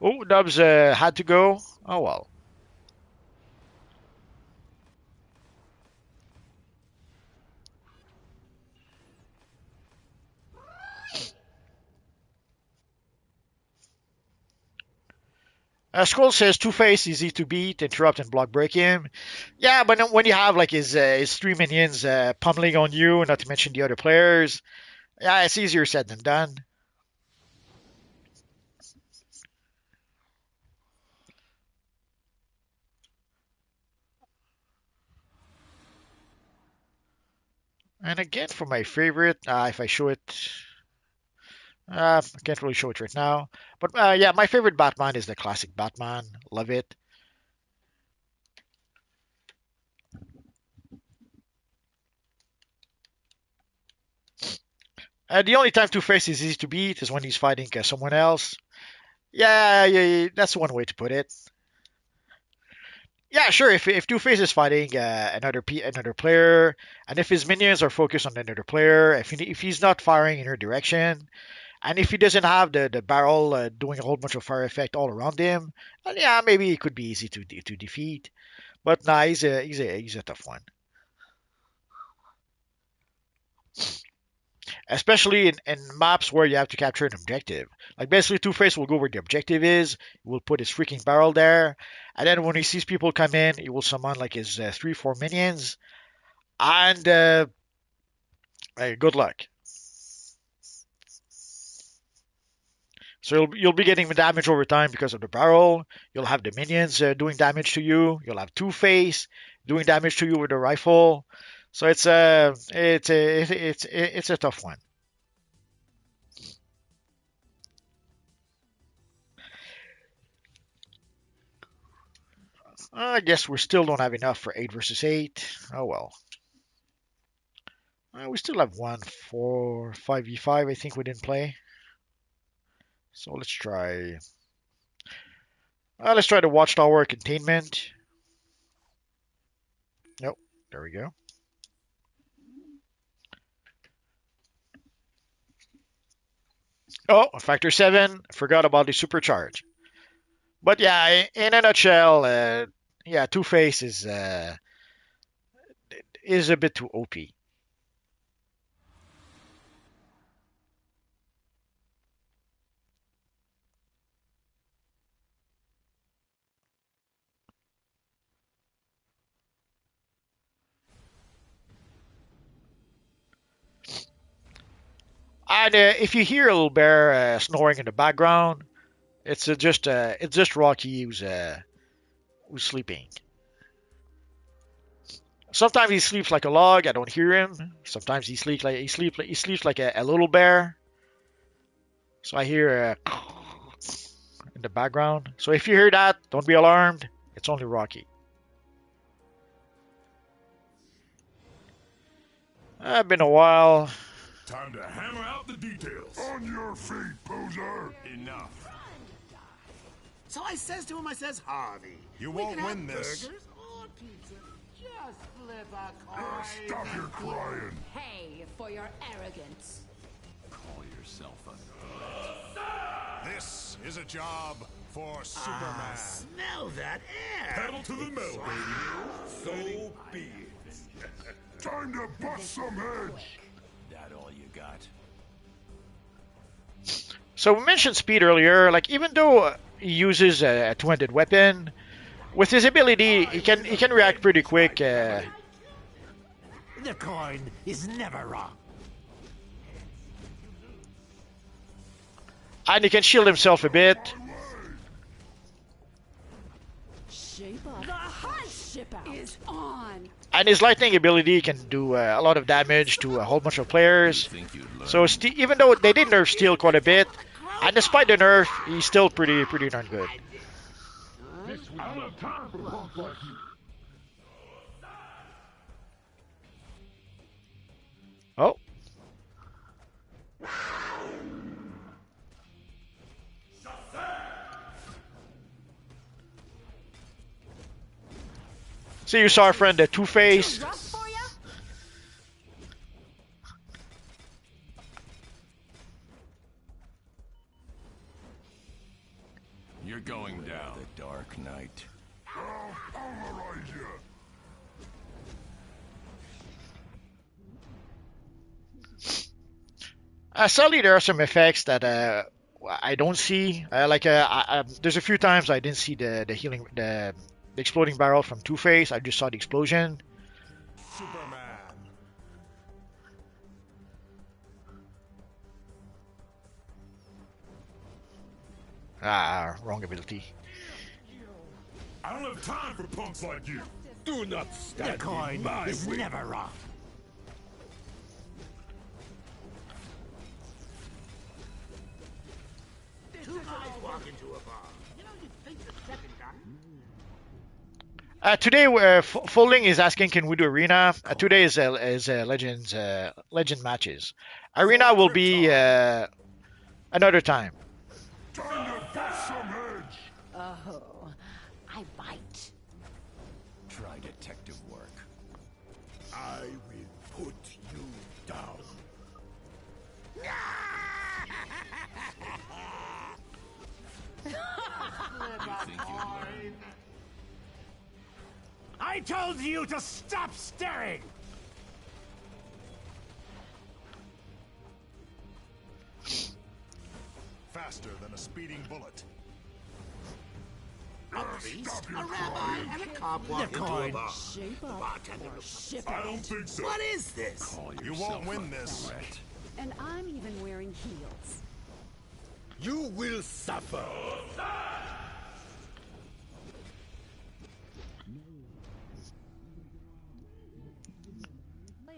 Oh, Dubs had to go. Oh well. Scroll says Two-Face easy to beat, interrupt and block break him. Yeah, but when you have like his three minions pummeling on you, not to mention the other players, yeah, it's easier said than done. And again, for my favorite, if I show it, I can't really show it right now. But yeah, my favorite Batman is the classic Batman. Love it. The only time Two-Face is easy to beat is when he's fighting someone else. Yeah, yeah, that's one way to put it. Yeah, sure. If Two-Face is fighting another player, and if his minions are focused on another player, if he's not firing in your direction, and if he doesn't have the barrel doing a whole bunch of fire effect all around him, then yeah, maybe it could be easy to defeat. But nah, he's a tough one. Especially in maps where you have to capture an objective. Like basically, Two-Face will go where the objective is. He will put his freaking barrel there, and then when he sees people come in, he will summon like his 3, 4 minions, and hey, good luck. So you'll be getting damage over time because of the barrel. You'll have the minions doing damage to you. You'll have Two-Face doing damage to you with the rifle. So it's a tough one. I guess we still don't have enough for 8 versus 8. Oh well. We still have one for 5v5. I think we didn't play. So let's try. Let's try the Watchtower containment. Nope. There we go. Oh, factor 7. Forgot about the supercharge. But yeah, in a nutshell, yeah, Two-Face is a bit too OP. And if you hear a little bear snoring in the background, it's just Rocky who's sleeping. Sometimes he sleeps like a log. I don't hear him. Sometimes he sleeps like a little bear. So I hear in the background. So if you hear that, don't be alarmed. It's only Rocky. Been a while.
Time to hammer out the details. On your feet, poser. Enough.
So I says to him, Harvey,
you won't win this.
Burgers or pizza. Just flip a coin.
Stop your crying.
Pay for your arrogance.
Call yourself a threat.
This is a job for Superman.
Smell that air.
Pedal to the metal, baby. So be it. Time to bust some heads.
That all you got?
So we mentioned speed earlier. Like even though he uses a two-handed weapon, with his ability, he can react pretty quick.
The coin is never wrong.
And he can shield himself a bit.
Shape up. The hunt ship out is on.
And his lightning ability can do a lot of damage to a whole bunch of players. So even though they did nerf Steel quite a bit, and despite the nerf, he's still pretty darn good. Oh. See, you saw our friend, the Two-Face.
You're You're going down.
The Dark Knight. I'll pulverize you.
Sadly, there are some effects that I don't see. There's a few times I didn't see the healing, the exploding barrel from Two-Face. I just saw the explosion.
Superman.
Wrong ability.
I don't have time for punks like you.
Do not stand
The coin
in my
is
way.
never wrong. Two guys walk into a bar. You know, you'd think the second guy.
Today, Folding is asking, can we do arena? Today is legend matches. Arena will be another time.
Time to get some edge.
Oh, I bite.
Try detective work.
I will put you down.
I told you to stop staring!
Faster than a speeding bullet.
A priest, a rabbi, and a cop walk into a bar. The bartender looks up.
I don't think so.
What is this?
You won't win this.
And I'm even wearing heels.
You will suffer.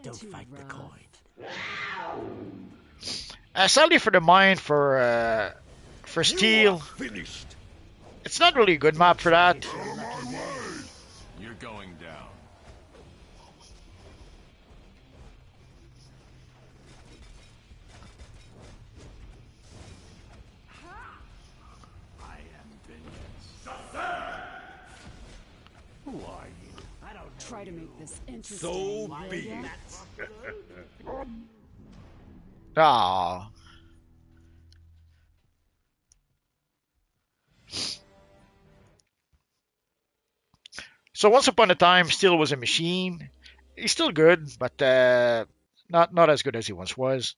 Don't fight the coin.
Sadly for the mine for steel,
Finished.
it's not really a good map for that.
You're going down.
I am vengeance. Who are you?
I don't know.
Try to make this interesting.
So
will
be
ya?
it.
Ah. So once upon a time, Steel was a machine. He's still good, but not as good as he once was.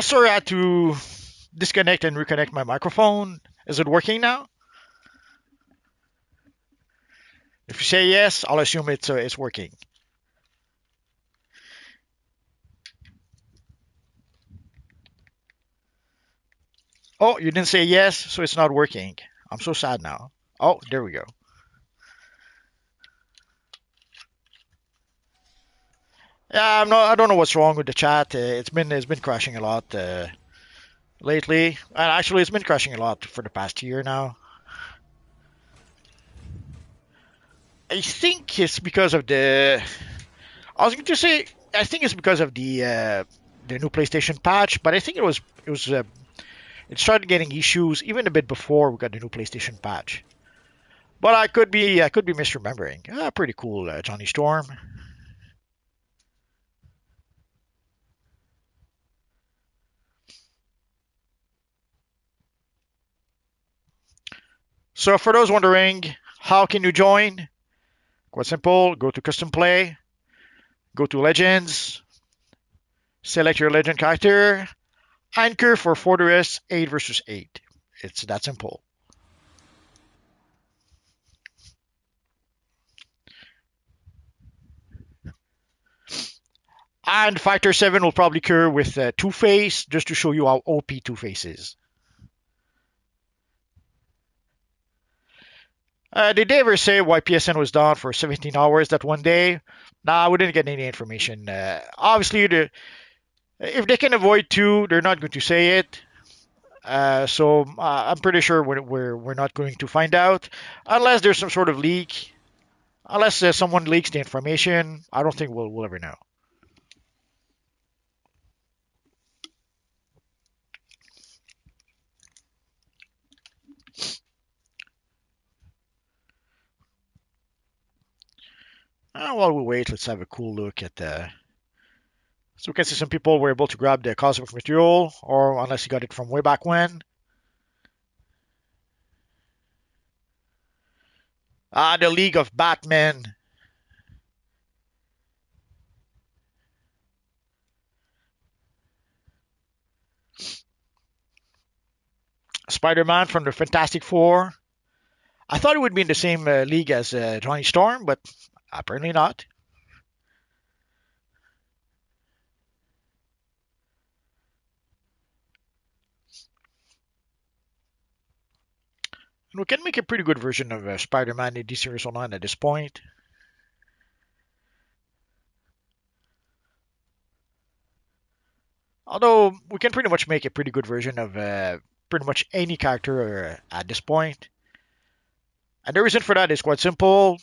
Sorry, I had to disconnect and reconnect my microphone. Is it working now? If you say yes, I'll assume it's working. Oh, you didn't say yes, so it's not working. I'm so sad now. Oh, there we go. Yeah, I don't know what's wrong with the chat. It's been crashing a lot lately. And actually, it's been crashing a lot for the past year now. I think it's because of the. I was going to say I think it's because of the new PlayStation patch, but I think it started getting issues even a bit before we got the new PlayStation patch. But I could be misremembering. Pretty cool, Johnny Storm. So for those wondering, how can you join? Quite simple. Go to Custom Play, go to Legends, select your Legend character, anchor for Fortress 8 versus 8. It's that simple. And Factor 7 will probably cure with Two-Face, just to show you how OP Two-Face is. Did they ever say why PSN was down for 17 hours that one day? Nah, we didn't get any information. Obviously, if they can avoid two, they're not going to say it. So I'm pretty sure we're not going to find out unless there's some sort of leak. Unless someone leaks the information, I don't think we'll ever know. While we wait, let's have a cool look at the. So we can see some people were able to grab the cosmic material, or unless you got it from way back when. The League of Batman. Spider-Man from the Fantastic Four. I thought it would be in the same league as Johnny Storm, but apparently not. And we can make a pretty good version of Spider-Man in DCUO Online at this point. Although we can pretty much make a pretty good version of pretty much any character at this point. And the reason for that is quite simple.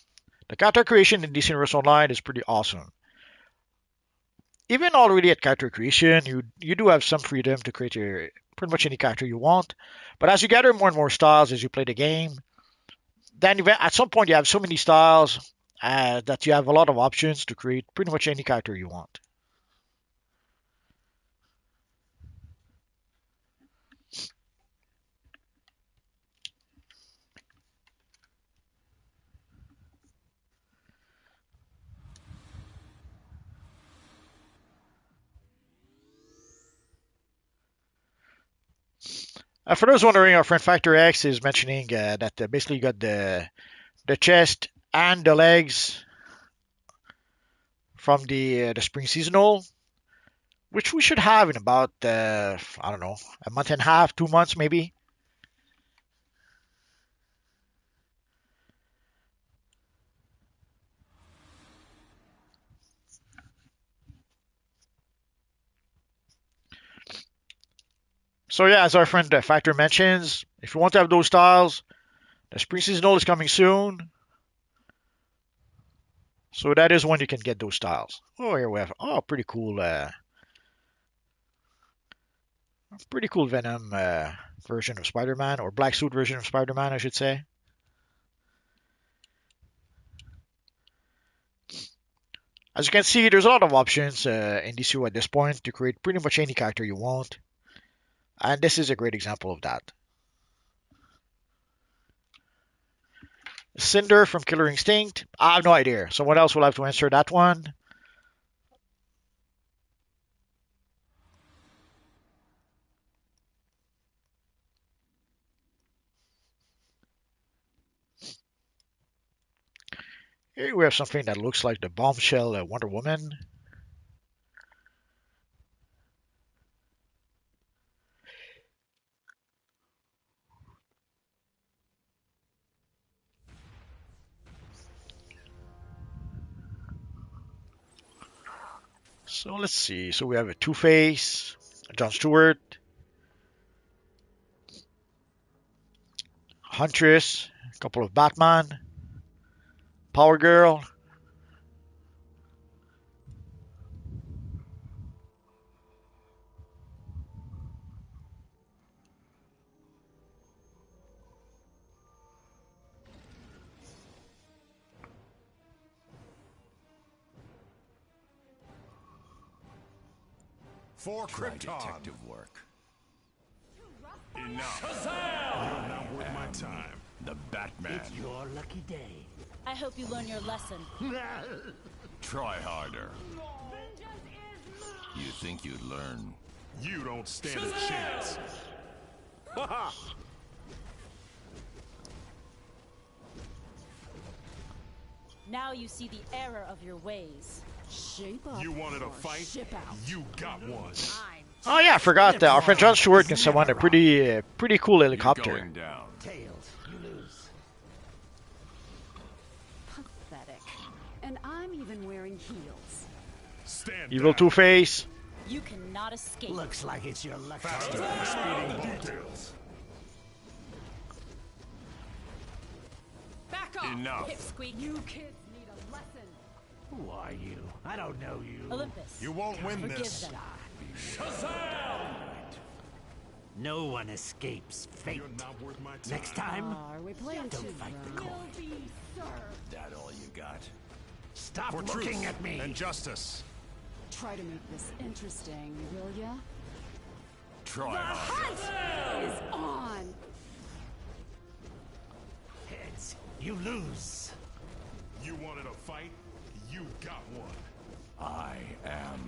The character creation in DCUO Online is pretty awesome. Even already at character creation, you do have some freedom to create pretty much any character you want. But as you gather more and more styles as you play the game, then at some point you have so many styles that you have a lot of options to create pretty much any character you want. For those wondering, our friend Factor X is mentioning that basically you got the chest and the legs from the spring seasonal, which we should have in about I don't know, a month and a half, 2 months maybe. So yeah, as our friend Factor mentions, if you want to have those styles, the spring seasonal is coming soon. So that is when you can get those styles. Oh, here we have pretty cool Venom version of Spider-Man, or Black Suit version of Spider-Man, I should say. As you can see, there's a lot of options in DCU at this point to create pretty much any character you want. And this is a great example of that. Cinder from Killer Instinct. I have no idea. Someone else will have to answer that one. Here we have something that looks like the bombshell Wonder Woman. So let's see. So we have a Two-Face, John Stewart, Huntress, a couple of Batman, Power Girl.
For
Try
Krypton.
detective work.
Enough.
Shazam!
You're not worth my time.
The Batman.
It's your lucky day.
I hope you learn your lesson.
Try harder. You think you'd learn?
You don't stand a chance.
Now you see the error of your ways.
Shape up.
You wanted a
or
fight?
Ship out.
You got one.
Oh yeah, I forgot that our friend John Stewart can summon a pretty cool helicopter.
You're going down.
Tails, you lose.
Pathetic. And I'm even wearing heels.
Stand
Evil
down.
Two-Face.
You cannot escape.
Looks like it's your lucky
Faster than a speeding bullet.
Back off.
Enough.
Pipsqueak.
You kids need a lesson.
Who are you? I don't know you.
Olympus.
You won't win
Forgive
this.
them.
Shazam!
No one escapes fate.
You're not worth my time.
Next time,
Are we playing
don't
too
fight the
rough?
coin.
You'll be served.
That all you got?
Stop
For
looking
truth
at me.
and justice.
Try to make this interesting, will ya?
Try
The
harder.
hunt is on.
Heads, you lose.
You wanted a fight? You got one.
I am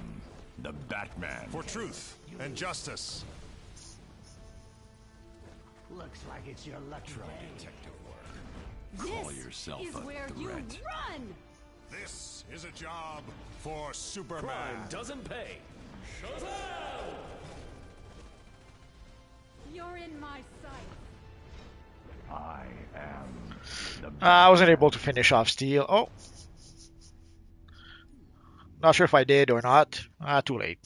the Batman.
For truth and justice.
Looks like it's your lucky
Try
day.
detective work. Call
This
yourself
is
a
where you
threat.
run.
This is a job for Superman.
Crime doesn't pay. Shazam!
You're in my sight.
I am the
I wasn't able to finish off Steel. Oh. Not sure if I did or not. Too late.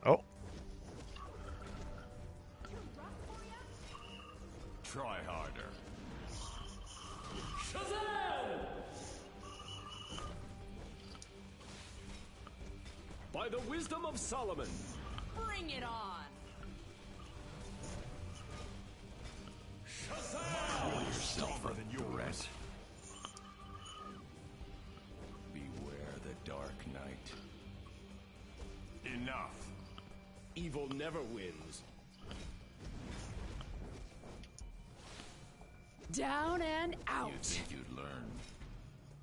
Oh.
Try harder.
Shazam! By the wisdom of Solomon.
Bring it on.
Call yourself a threat. Beware the Dark Knight.
Enough.
Evil never wins.
Down and out.
You think you'd learn?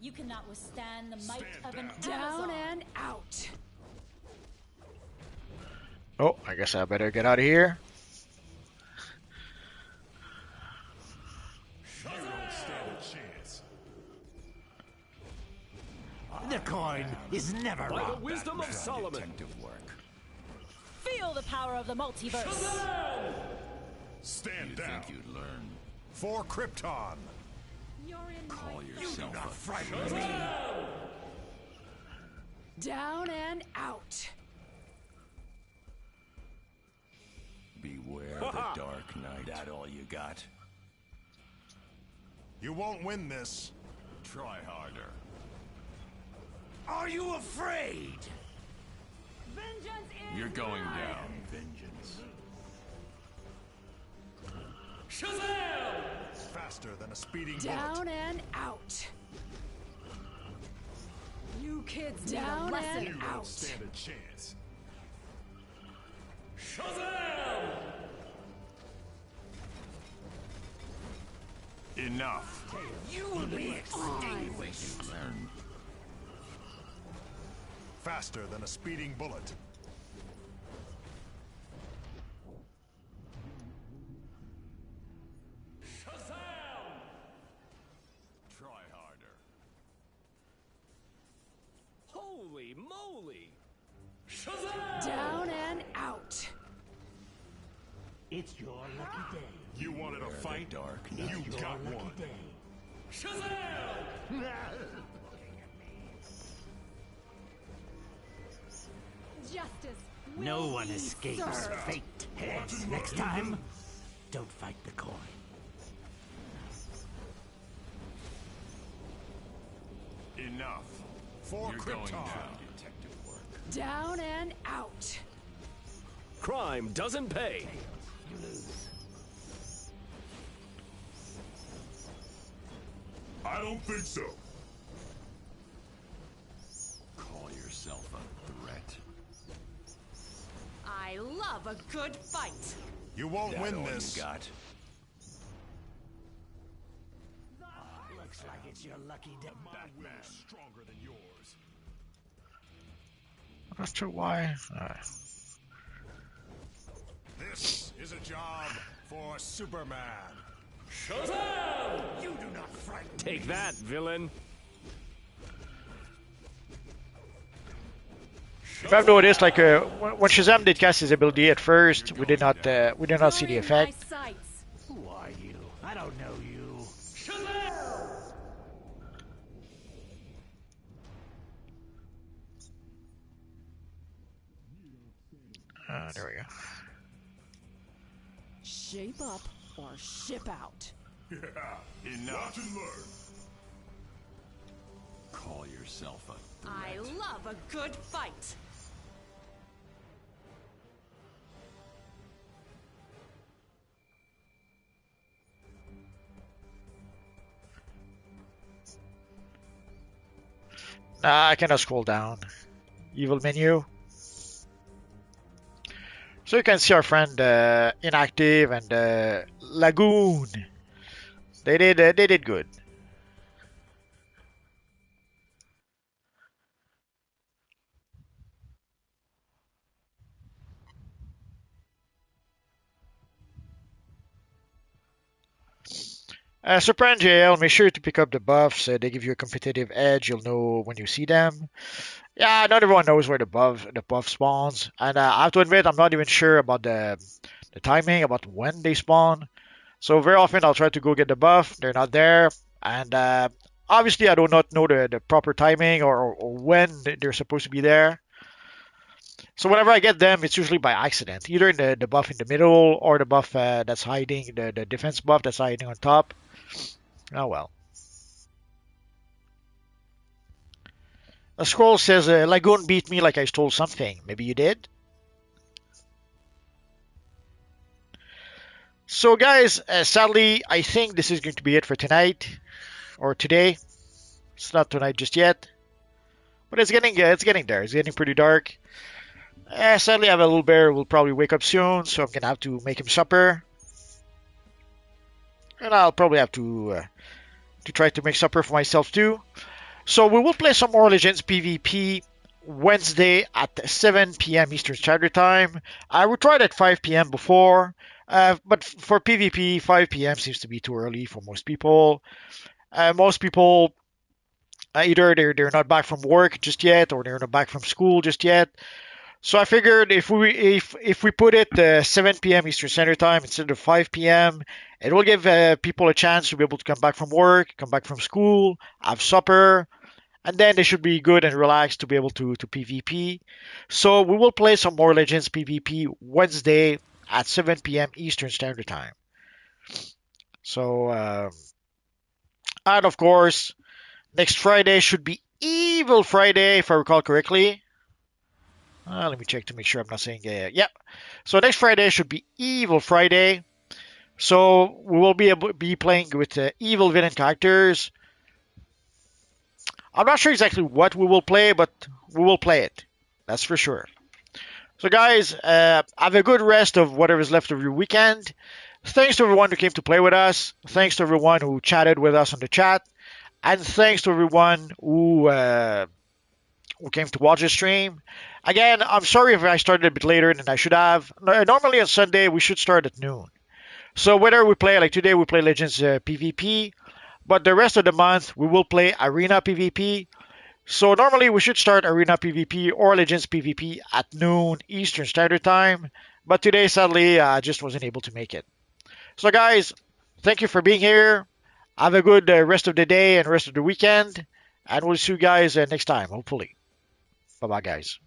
You cannot withstand the might of an
Down
Amazon.
and out.
Oh, I guess I better get out of here.
You don't stand a chance.
The coin is never
By the
wrong.
wisdom of Solomon.
Detective work.
Feel the power of the multiverse.
Shazam!
Stand
You
down.
think you'd learn?
For Krypton.
You're in
Call
my
yourself a
Frighten me.
Down and out.
Beware the Dark Knight. That all you got?
You won't win this.
Try harder.
Are you afraid?
Vengeance is
You're going
mine.
down. Vengeance.
Shazam!
Faster than a speeding
Down
bullet.
and out. You kids down and
You
out.
don't stand a chance.
Shazam!
Enough.
You will be extinguished.
Learn.
Faster than a speeding bullet.
Shazam!
Try harder.
Holy moly! Shazam!
Down and out.
It's your lucky day.
You wanted a fight?
Dark.
You
Your
got
lucky
one.
day.
Shazam!
Justice.
No
will
one
be
escapes
served.
fate. Heads. Next time, don't fight the coin.
Enough. For
You're going
Krypton.
down. Detective work.
Down and out.
Crime doesn't pay.
You lose.
I don't think so.
Call yourself a threat.
I love a good fight.
You won't
That
win
all
this.
you got?
Looks like it's your lucky day.
Batman stronger than yours.
I'm not sure why.
This is a job for Superman.
Shazam!
You do not frighten
Take
me.
that, villain.
If I've noticed, like when Shazam did cast his ability at first, we did not see the
You're in
effect.
my sights.
Who are you? I don't know you.
Shazam!
There we go.
Shape up or ship out.
Yeah. Enough. Watch and learn.
Call yourself a
I
threat.
love a good fight.
Nah, I cannot scroll down. Evil menu. So you can see our friend Inactive and Lagoon. They did good. Super and JL, make sure to pick up the buffs. They give you a competitive edge. You'll know when you see them. Yeah, not everyone knows where the buff spawns, and I have to admit I'm not even sure about the timing, about when they spawn. So very often I'll try to go get the buff. They're not there, and obviously I do not know the proper timing or when they're supposed to be there. So whenever I get them, it's usually by accident, either in the buff in the middle or the buff that's hiding, the defense buff that's hiding on top. Oh well. A scroll says, Lagoon beat me like I stole something. Maybe you did? So guys, sadly, I think this is going to be it for tonight. Or today. It's not tonight just yet. But it's getting there. It's getting pretty dark. Sadly, I have a little bear who will probably wake up soon, so I'm going to have to make him supper. And I'll probably have to try to make supper for myself too. So we will play some more Legends PvP Wednesday at 7 p.m. Eastern Standard Time. We tried at 5 p.m. before, but for PvP, 5 p.m. seems to be too early for most people. Most people either they're not back from work just yet, or they're not back from school just yet. So I figured if we put it 7 p.m. Eastern Standard Time instead of 5 p.m., it will give people a chance to be able to come back from work, come back from school, have supper, and then they should be good and relaxed to be able to PvP. So we will play some more Legends PvP Wednesday at 7 p.m. Eastern Standard Time. So, and of course, next Friday should be Evil Friday, if I recall correctly. Let me check to make sure I'm not saying yeah. So next Friday should be Evil Friday. So we will be playing with evil villain characters. I'm not sure exactly what we will play, but we will play it. That's for sure. So, guys, have a good rest of whatever is left of your weekend. Thanks to everyone who came to play with us. Thanks to everyone who chatted with us on the chat. And thanks to everyone who came to watch the stream. Again, I'm sorry if I started a bit later than I should have. Normally on Sunday, we should start at noon. So whether we play, like today, we play Legends PvP. But the rest of the month, we will play Arena PvP. So normally we should start Arena PvP or Legends PvP at noon Eastern Standard Time. But today, sadly, I just wasn't able to make it. So guys, thank you for being here. Have a good rest of the day and rest of the weekend. And we'll see you guys next time, hopefully. Bye-bye, guys.